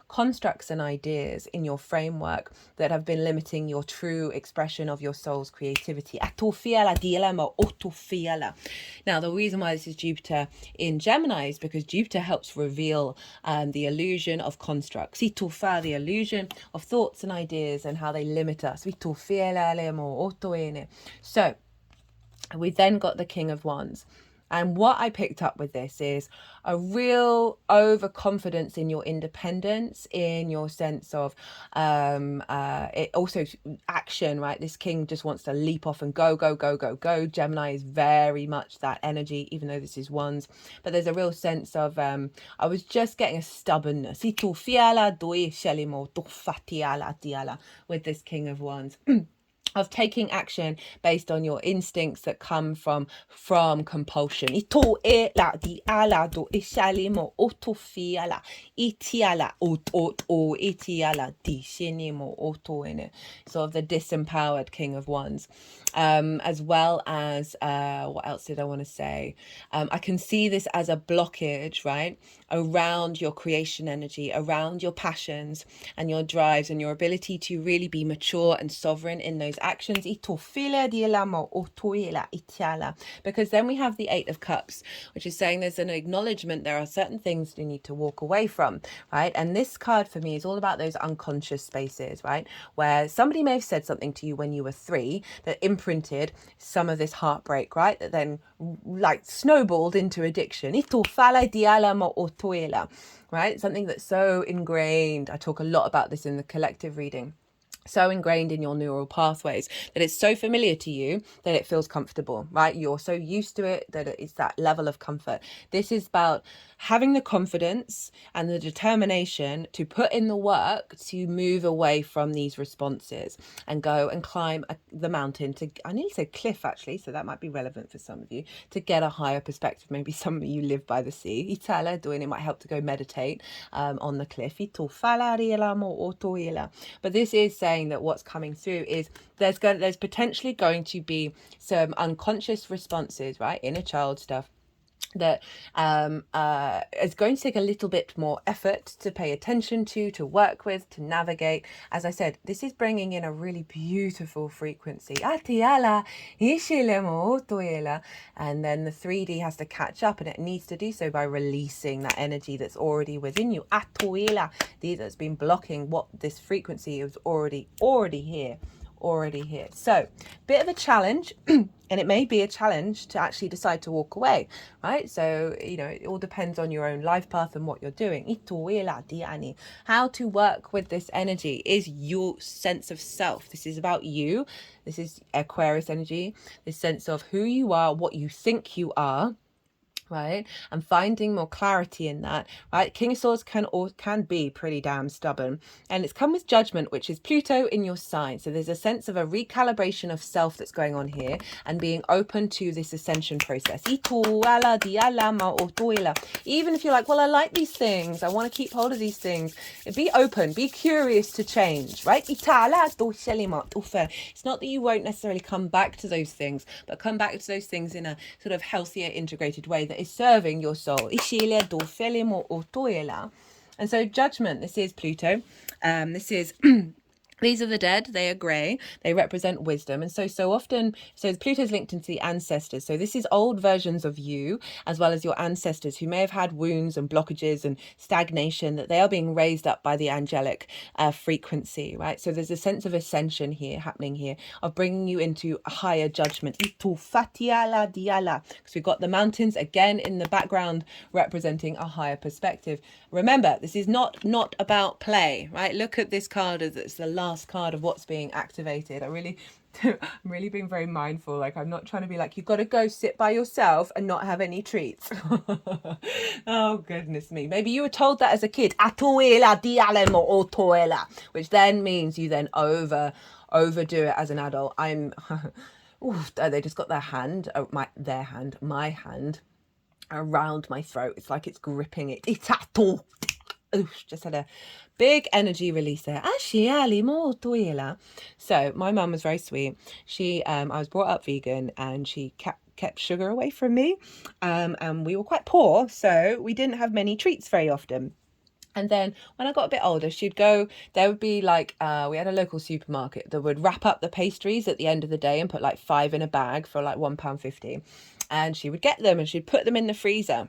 constructs and ideas in your framework that have been limiting your true expression of your soul's creativity. Now, the reason why this is Jupiter in Gemini is because Jupiter helps reveal the illusion of constructs. The illusion of thoughts and ideas and how they limit us. So we then got the King of Wands. And what I picked up with this is a real overconfidence in your independence, in your sense of it also action, right? This king just wants to leap off and go. Gemini is very much that energy, even though this is Wands. But there's a real sense of, I was just getting a stubbornness with this King of Wands. Of taking action based on your instincts that come from compulsion. Sort of the disempowered King of Wands. As well as, what else did I want to say? I can see this as a blockage, right? Around your creation energy, around your passions and your drives and your ability to really be mature and sovereign in those actions. Because then we have the Eight of Cups, which is saying there's an acknowledgement there are certain things you need to walk away from, right? And this card for me is all about those unconscious spaces, right? Where somebody may have said something to you when you were 3 that imprinted some of this heartbreak, right? That then like snowballed into addiction. Right? Something that's so ingrained. I talk a lot about this in the collective reading. So ingrained in your neural pathways that it's so familiar to you that it feels comfortable, right? You're so used to it that it's that level of comfort. This is about having the confidence and the determination to put in the work to move away from these responses and go and climb the mountain to, I nearly said cliff actually, so that might be relevant for some of you, to get a higher perspective. Maybe some of you live by the sea. It might help to go meditate on the cliff. But this is saying that what's coming through is there's potentially going to be some unconscious responses, right? Inner child stuff that is going to take a little bit more effort to pay attention to work with, to navigate. As I said, this is bringing in a really beautiful frequency. And then the 3D has to catch up, and it needs to do so by releasing that energy that's already within you. That's been blocking what this frequency is already here. So bit of a challenge and it may be a challenge to actually decide to walk away, right? So it all depends on your own life path and what you're doing. How to work with this energy is your sense of self. This is about you. This is Aquarius energy, this sense of who you are, what you think you are, right? And finding more clarity in that, right? King of Swords can be pretty damn stubborn, and it's come with judgment, which is Pluto in your sign. So there's a sense of a recalibration of self that's going on here, and being open to this ascension process. Even if you're like, well, I like these things, I want to keep hold of these things, be open, be curious to change, right? It's not that you won't necessarily come back to those things, but come back to those things in a sort of healthier, integrated way that is serving your soul. And so judgment, this is Pluto. This is these are the dead. They are grey. They represent wisdom. And so often, so Pluto's linked into the ancestors. So this is old versions of you, as well as your ancestors who may have had wounds and blockages and stagnation, that they are being raised up by the angelic frequency, right? So there's a sense of ascension here, happening here, of bringing you into a higher judgment. Because we've got the mountains again in the background representing a higher perspective. Remember, this is not about play, right? Look at this card as it's the line last card of what's being activated. I'm really being very mindful. Like, I'm not trying to be like, you've got to go sit by yourself and not have any treats. Oh, goodness me. Maybe you were told that as a kid, "Atuela dialemo o toela," which then means you then overdo it as an adult. Oof, they just got my hand around my throat. It's like it's gripping it. Itato. Oof, just had a big energy release there. So my mum was very sweet. I was brought up vegan, and she kept sugar away from me. And we were quite poor, so we didn't have many treats very often. And then when I got a bit older, there would be like, we had a local supermarket that would wrap up the pastries at the end of the day and put like 5 in a bag for like £1.50. And she would get them and she'd put them in the freezer,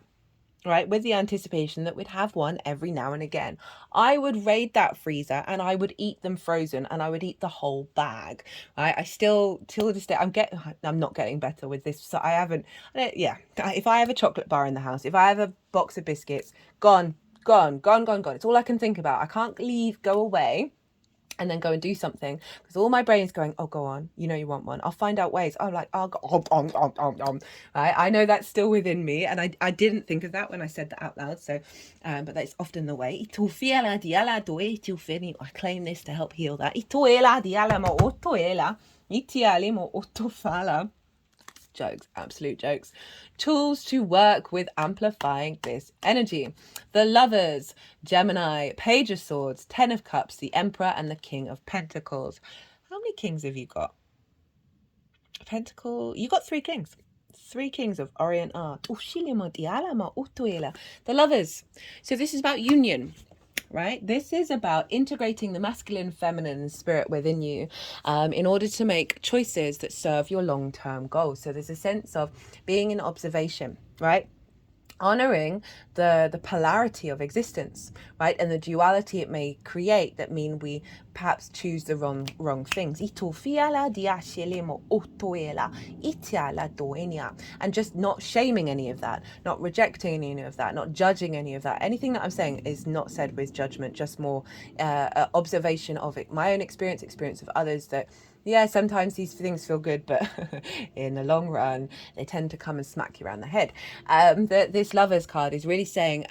right, with the anticipation that we'd have one every now and again. I would raid that freezer and I would eat them frozen, and I would eat the whole bag, right? I still, till this day, I'm not getting better with this. So if I have a chocolate bar in the house, if I have a box of biscuits, gone. It's all I can think about. I can't go away and then go and do something, because all my brain's going, oh, go on, you know you want one. I'll find out ways. I'm like, I'll go, right? I know that's still within me, and I didn't think of that when I said that out loud. So, but that's often the way. I claim this to help heal that. Jokes, absolute jokes. Tools to work with amplifying this energy. The Lovers, Gemini, Page of Swords, Ten of Cups, the Emperor, and the King of Pentacles. How many kings have you got? Pentacle, you got 3 kings. 3 kings of Orient art. The Lovers. So this is about union, right? This is about integrating the masculine, feminine spirit within you in order to make choices that serve your long-term goals. So there's a sense of being in observation, right? Honoring the polarity of existence, right, and the duality it may create that mean we perhaps choose the wrong things. And just not shaming any of that, not rejecting any of that, not judging any of that. Anything that I'm saying is not said with judgment, just more observation of it, my own experience of others, that yeah, sometimes these things feel good, but in the long run, they tend to come and smack you around the head. This Lovers card is really saying,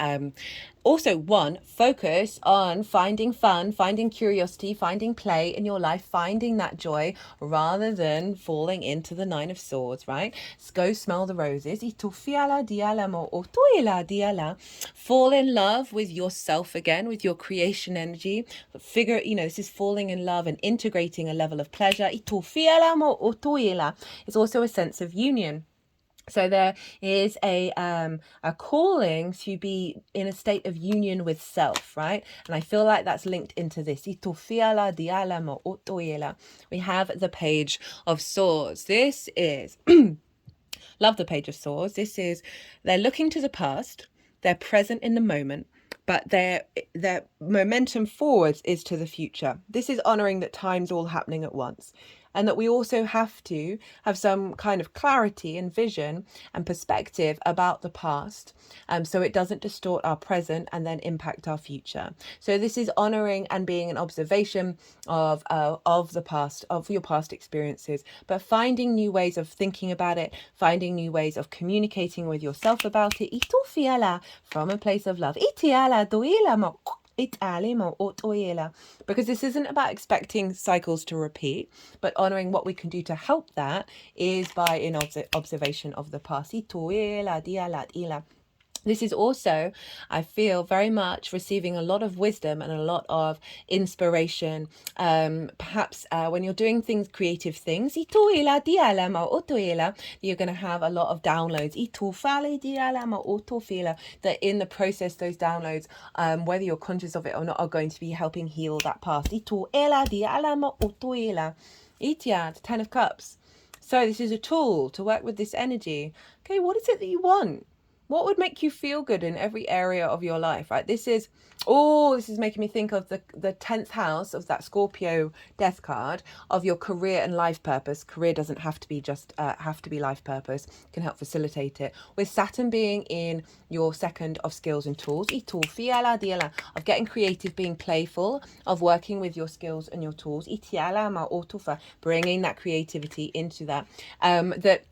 also, focus on finding fun, finding curiosity, finding play in your life, finding that joy, rather than falling into the 9 of Swords, right? Go smell the roses. Fall in love with yourself again, with your creation energy. This is falling in love and integrating a level of pleasure. It's also a sense of union. So there is a calling to be in a state of union with self, right? And I feel like that's linked into this. We have the Page of Swords. This is, love the Page of Swords. This is, they're looking to the past, they're present in the moment, but their momentum forwards is to the future. This is honoring that time's all happening at once, and that we also have to have some kind of clarity and vision and perspective about the past, so it doesn't distort our present and then impact our future. So this is honoring and being an observation of the past, of your past experiences, but finding new ways of thinking about it, finding new ways of communicating with yourself about it, from a place of love. Because this isn't about expecting cycles to repeat, but honoring what we can do to help that is by in observation of the past. This is also, I feel, very much receiving a lot of wisdom and a lot of inspiration. Perhaps when you're doing creative things, you're going to have a lot of downloads. That in the process, those downloads, whether you're conscious of it or not, are going to be helping heal that past. The 10 of Cups. So this is a tool to work with this energy. Okay, what is it that you want? What would make you feel good in every area of your life, right? This is, oh, this is making me think of the 10th house of that Scorpio death card of your career and life purpose. Career doesn't have to be just have to be life purpose, can help facilitate it. With Saturn being in your second of skills and tools, of getting creative, being playful, of working with your skills and your tools, bringing that creativity into that, that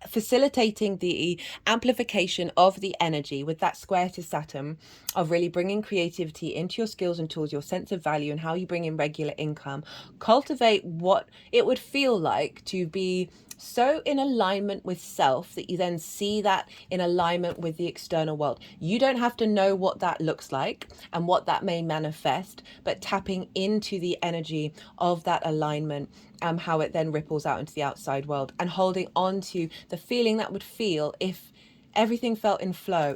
facilitating the amplification of the energy with that square to Saturn, of really bringing creativity into your skills and tools, your sense of value, and how you bring in regular income. Cultivate what it would feel like to be so in alignment with self that you then see that in alignment with the external world. You don't have to know what that looks like and what that may manifest, but tapping into the energy of that alignment, how it then ripples out into the outside world, and holding on to the feeling that would feel if everything felt in flow.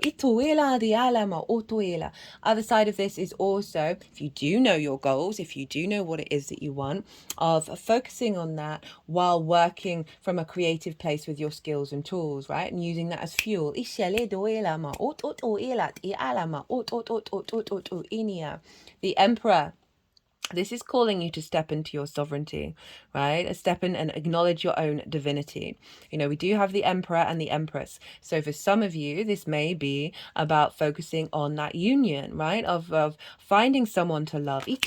Other side of this is also, if you do know your goals, if you do know what it is that you want, of focusing on that while working from a creative place with your skills and tools, right? And using that as fuel. The Emperor. This is calling you to step into your sovereignty, right? Step in and acknowledge your own divinity. You know, we do have the Emperor and the Empress. So for some of you, this may be about focusing on that union, right? Of finding someone to love. That's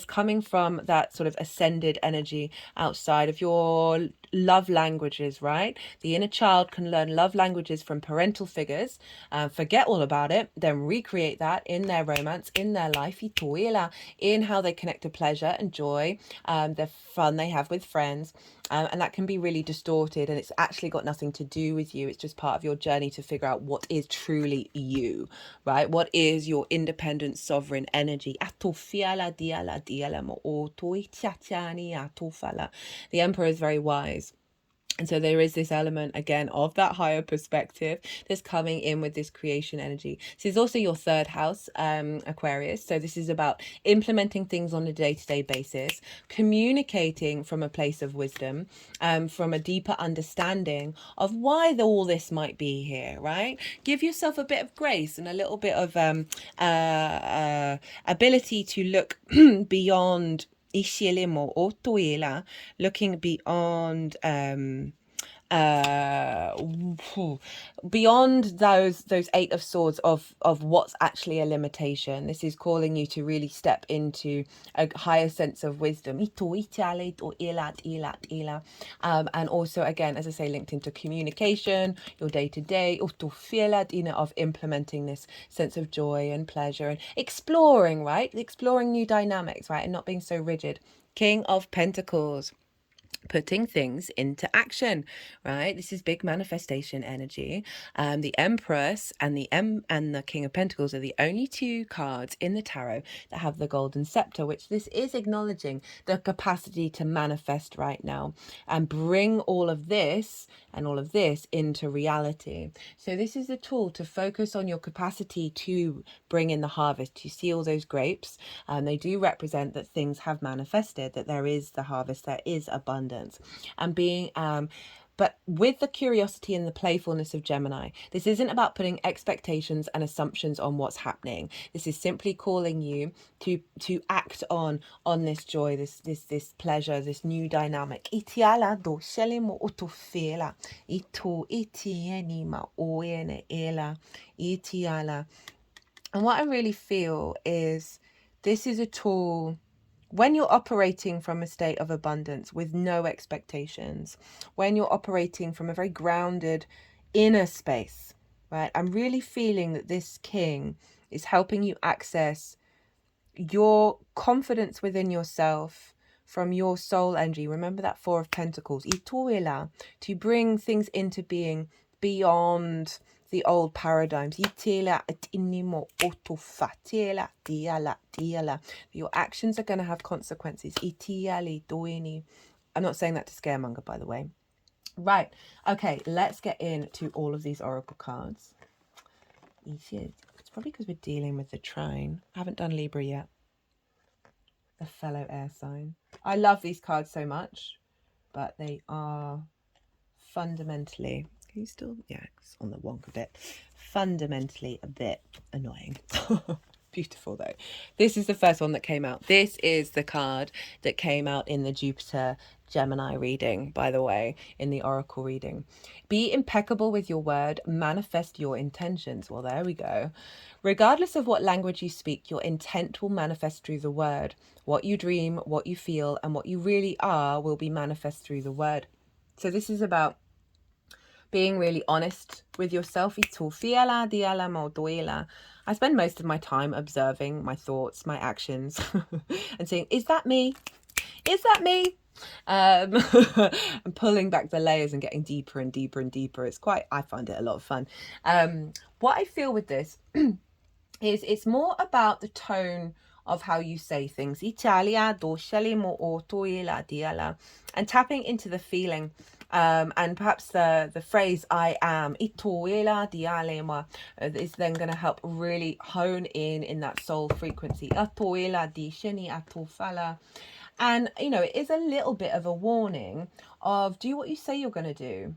coming from that sort of ascended energy outside of your love languages, right? The inner child can learn love languages from parental figures, forget all about it, then recreate that in their romance, in their life, in how they connect to pleasure and joy, the fun they have with friends. And that can be really distorted, and it's actually got nothing to do with you. It's just part of your journey to figure out what is truly you, right? What is your independent sovereign energy? The Emperor is very wise. And so there is this element, again, of that higher perspective that's coming in with this creation energy. This is also your third house, Aquarius. So this is about implementing things on a day-to-day basis, communicating from a place of wisdom, from a deeper understanding of why all this might be here, right? Give yourself a bit of grace and a little bit of ability to look beyond looking beyond beyond those Eight of Swords of what's actually a limitation. This is calling you to really step into a higher sense of wisdom, and also, again, as I say, linked into communication, your day-to-day, of implementing this sense of joy and pleasure and exploring, right? Exploring new dynamics, right? And not being so rigid. King of Pentacles, putting things into action, right? This is big manifestation energy. The Empress and the King of Pentacles are the only two cards in the tarot that have the golden scepter, which this is acknowledging the capacity to manifest right now and bring all of this and all of this into reality. So this is a tool to focus on your capacity to bring in the harvest, to see all those grapes. They do represent that things have manifested, that there is the harvest, there is abundance. And being but with the curiosity and the playfulness of Gemini, this isn't about putting expectations and assumptions on what's happening. This is simply calling you to act on this joy, this pleasure, this new dynamic. And what I really feel is this is a tool when you're operating from a state of abundance with no expectations, when you're operating from a very grounded inner space, right? I'm really feeling that this king is helping you access your confidence within yourself from your soul energy. Remember that Four of Pentacles, to bring things into being beyond the old paradigms. Your actions are going to have consequences. I'm not saying that to scaremonger, by the way. Right. Okay, let's get into all of these oracle cards. It's probably because we're dealing with the trine. I haven't done Libra yet. A fellow air sign. I love these cards so much, but they are fundamentally, can you still, yeah, it's on the wonk a bit, fundamentally a bit annoying. Beautiful though. This is the first one that came out. This is the card that came out in the Jupiter Gemini reading, by the way, in the Oracle reading. Be impeccable with your word, manifest your intentions. Well, there we go. Regardless of what language you speak, your intent will manifest through the word. What you dream, what you feel, and what you really are will be manifest through the word. So this is about being really honest with yourself. I spend most of my time observing my thoughts, my actions, and saying, is that me? Is that me? And pulling back the layers and getting deeper and deeper and deeper. I find it a lot of fun. What I feel with this is it's more about the tone of how you say things. And tapping into the feeling. And perhaps the phrase I am is then going to help really hone in that soul frequency. And, you know, it is a little bit of a warning of do what you say you're going to do,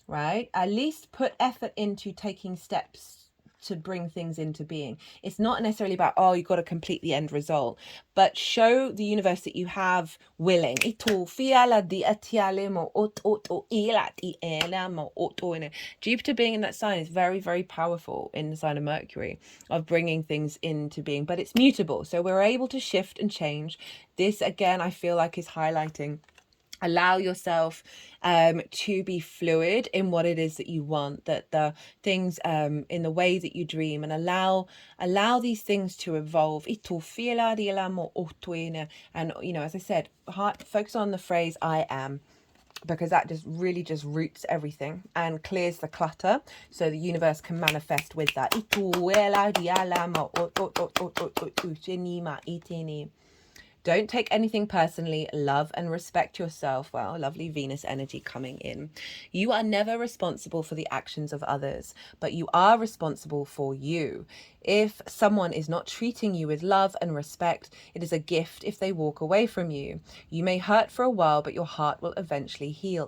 right? At least put effort into taking steps to bring things into being. It's not necessarily about, oh, you've got to complete the end result, but show the universe that you have willing. Jupiter being in that sign is very, very powerful in the sign of Mercury of bringing things into being, but it's mutable. So we're able to shift and change. This, again, I feel like is highlighting allow yourself to be fluid in what it is that you want, that the things in the way that you dream, and allow these things to evolve. And, you know, as I said, focus on the phrase I am, because that just really just roots everything and clears the clutter so the universe can manifest with that. Don't take anything personally. Love and respect yourself. Wow, lovely Venus energy coming in. You are never responsible for the actions of others, but you are responsible for you. If someone is not treating you with love and respect, it is a gift if they walk away from you. You may hurt for a while, but your heart will eventually heal.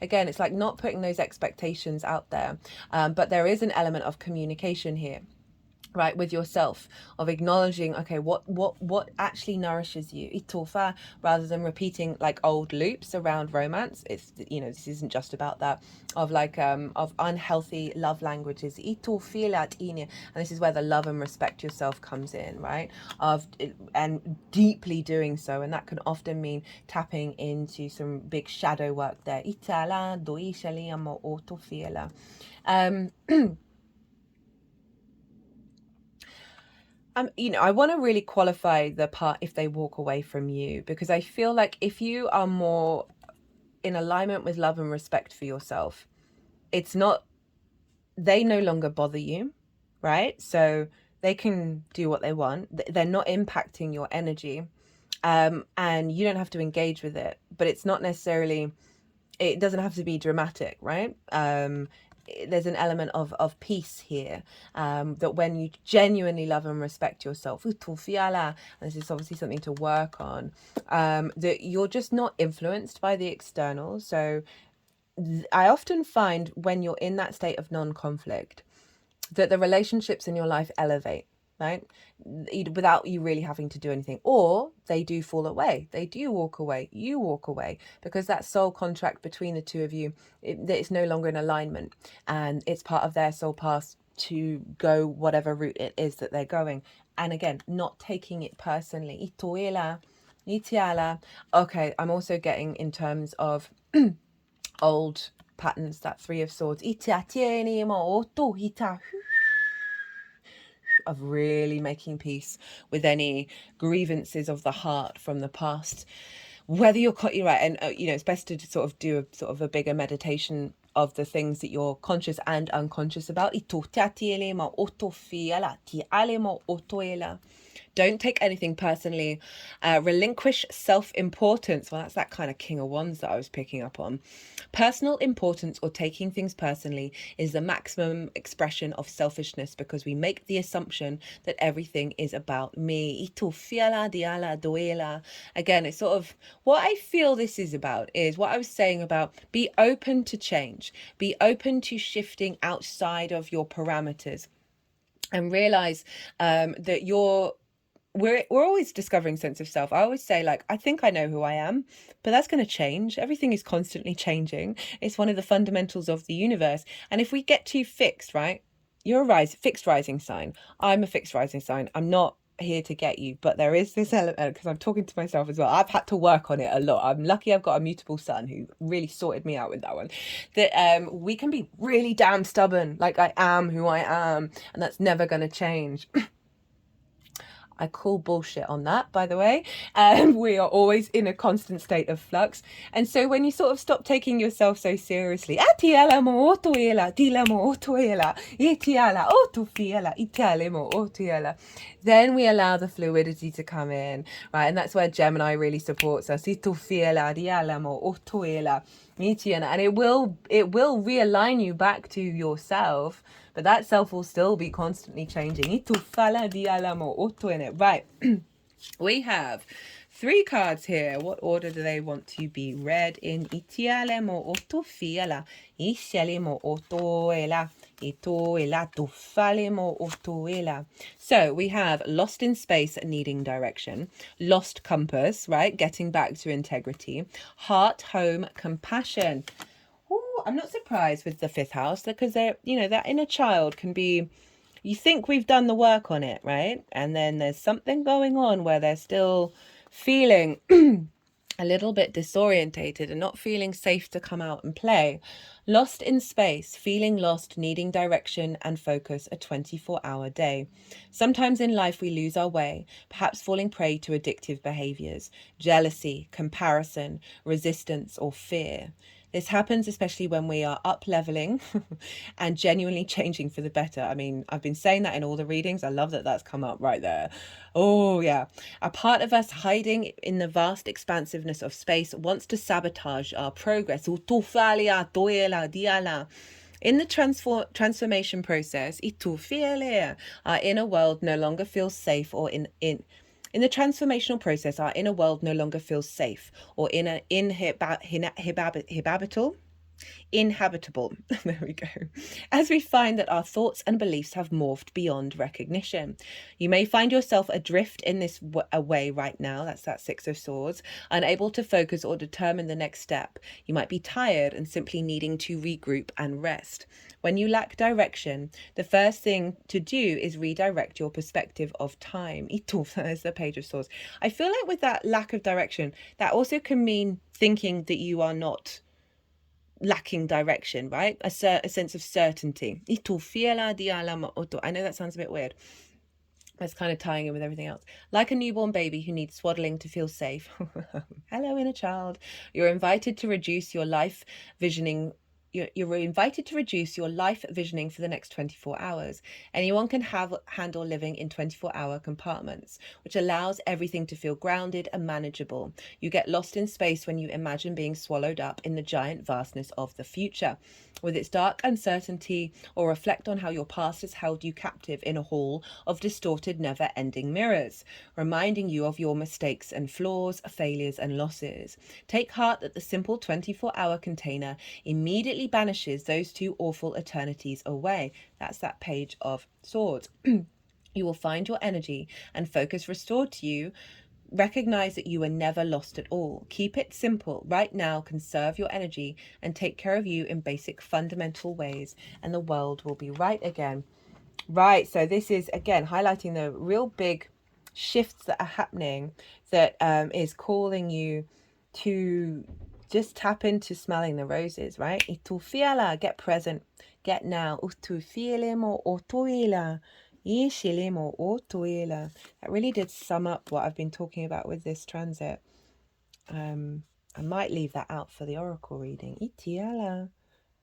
Again, it's like not putting those expectations out there, but there is an element of communication here, right, with yourself, of acknowledging, okay, what actually nourishes you, itofa, rather than repeating like old loops around romance. It's, you know, this isn't just about that, of like of unhealthy love languages, and this is where the love and respect yourself comes in, right, and deeply doing so, and that can often mean tapping into some big shadow work there. You know, I want to really qualify the part if they walk away from you, because I feel like if you are more in alignment with love and respect for yourself, it's not, they no longer bother you, right? So they can do what they want. They're not impacting your energy, and you don't have to engage with it, but it's not necessarily, it doesn't have to be dramatic, right? There's an element of peace here, that when you genuinely love and respect yourself, and this is obviously something to work on, that you're just not influenced by the external. So I often find when you're in that state of non-conflict, that the relationships in your life elevate, right, without you really having to do anything, or they do fall away, they do walk away, you walk away, because that soul contract between the two of you, it's no longer in alignment, and it's part of their soul path to go whatever route it is that they're going. And again, not taking it personally. Okay, I'm also getting in terms of old patterns, that Three of Swords, of really making peace with any grievances of the heart from the past. Whether you're right, and you know, it's best to sort of do a sort of a bigger meditation of the things that you're conscious and unconscious about. Don't take anything personally. Relinquish self-importance. Well, that's that kind of King of Wands that I was picking up on. Personal importance or taking things personally is the maximum expression of selfishness because we make the assumption that everything is about me. Again, it's sort of what I feel this is about is what I was saying about be open to change, be open to shifting outside of your parameters, and realize that we're always discovering sense of self. I always say, like, I think I know who I am, but that's going to change. Everything is constantly changing. It's one of the fundamentals of the universe. And if we get too fixed, right? You're a fixed rising sign. I'm a fixed rising sign. I'm not here to get you, but there is this element, because I'm talking to myself as well. I've had to work on it a lot. I'm lucky I've got a mutable sun who really sorted me out with that one. That we can be really damn stubborn, like I am who I am, and that's never going to change. I call bullshit on that, by the way. We are always in a constant state of flux. And so when you sort of stop taking yourself so seriously, then we allow the fluidity to come in, right? And that's where Gemini really supports us. And it will realign you back to yourself, but that self will still be constantly changing. Right. We have 3 cards here. What order do they want to be read in? So we have lost in space, needing direction, lost compass, right? Getting back to integrity, heart, home, compassion. Ooh, I'm not surprised with the 5th house, because they're, that inner child can be, you think we've done the work on it, right? And then there's something going on where they're still feeling a little bit disorientated and not feeling safe to come out and play. Lost in space, feeling lost, needing direction and focus, a 24-hour day. Sometimes in life we lose our way, perhaps falling prey to addictive behaviors, jealousy, comparison, resistance, or fear. This happens especially when we are up-leveling and genuinely changing for the better. I mean, I've been saying that in all the readings. I love that that's come up right there. Oh, yeah. A part of us hiding in the vast expansiveness of space wants to sabotage our progress. In the transformation process, our inner world no longer feels safe or in the transformational process, our inner world no longer feels safe or inhabitable. There we go. As we find that our thoughts and beliefs have morphed beyond recognition. You may find yourself adrift in this way right now. That's that 6 of Swords, unable to focus or determine the next step. You might be tired and simply needing to regroup and rest. When you lack direction, the first thing to do is redirect your perspective of time. There's the Page of Swords. I feel like with that lack of direction, that also can mean thinking that you are not lacking direction, right? A sense of certainty. I know that sounds a bit weird. That's kind of tying in with everything else. Like a newborn baby who needs swaddling to feel safe. Hello, inner child. You're invited to reduce your life visioning. You're invited to reduce your life visioning for the next 24 hours. Anyone can handle living in 24-hour compartments, which allows everything to feel grounded and manageable. You get lost in space when you imagine being swallowed up in the giant vastness of the future, with its dark uncertainty, or reflect on how your past has held you captive in a hall of distorted, never-ending mirrors, reminding you of your mistakes and flaws, failures and losses. Take heart that the simple 24-hour container immediately banishes those 2 awful eternities away. That's that Page of Swords. You will find your energy and focus restored to you. Recognize that you were never lost at all. Keep it simple. Right now, conserve your energy and take care of you in basic fundamental ways, and the world will be right again. Right, so this is, again, highlighting the real big shifts that are happening that is calling you to just tap into smelling the roses, right? Get present, get now. That really did sum up what I've been talking about with this transit. I might leave that out for the oracle reading.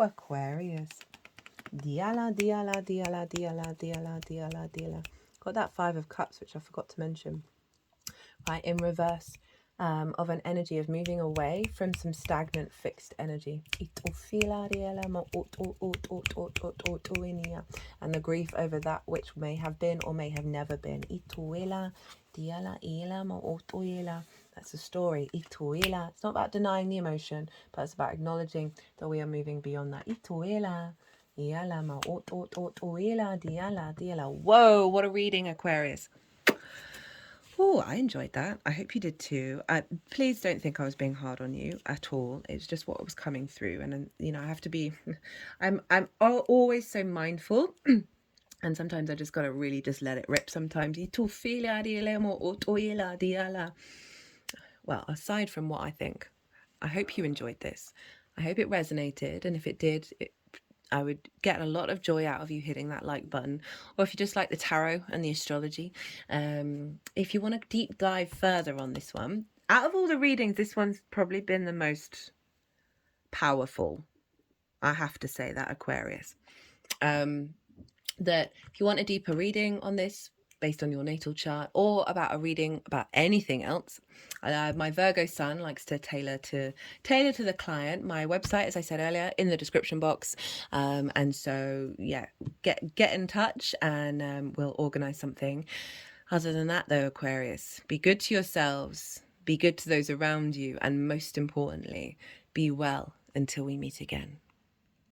Aquarius. Diala, diala, diala, diala, diala, diala, diala. Got that 5 of Cups, which I forgot to mention. Right, in reverse, of an energy of moving away from some stagnant fixed energy. And the grief over that which may have been or may have never been. That's a story. It's not about denying the emotion, but it's about acknowledging that we are moving beyond that. Whoa, what a reading, Aquarius. Oh, I enjoyed that. I hope you did too. Please don't think I was being hard on you at all. It's just what was coming through, and you know, I have to be. I'm always so mindful, and sometimes I just gotta really just let it rip. Sometimes well, aside from what I think, I hope you enjoyed this. I hope it resonated, and if it did, I would get a lot of joy out of you hitting that like button. Or if you just like the tarot and the astrology, if you want to deep dive further on this one, out of all the readings, this one's probably been the most powerful. I have to say that, Aquarius. That if you want a deeper reading on this, based on your natal chart, or about a reading about anything else, my Virgo sun likes to tailor to the client. My website, as I said earlier, in the description box, and so yeah, get in touch, and we'll organize something. Other than that, though, Aquarius, be good to yourselves, be good to those around you, and most importantly, be well until we meet again.